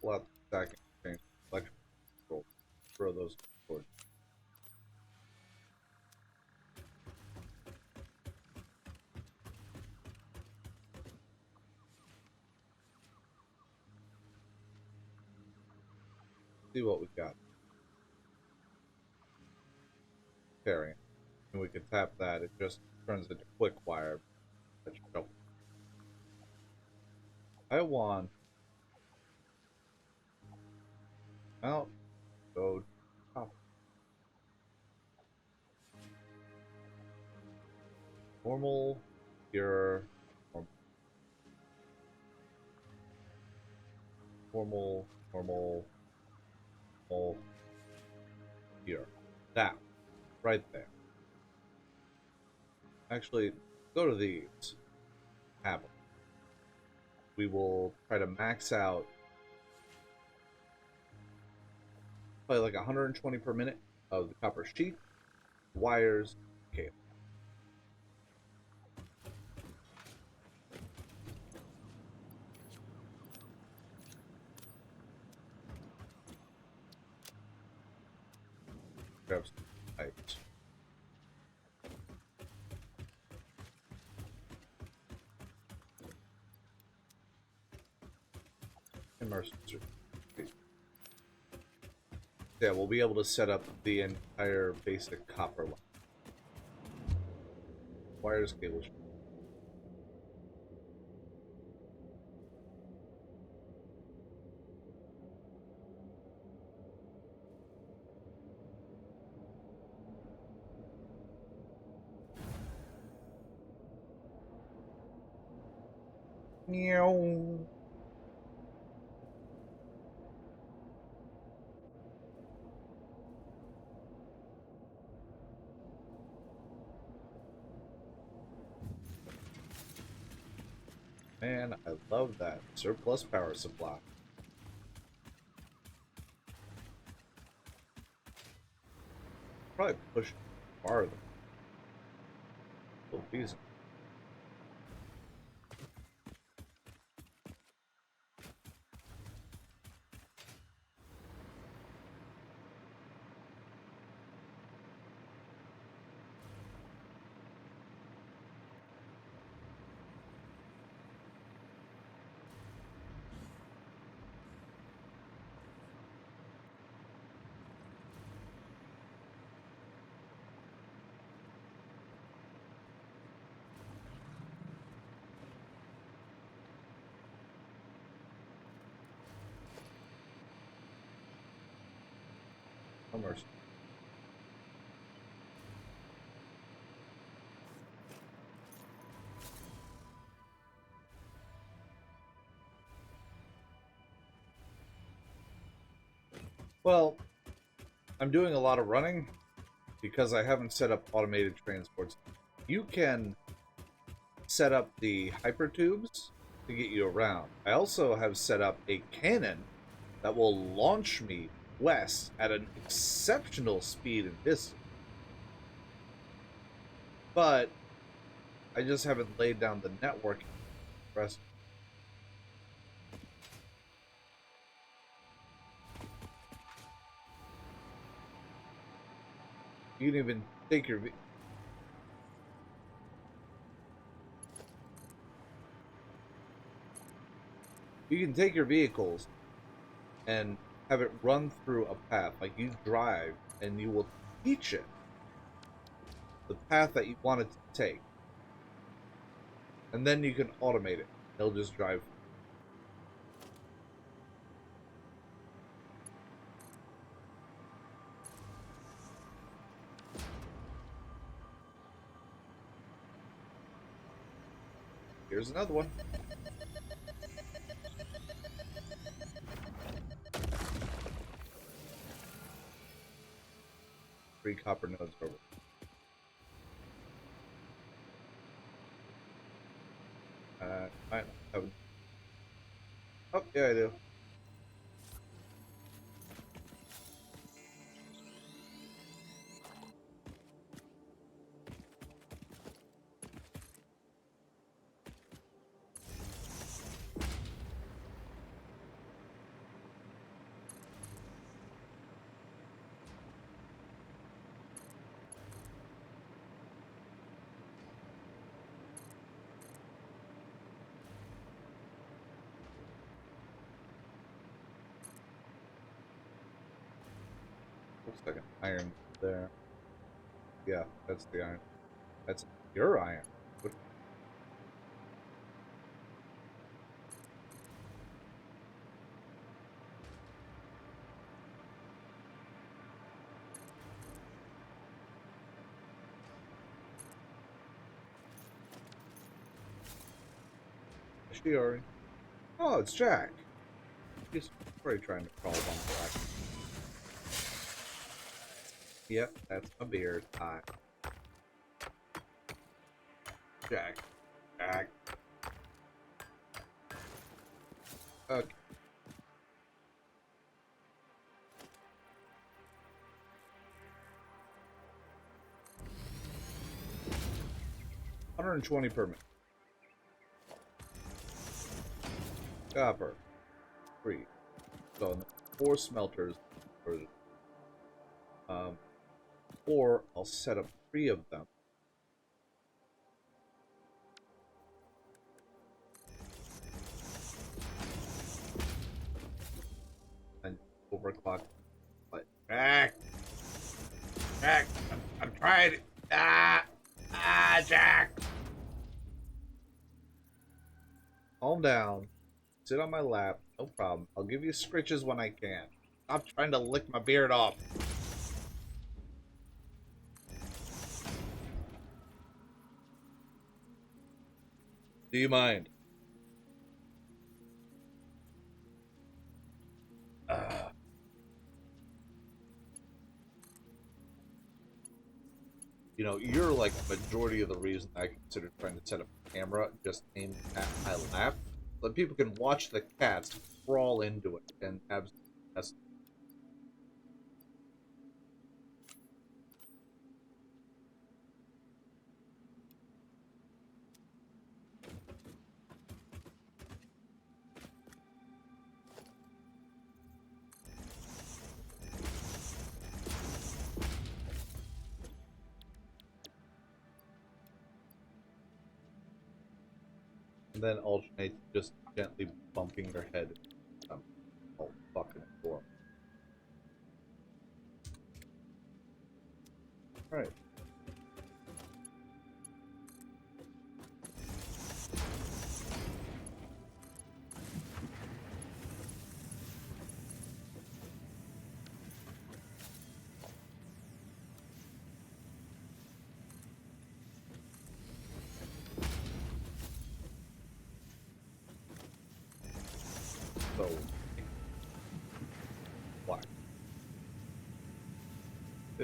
Pull out the stack and change electrical control. Throw those cords. See what we got. Carrying. And we can tap that. It just turns into quick wire. That should help. I want out, go top. Normal, pure, normal, normal, pure. That, right there. Actually, go to these. Have them. We will try to max out probably like 120 per minute of the copper sheet, wires, cable. Grab some pipes. Immerse. Yeah, we'll be able to set up the entire basic copper line. Wires, cables. Meow. Man, I love that. Surplus power supply. Probably push farther. So decent. Immerse. Well, I'm doing a lot of running because I haven't set up automated transports. You can set up the hypertubes to get you around. I also have set up a cannon that will launch me west at an exceptional speed and distance. But I just haven't laid down the network. Rest. You can even take your vehicles and have it run through a path. Like you drive and you will teach it the path that you want it to take. And then you can automate it. It'll just drive. Here's another one. Three copper nodes over. I have. Oh, yeah, I do. Looks like an iron there. Yeah, that's the iron. That's your iron. What? Shiori. Oh, it's Jack. He's probably trying to crawl on Jack. Yep, that's my beard. Hi. Jack. Jack. Okay. $120 per minute. Copper. 3. So 4 smelters. Or I'll set up 3 of them. And overclock. But Jack! Jack! I'm trying. Jack! Calm down. Sit on my lap. No problem. I'll give you scritches when I can. Stop trying to lick my beard off. Do you mind? You know, you're like a majority of the reason I consider trying to set up a camera just aimed at my lap. So that people can watch the cats crawl into it and have that's and then alternate just gently bumping your head. Oh, fucking door. Alright.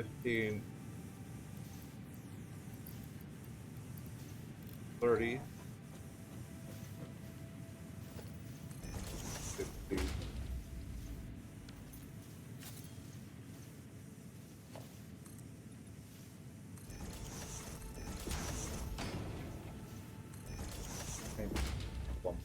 15, 30, 60. One.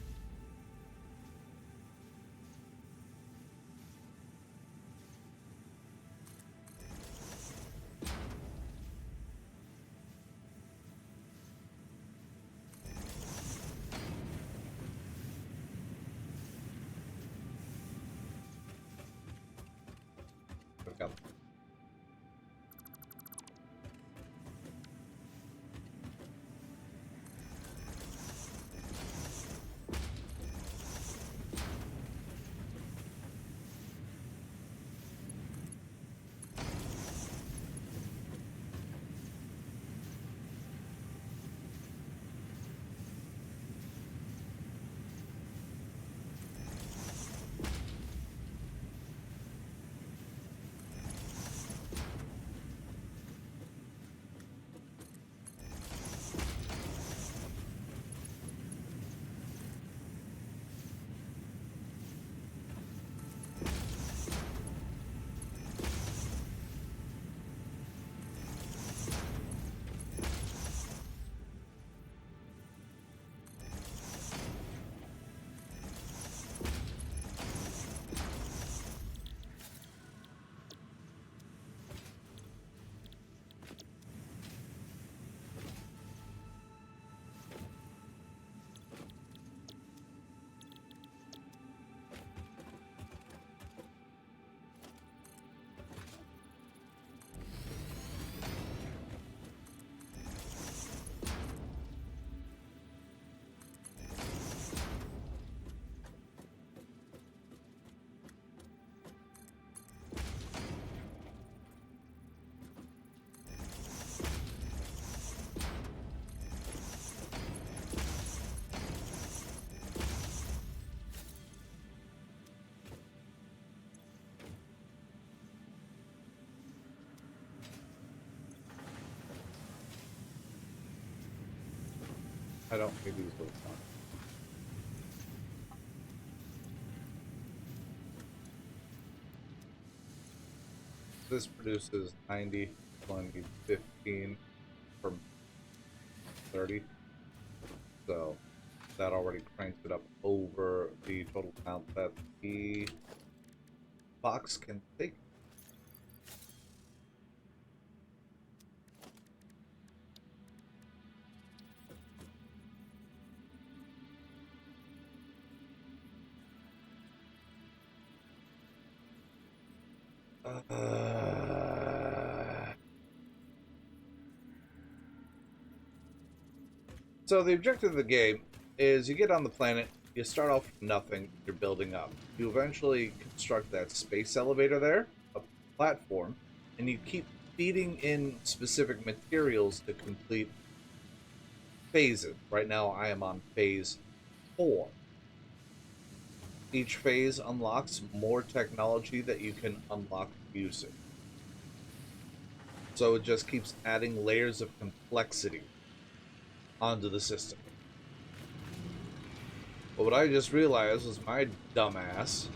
I've got I don't need these little ones. This produces 90, 20, 15 from 30. So that already cranks it up over the total amount that the box can take. So the objective of the game is you get on the planet, you start off with nothing, you're building up. You eventually construct that space elevator there, a platform, and you keep feeding in specific materials to complete phases. Right now I am on phase 4. Each phase unlocks more technology that you can unlock using. So it just keeps adding layers of complexity onto the system. But what I just realized was my dumbass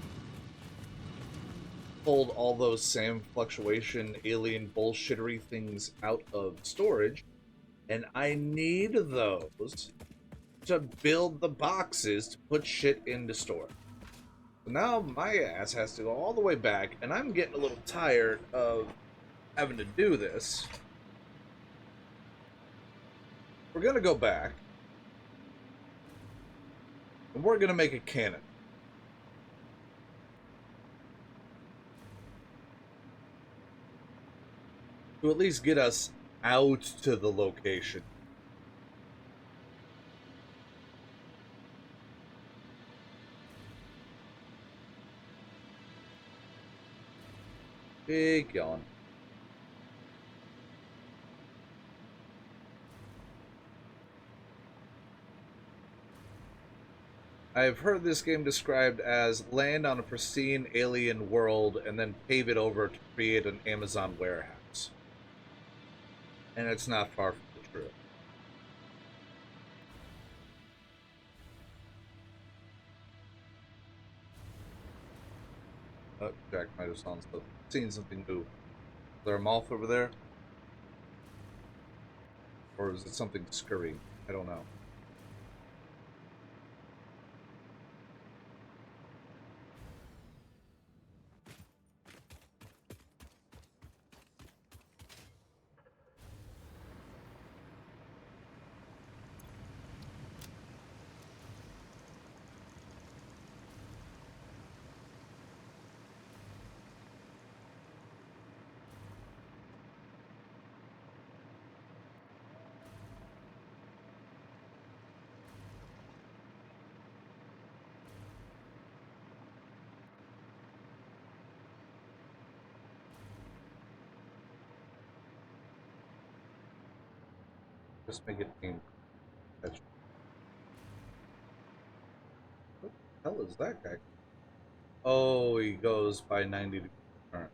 pulled all those same fluctuation alien bullshittery things out of storage, and I need those to build the boxes to put shit into storage. So now my ass has to go all the way back, and I'm getting a little tired of having to do this. We're gonna go back, and we're gonna make a cannon. To at least get us out to the location. Big yawn. I've heard this game described as land on a pristine alien world and then pave it over to create an Amazon warehouse. And it's not far from the truth. Oh, Jack might have seen something new. Is there a moth over there? Or is it something scurrying? I don't know. Just make it aim. What the hell is that guy? Oh, he goes by 90 degrees current.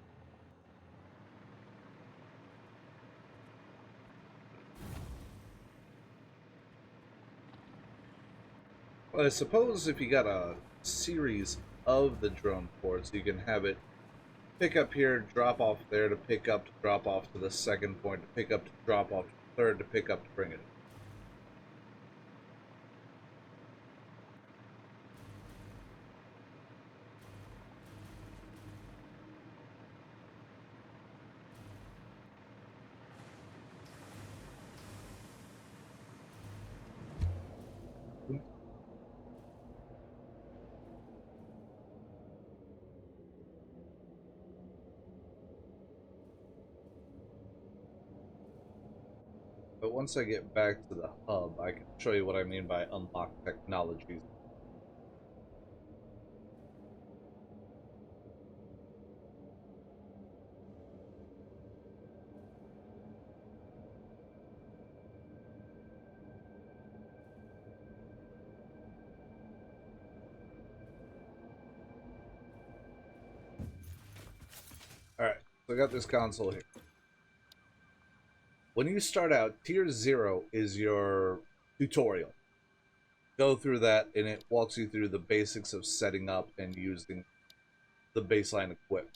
Well, I suppose if you got a series of the drone ports, you can have it pick up here, drop off there, to pick up, to drop off to the second point, to pick up, to drop off to the third, to pick up, to bring it. But once I get back to the hub, I can show you what I mean by unlocked technologies. Alright, so I got this console here. When you start out, Tier 0 is your tutorial. Go through that, and it walks you through the basics of setting up and using the baseline equipment.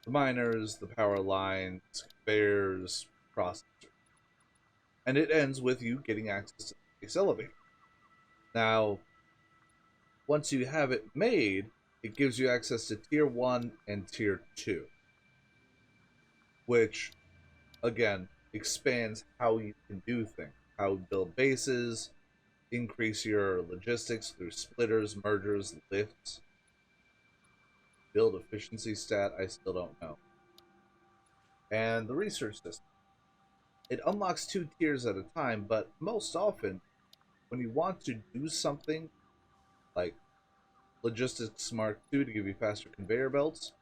The miners, the power lines, conveyors, processors. And it ends with you getting access to the base elevator. Now, once you have it made, it gives you access to Tier 1 and Tier 2. Which, again, expands how you can do things. How to build bases, increase your logistics through splitters, mergers, lifts. Build efficiency stat, I still don't know. And the research system. It unlocks 2 tiers at a time, but most often, when you want to do something like Logistics Mark II to give you faster conveyor belts,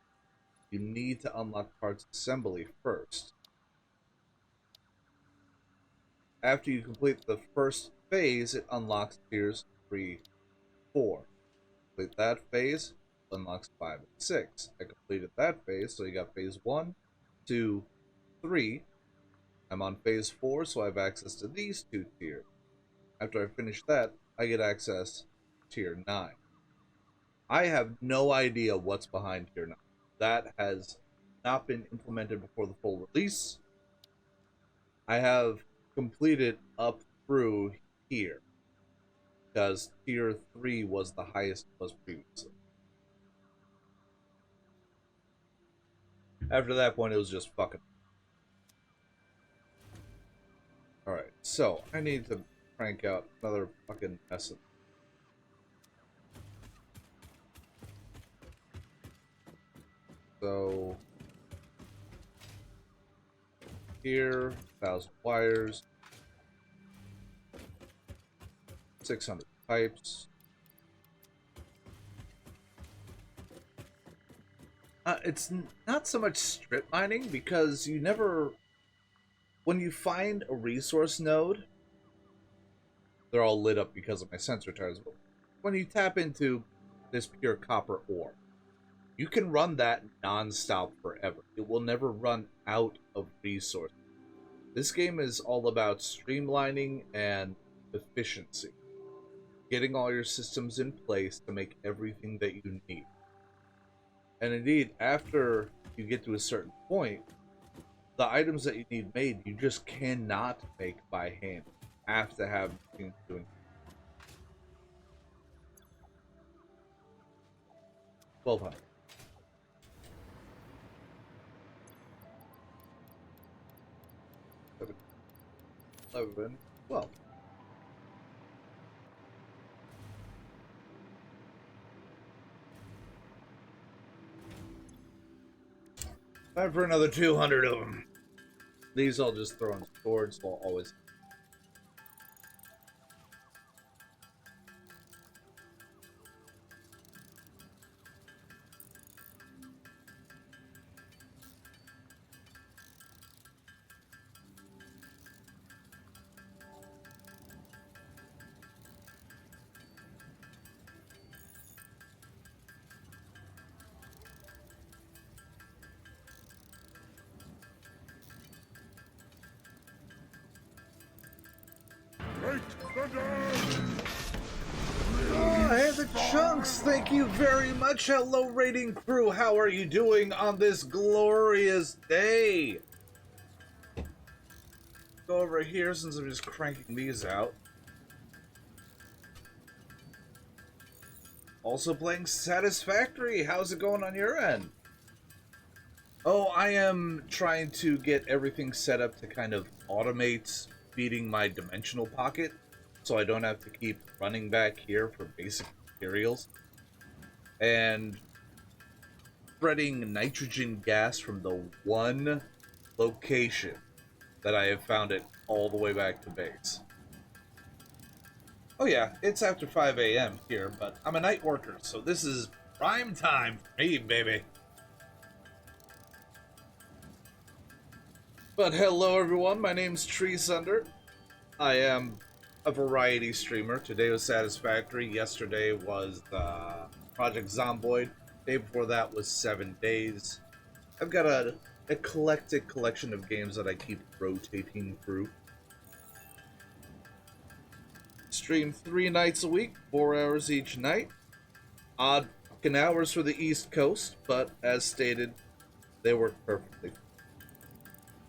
you need to unlock parts assembly first. After you complete the first phase, it unlocks tiers 3, 4. Complete that phase, unlocks 5 and 6. I completed that phase, so you got phase 1, 2, 3. I'm on phase 4, so I have access to these 2 tiers. After I finish that, I get access to tier 9. I have no idea what's behind tier 9. That has not been implemented before the full release. I have completed up through here, because tier 3 was the highest it was previously. After that point, it was just fucking. Alright, so I need to crank out another fucking mess of. So here, 1,000 wires, 600 pipes. It's not so much strip mining, because you never, when you find a resource node, they're all lit up because of my sensor tires. But when you tap into this pure copper ore, you can run that non-stop forever. It will never run out of resources. This game is all about streamlining and efficiency, getting all your systems in place to make everything that you need. And indeed, after you get to a certain point, the items that you need made, you just cannot make by hand. You have to have machines doing it. 1200. 11, 12. Time for another 200 of them. These I'll just throw in swords, so I'll always. Oh, hey, the Chunks! Thank you very much. Hello, rating crew. How are you doing on this glorious day? Go over here since I'm just cranking these out. Also playing Satisfactory. How's it going on your end? Oh, I am trying to get everything set up to kind of automate feeding my dimensional pocket, so I don't have to keep running back here for basic materials. And spreading nitrogen gas from the one location that I have found it all the way back to base. Oh yeah, it's after 5 a.m. here, but I'm a night worker, so this is prime time for me, baby. But hello everyone, my name's Tree Sunder. I am a variety streamer. Today was Satisfactory, yesterday was Project Zomboid, day before that was 7 Days. I've got a eclectic collection of games that I keep rotating through. Stream 3 nights a week, 4 hours each night. Odd fucking hours for the East Coast, but as stated, they work perfectly.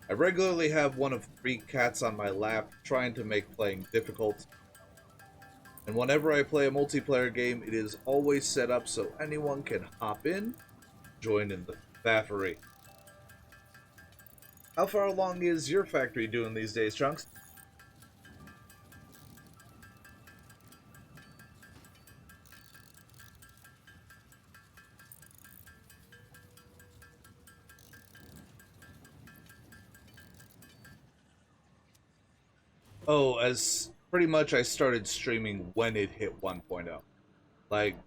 I regularly have one of 3 cats on my lap, trying to make playing difficult. And whenever I play a multiplayer game, it is always set up so anyone can hop in, join in the faffery. How far along is your factory doing these days, Chunks? Oh, as pretty much I started streaming when it hit 1.0. Like,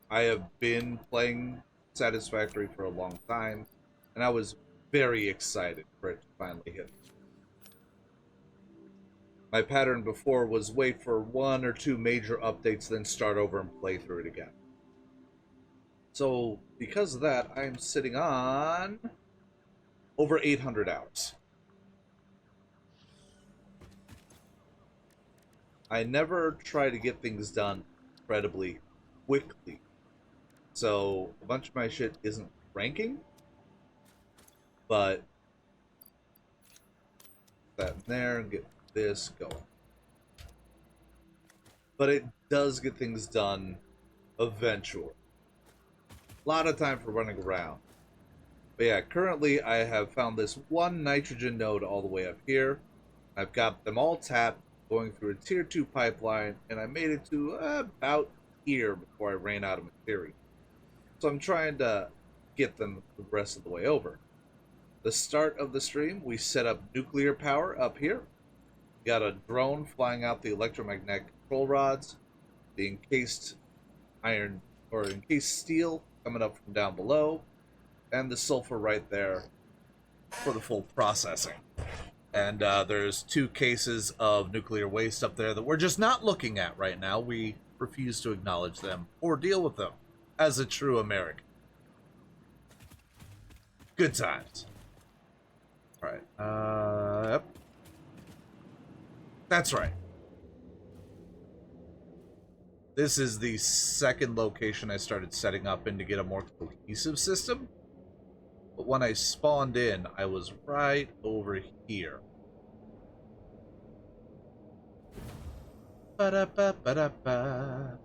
I have been playing Satisfactory for a long time, and I was very excited for it to finally hit. My pattern before was wait for 1 or 2 major updates, then start over and play through it again. So, because of that, I'm sitting on over 800 hours. I never try to get things done incredibly quickly. So, a bunch of my shit isn't ranking, but that in there and get this going. But it does get things done eventually. A lot of time for running around. But yeah, currently I have found this one nitrogen node all the way up here. I've got them all tapped, going through a tier 2 pipeline, and I made it to about here before I ran out of material. So I'm trying to get them the rest of the way over. The start of the stream, we set up nuclear power up here. We got a drone flying out the electromagnetic control rods, the encased iron or encased steel coming up from down below, and the sulfur right there for the full processing. And there's 2 cases of nuclear waste up there that we're just not looking at right now. We refuse to acknowledge them or deal with them as a true American. Good times. Alright, yep. That's right. This is the second location I started setting up in to get a more cohesive system. But when I spawned in, I was right over here. Ba-da-ba-ba-da-ba.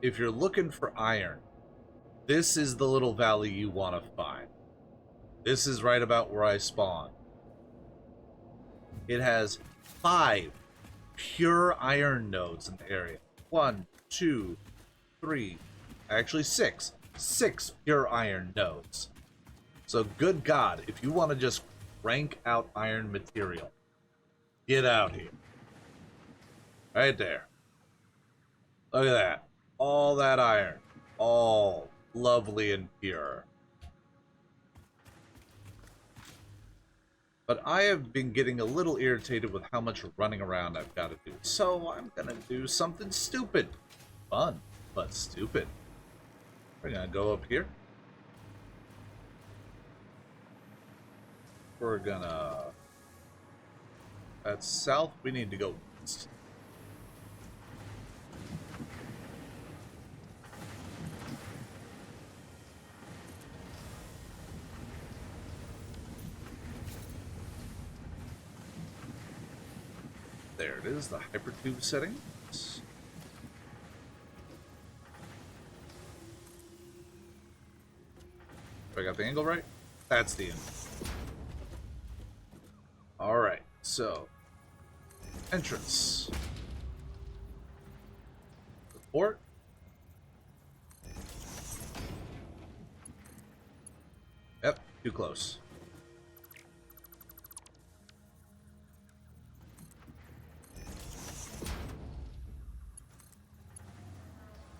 If you're looking for iron, this is the little valley you want to find. This is right about where I spawned. It has 5 pure iron nodes in the area. 1, 2, 3, actually 6. 6 pure iron nodes. So good God, if you want to just crank out iron material, get out here. Right there. Look at that. All that iron. All lovely and pure. But I have been getting a little irritated with how much running around I've got to do. So I'm going to do something stupid. Fun, but stupid. We're going to go up here. We're going to... That's south. We need to go east. There it is, the hypertube settings. I got the angle right? That's the angle. Alright, so entrance. Report. Yep, too close.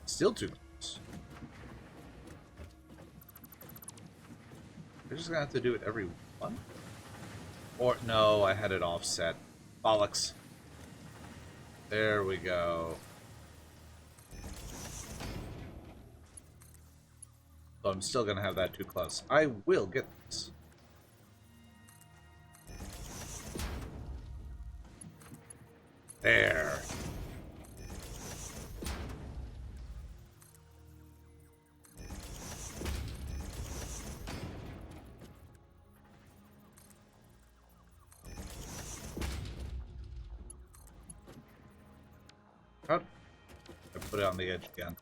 Still too close. We're just gonna have to do it every one? Or, no, I had it offset. Bollocks. There we go. So I'm still gonna have that too close. I will get this. There. I put it on the edge again.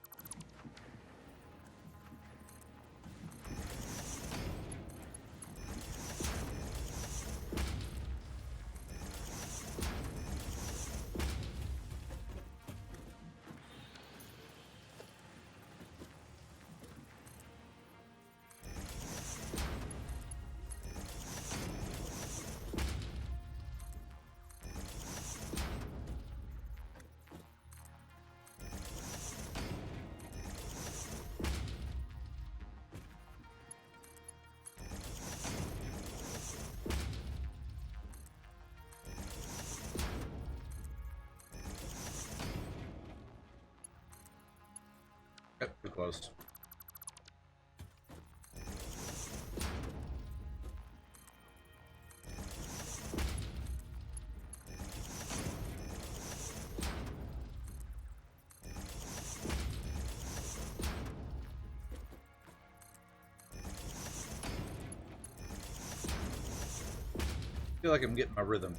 Yep, too close. I feel like I'm getting my rhythm.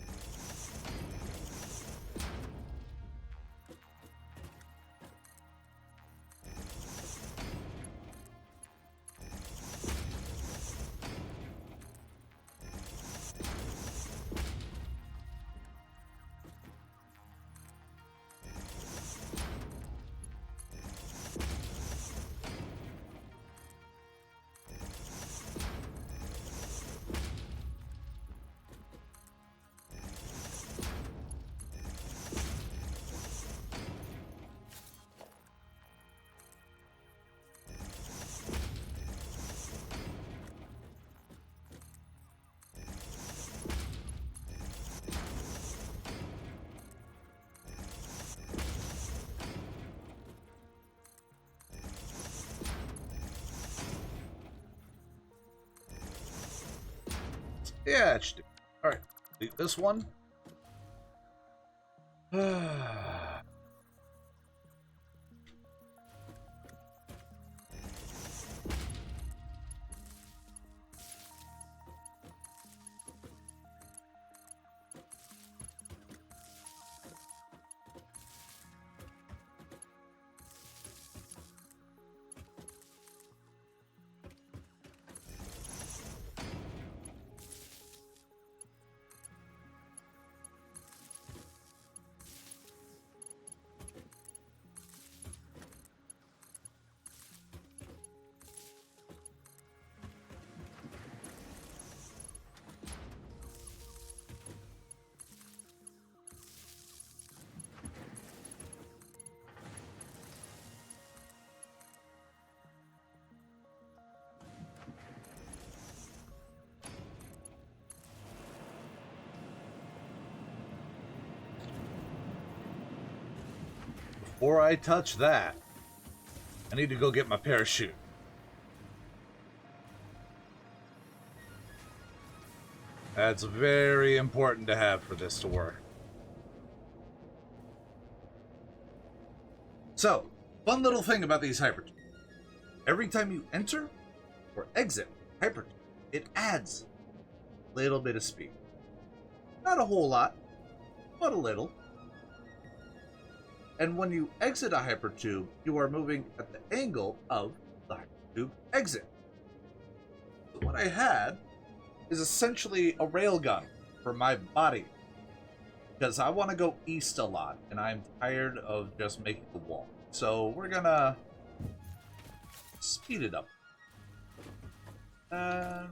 Yeah, it should do. Alright, delete this one. Before I touch that, I need to go get my parachute. That's very important to have for this to work. So, fun little thing about these hypertubes. Every time you enter or exit hypertube, it adds a little bit of speed. Not a whole lot, but a little. And when you exit a hypertube, you are moving at the angle of the hypertube exit. So what I had is essentially a railgun for my body. Because I want to go east a lot, and I'm tired of just making the wall. So we're gonna speed it up. No.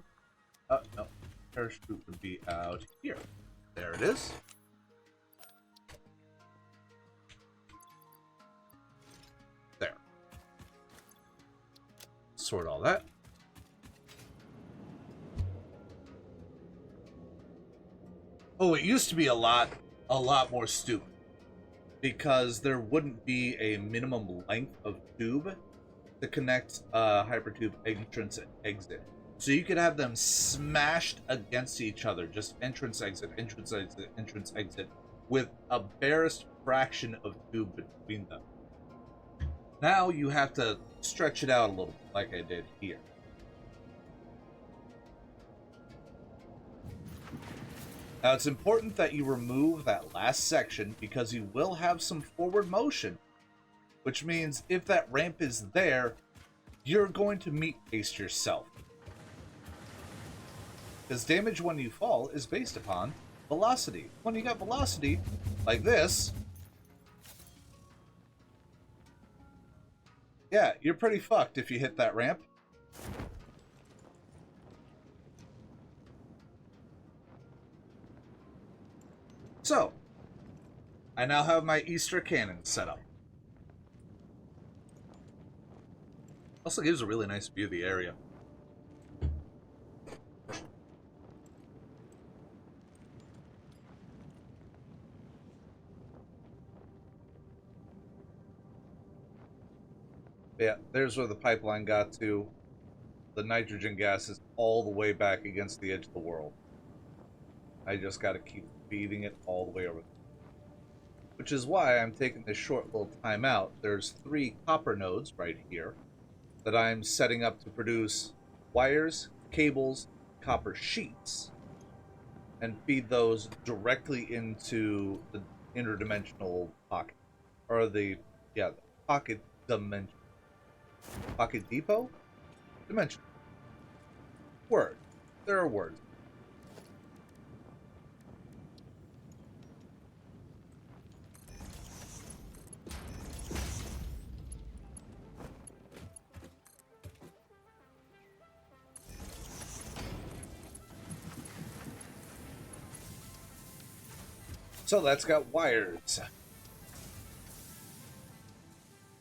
Parachute would be out here. There it is. There. Sort all that. Oh, it used to be a lot more stupid. Because there wouldn't be a minimum length of tube to connect hypertube entrance and exit. So you could have them smashed against each other, just entrance, exit, entrance, exit, entrance, exit, with a barest fraction of tube between them. Now you have to stretch it out a little, like I did here. Now it's important that you remove that last section because you will have some forward motion, which means if that ramp is there, you're going to meet pace yourself. Because damage when you fall is based upon velocity. When you got velocity, like this, yeah, you're pretty fucked if you hit that ramp. So, I now have my Easter cannon set up. Also gives a really nice view of the area. Yeah, there's where the pipeline got to. The nitrogen gas is all the way back against the edge of the world. I just gotta keep feeding it all the way over. Which is why I'm taking this short little time out. There's 3 copper nodes right here that I'm setting up to produce wires, cables, copper sheets, and feed those directly into the interdimensional pocket. Or the pocket dimension. Pocket depot? Dimension. Word. There are words. So that's got wires.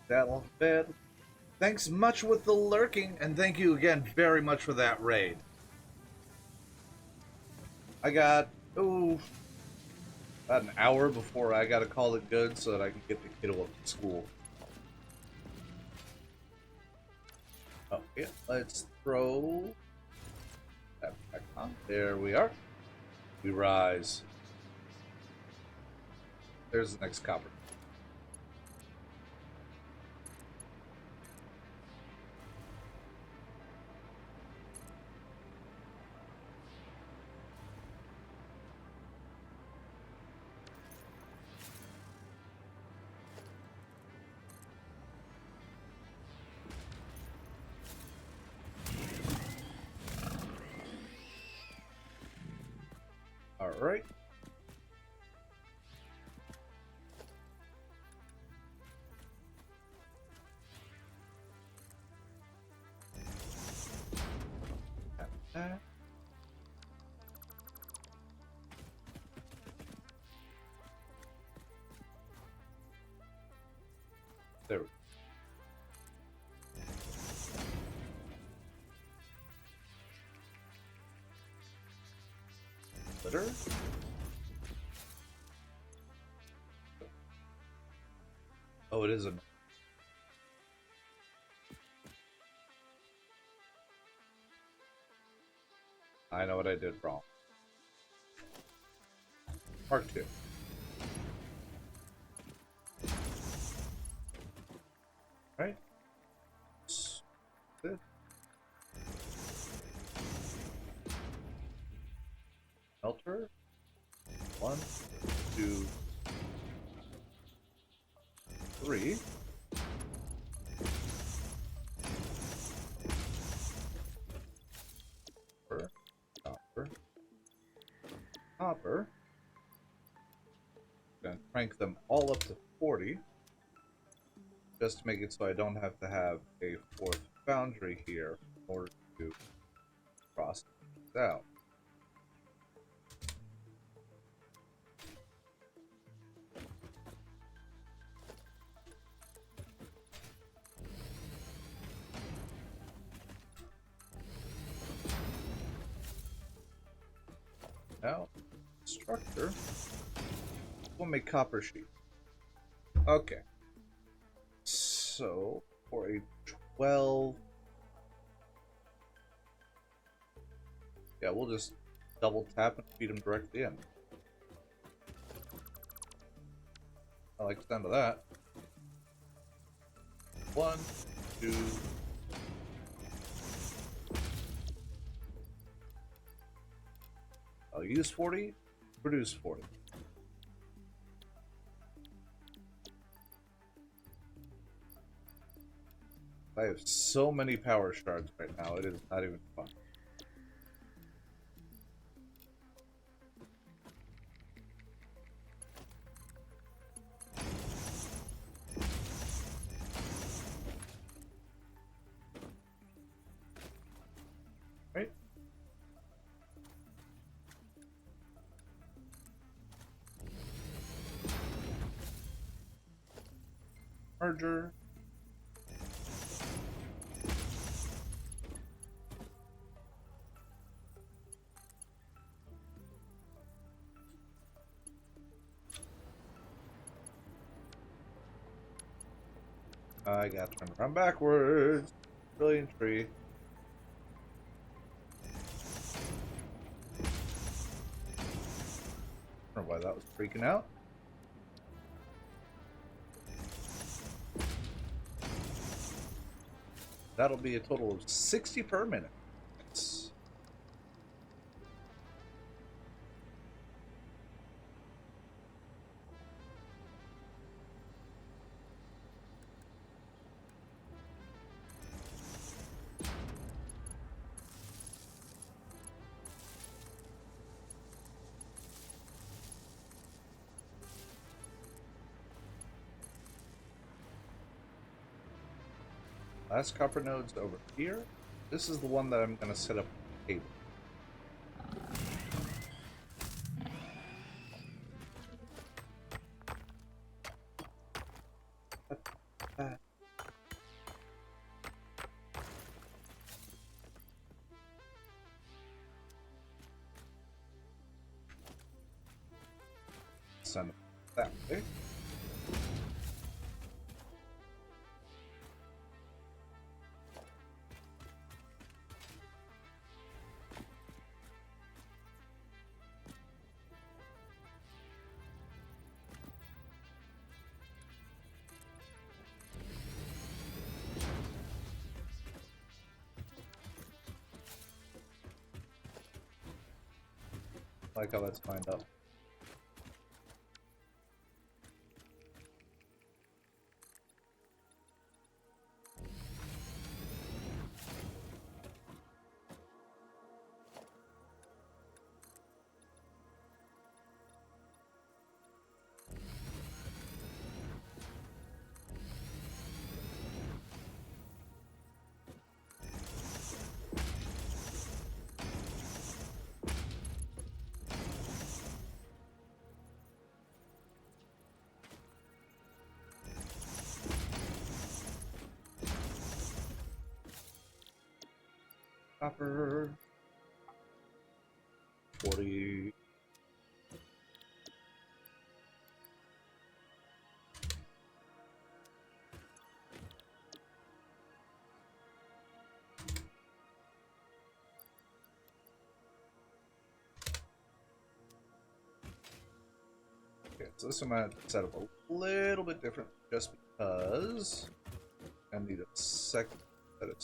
That'll fit. Thanks much with the lurking, and thank you again very much for that raid. I got, about an hour before I gotta call it good so that I can get the kiddo up to school. Oh, yeah, let's throw that back. There we are. We rise. There's the next copper. All right. That. There we go. Litter. Oh, it is a. I know what I did wrong. Mark 2. Right? This. Smelter. 1, 2, 3. Copper. Copper. Copper. Gonna crank them all up to 40. Just to make it so I don't have to have a fourth foundry here in order to process this out. Now, structure. We'll make copper sheet. Okay. So, for a 12... Yeah, we'll just double tap and feed them directly in. I like the sound of that. 1, 2... I'll use 40, produce 40. I have so many power shards right now, it is not even fun. Right? Merger. I got to turn around backwards. Brilliant tree. I don't know why that was freaking out. That'll be a total of 60 per minute. Last copper node's over here. This is the one that I'm going to set up a table. Send it that way. Like how that's lined up. Copper. 40. Okay, so this one I have to set up a little bit different just because I need a second set of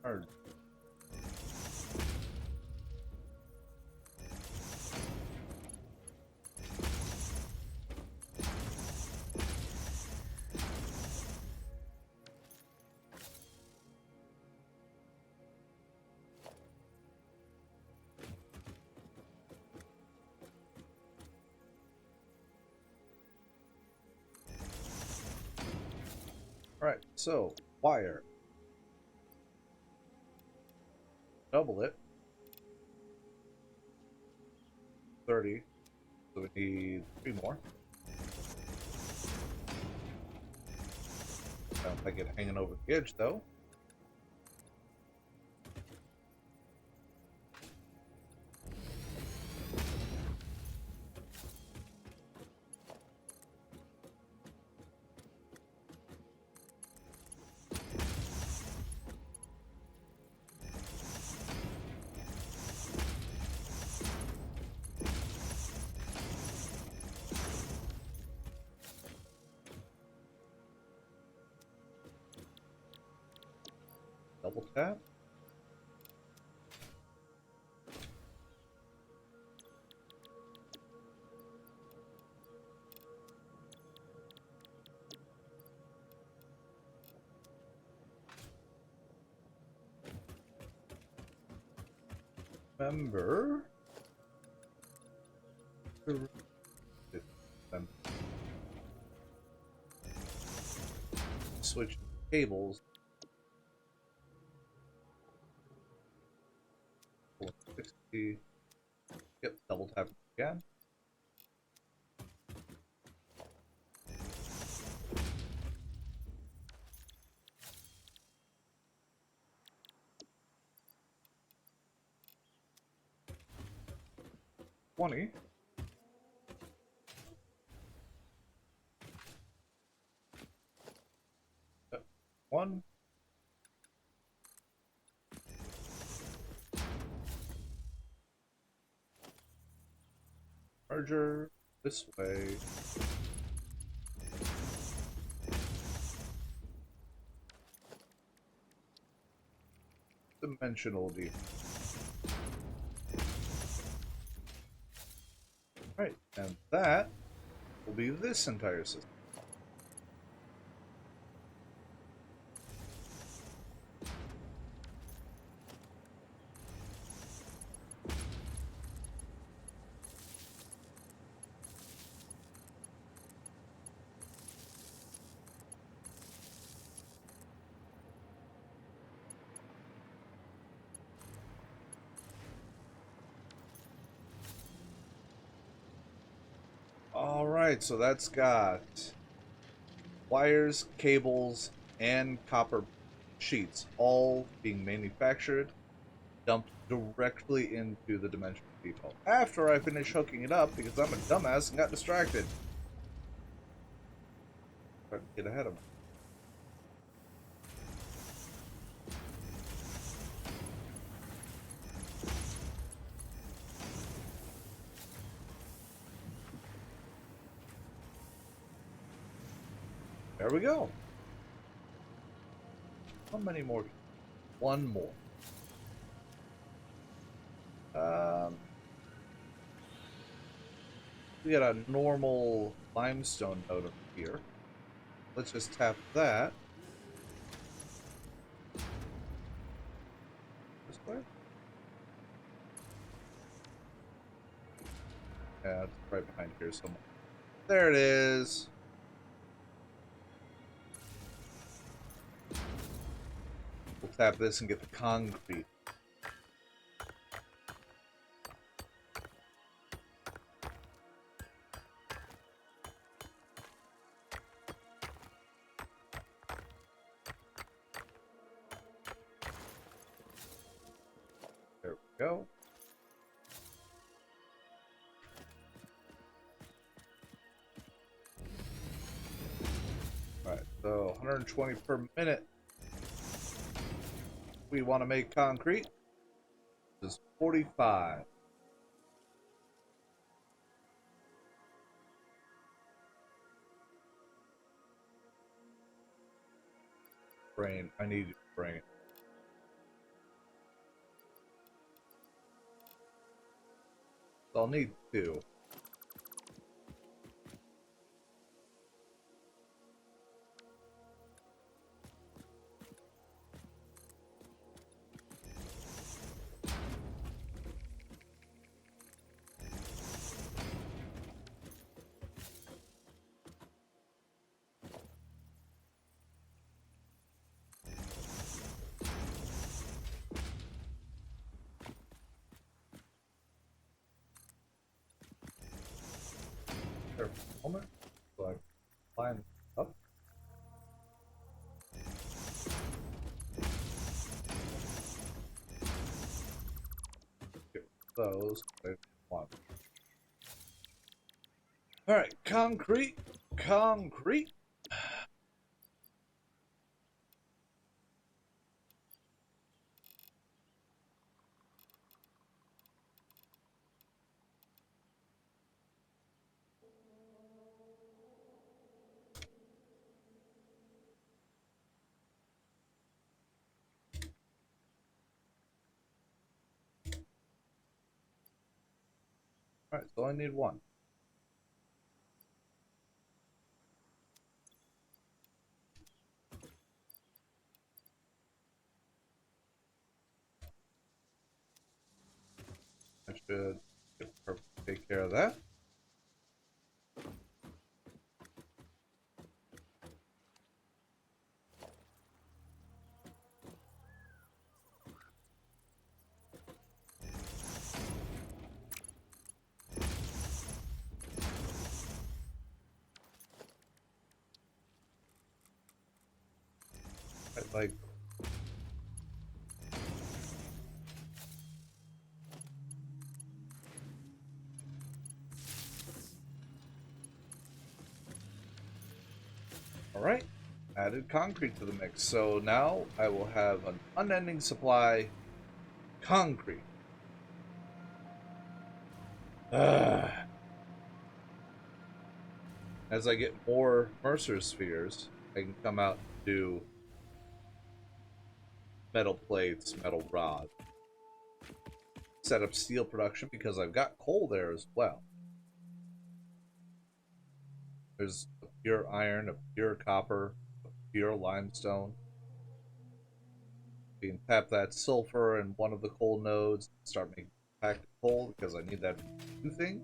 hard. Alright, so wire. Double it. 30. So we need 3 more. Don't like it hanging over the edge though. Double tap. Remember. Switch cables. 460. Yep, double tap again. $20. One. Merger this way. Dimensional D. Right, and that will be this entire system. Alright, so that's got wires, cables, and copper sheets all being manufactured, dumped directly into the Dimensional Depot. After I finish hooking it up, because I'm a dumbass and got distracted. Trying to get ahead of me. There we go. How many more? One more. We got a normal limestone node up here. Let's just tap that. This way? Yeah, it's right behind here somewhere. There it is. We'll tap this and get the concrete. There we go. Alright, so 120 per minute. We want to make concrete. This is 45. Brain, I need brain. So I'll need 2. There for a moment. So I climb up. Get those. One. Alright, concrete. Concrete. Alright, so I need 1. I should take care of that. Like, alright, added concrete to the mix. So now I will have an unending supply concrete. Ugh. As I get more Mercer spheres, I can come out and do metal plates, metal rod. Set up steel production because I've got coal there as well. There's a pure iron, a pure copper, a pure limestone. You can tap that sulfur in one of the coal nodes, start making packed coal because I need that new thing.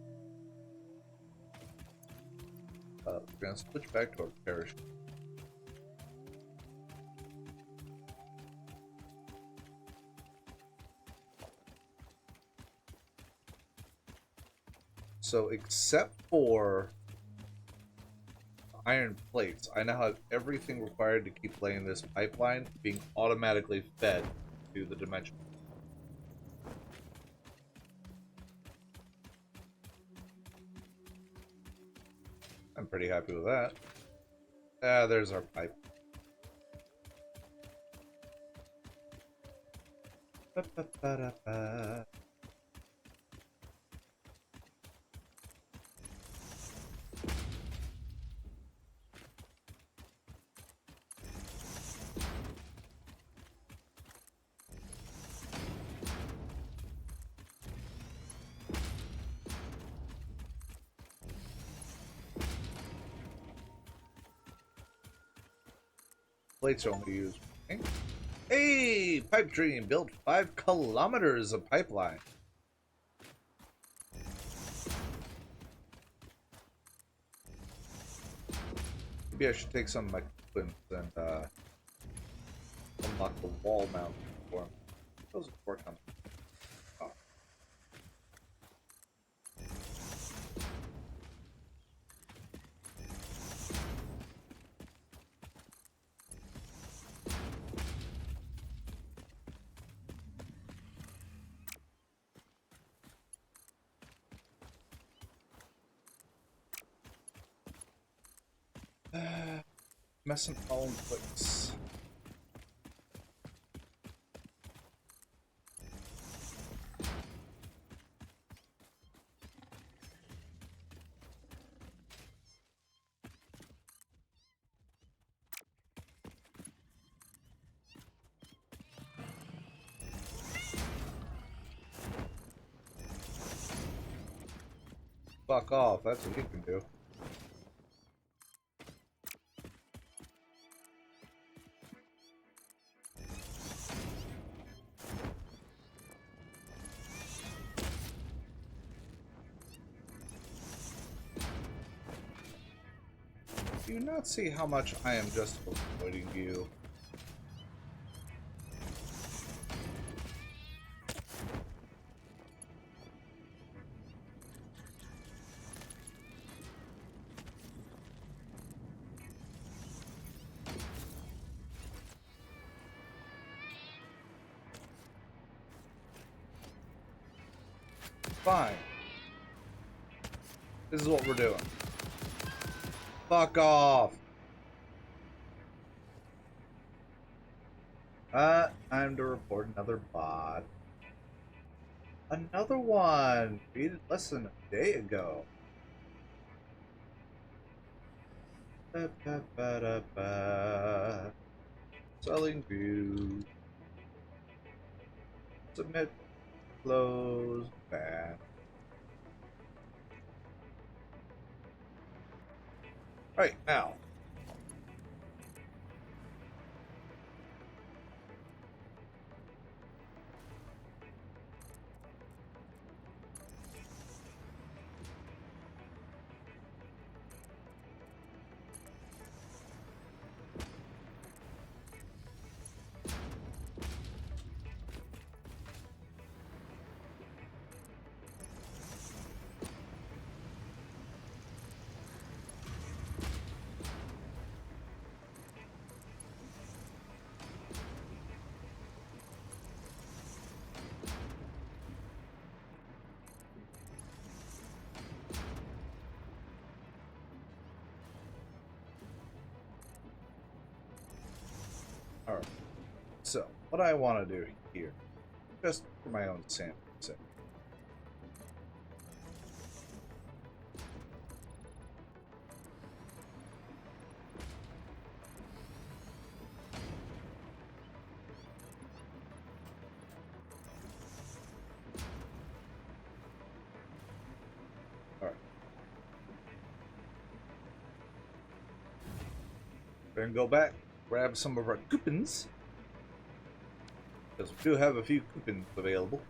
We're gonna switch back to our parachute. So except for iron plates, I now have everything required to keep laying this pipeline being automatically fed to the dimension. I'm pretty happy with that. Ah, there's our pipe. Ba-ba-ba-da-ba. plates are only used. Okay. Hey, pipe dream built 5 kilometers of pipeline. Maybe I should take some of my coupons and unlock the wall mount for him. Those will work on. Oh. Messing all in place. Fuck off, that's what you can do. Do you not see how much I am just avoiding you? Fine. This is what we're doing. Fuck off. Time to report another bot. Another one! Beat it less than a day ago. Ba-ba-ba-da-ba. Selling views. Submit. Close. Ban. Right, now. Alright. So, what I want to do here, just for my own sanity's sake. Alright. We're gonna go back, grab some of our coupons. Because we do have a few coupons available.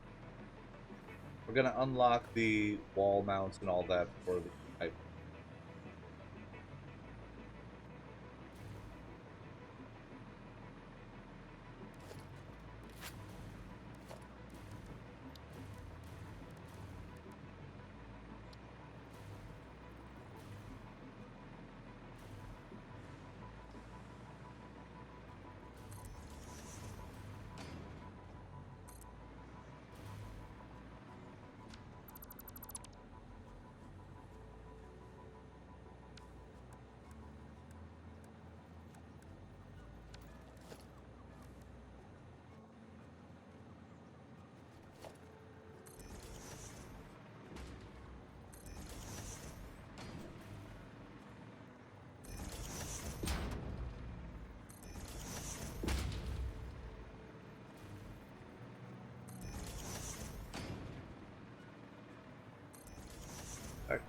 We're gonna unlock the wall mounts and all that for the pipe.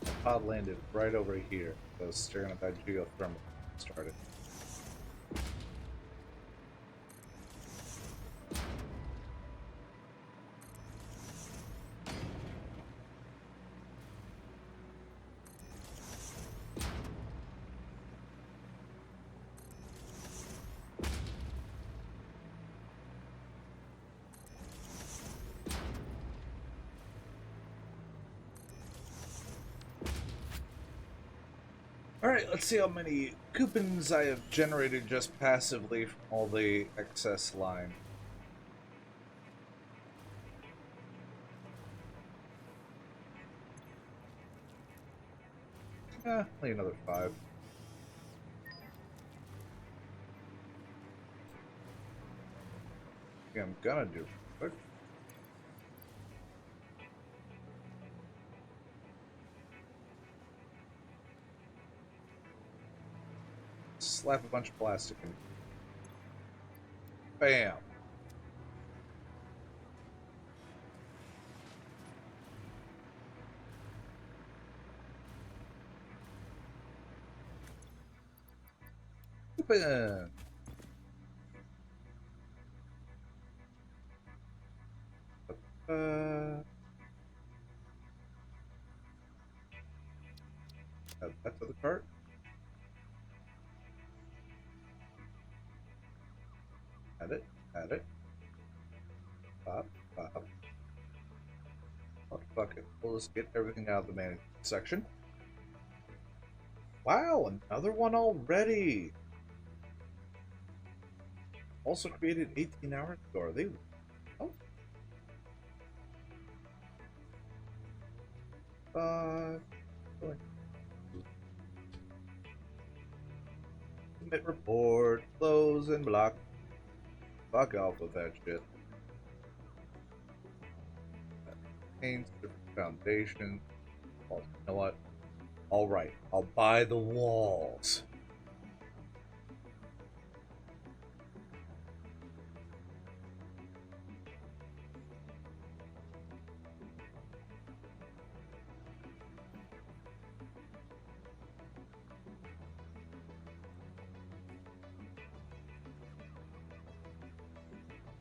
The pod landed right over here. I was staring at that geothermal started. Alright, let's see how many coupons I have generated just passively from all the excess line. Only another 5. Yeah, I'm gonna do quick. Slap a bunch of plastic in. Bam. Open. Add that to the cart. Add it. Add it. Pop. Pop. Oh, fuck it. We'll just get everything out of the management section. Wow, another one already. Also created 18 hours ago. Are they? Oh. Submit report, close and block. Fuck off with that shit. Paints, different foundation. Well, you know what? Alright, I'll buy the walls.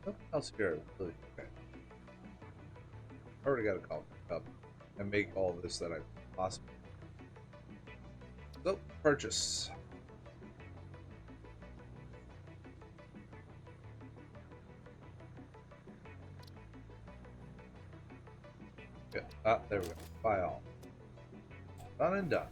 Nothing else here. Really. Okay. I already got a call up and make all this that I possibly. So, purchase. Yeah, there we go. Buy all. Done and done.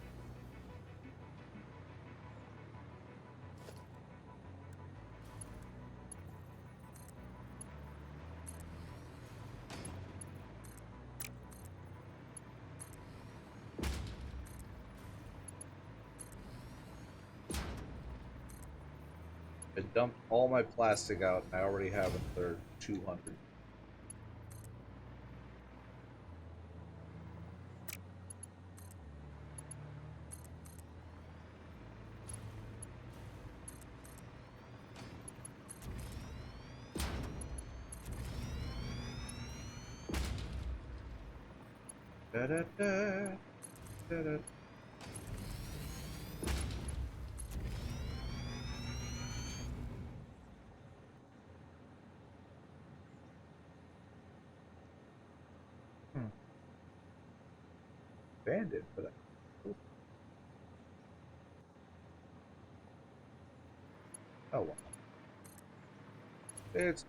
I dumped all my plastic out and I already have another 200. Da, da, da, da, da. Bandit, but oh well. It's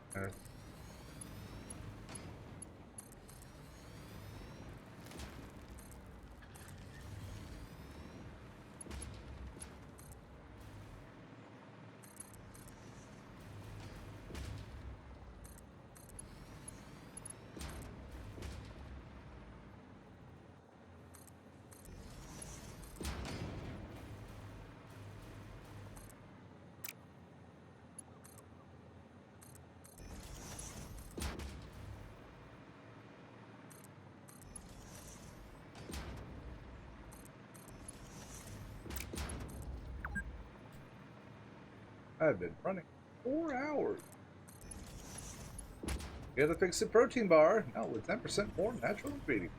I've been running 4 hours. Get a fixed protein bar, now with 10% more natural ingredients.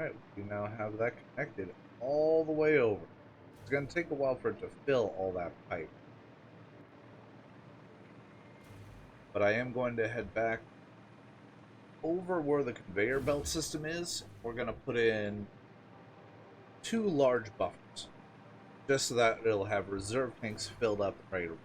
Alright, we now have that connected all the way over. It's going to take a while for it to fill all that pipe. But I am going to head back over where the conveyor belt system is. We're going to put in 2 large buffers, just so that it'll have reserve tanks filled up and ready to.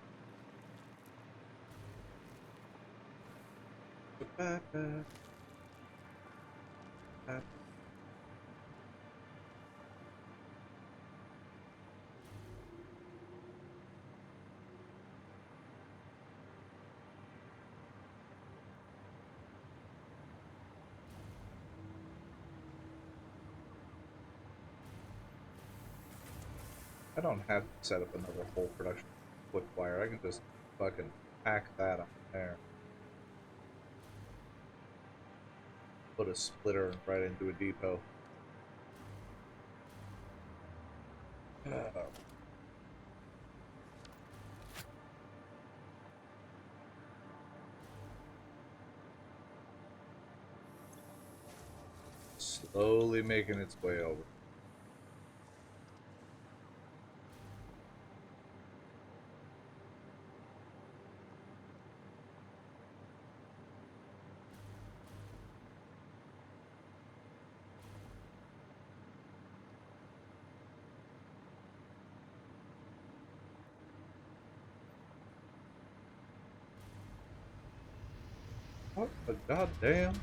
I don't have to set up another whole production quick wire. I can just fucking pack that on there. Put a splitter right into a depot. Slowly making its way over. What the goddamn?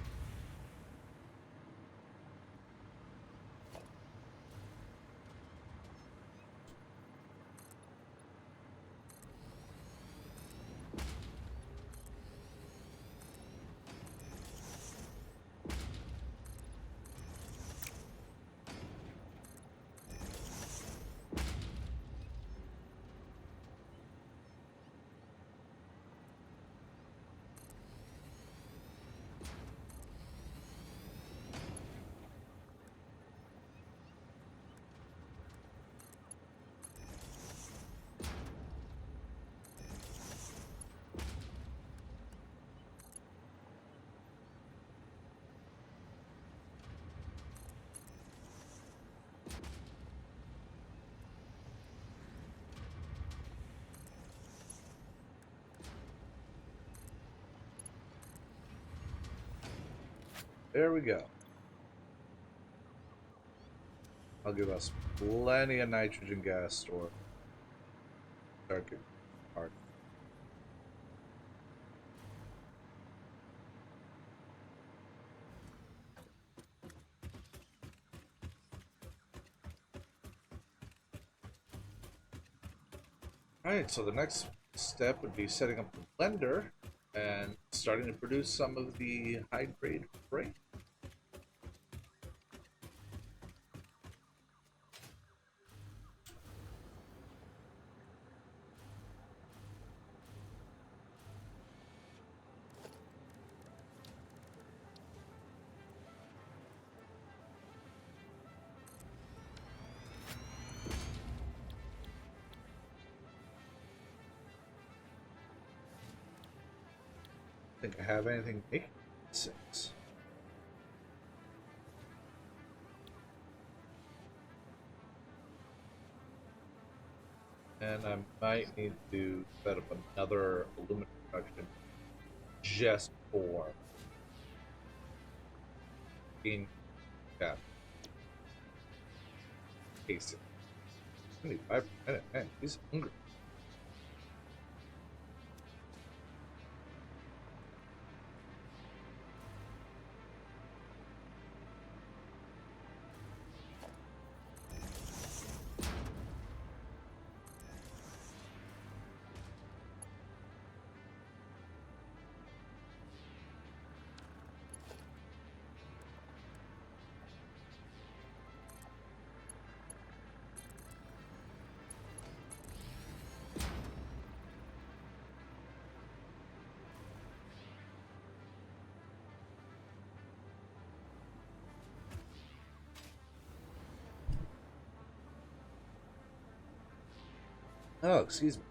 There we go. I'll give us plenty of nitrogen gas stored. Start getting hard. Alright, so the next step would be setting up the blender and starting to produce some of the high-grade freight. Think I have anything making 6. And I might need to set up another aluminum production just for being cap casing. 75 per minute, man, he's hungry. Oh, excuse me.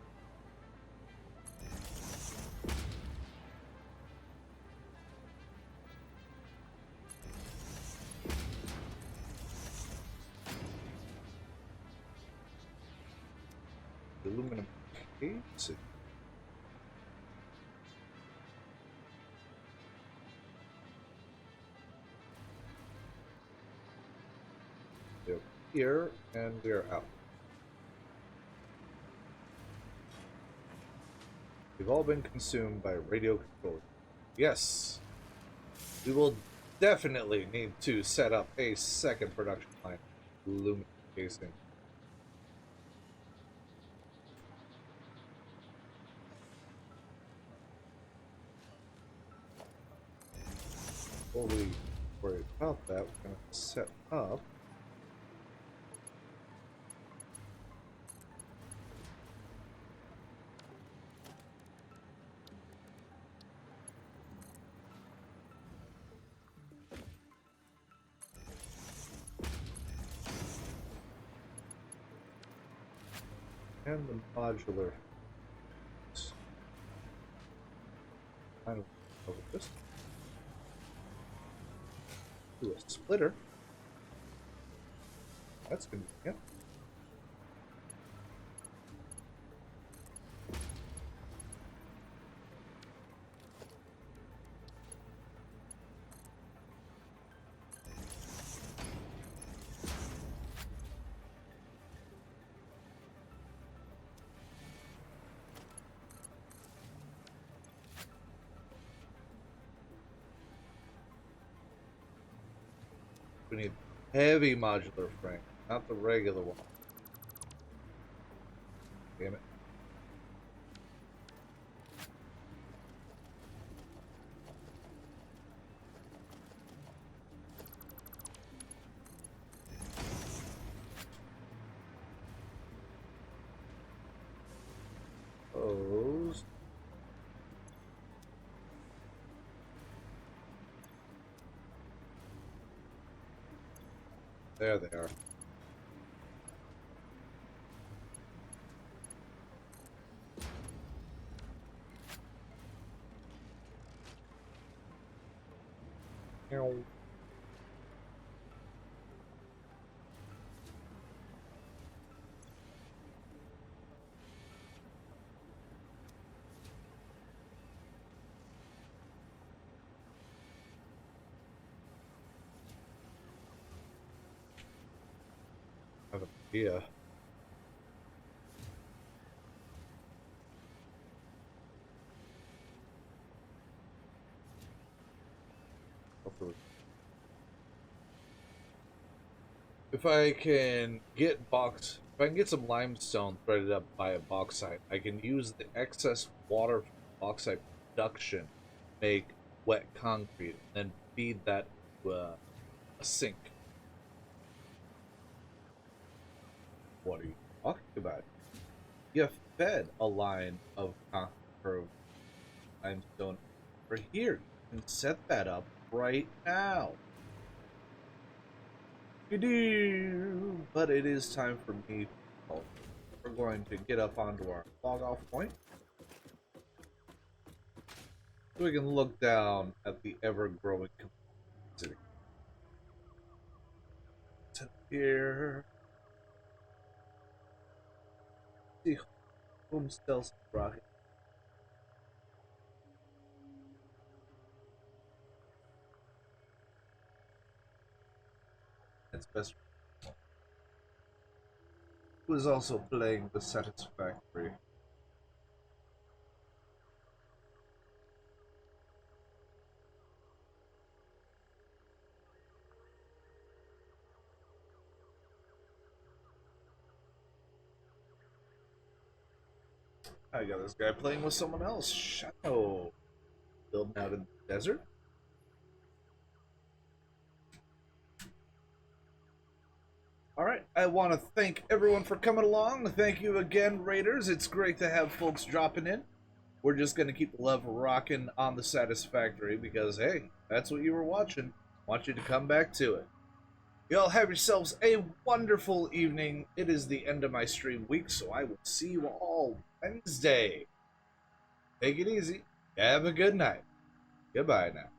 Aluminum case. We're here, and we are out. We've all been consumed by radio control. Yes, we will definitely need to set up a second production line. Aluminum casing. Before we worry about that, we're going to set up and the modular. Kind of over this. Do a splitter. That's convenient. We need heavy modular frame, not the regular one. Damn it. Those. There they are. Meow. I have an idea. If I can get some limestone threaded up by a bauxite, I can use the excess water from bauxite production, make wet concrete, and then feed that to a sink. What are you talking about? You fed a line of concrete limestone over here. You can set that up right now. You do, but it is time for me. We're going to get up onto our log off point so we can look down at the ever-growing city. Here, see whom stealth rocket. That's best. Who is also playing the Satisfactory. I got this guy playing with someone else. Shadow. Building out in the desert. Alright, I want to thank everyone for coming along. Thank you again, Raiders. It's great to have folks dropping in. We're just going to keep the love rocking on the Satisfactory because, hey, that's what you were watching. I want you to come back to it. Y'all have yourselves a wonderful evening. It is the end of my stream week, so I will see you all Wednesday. Take it easy. Have a good night. Goodbye now.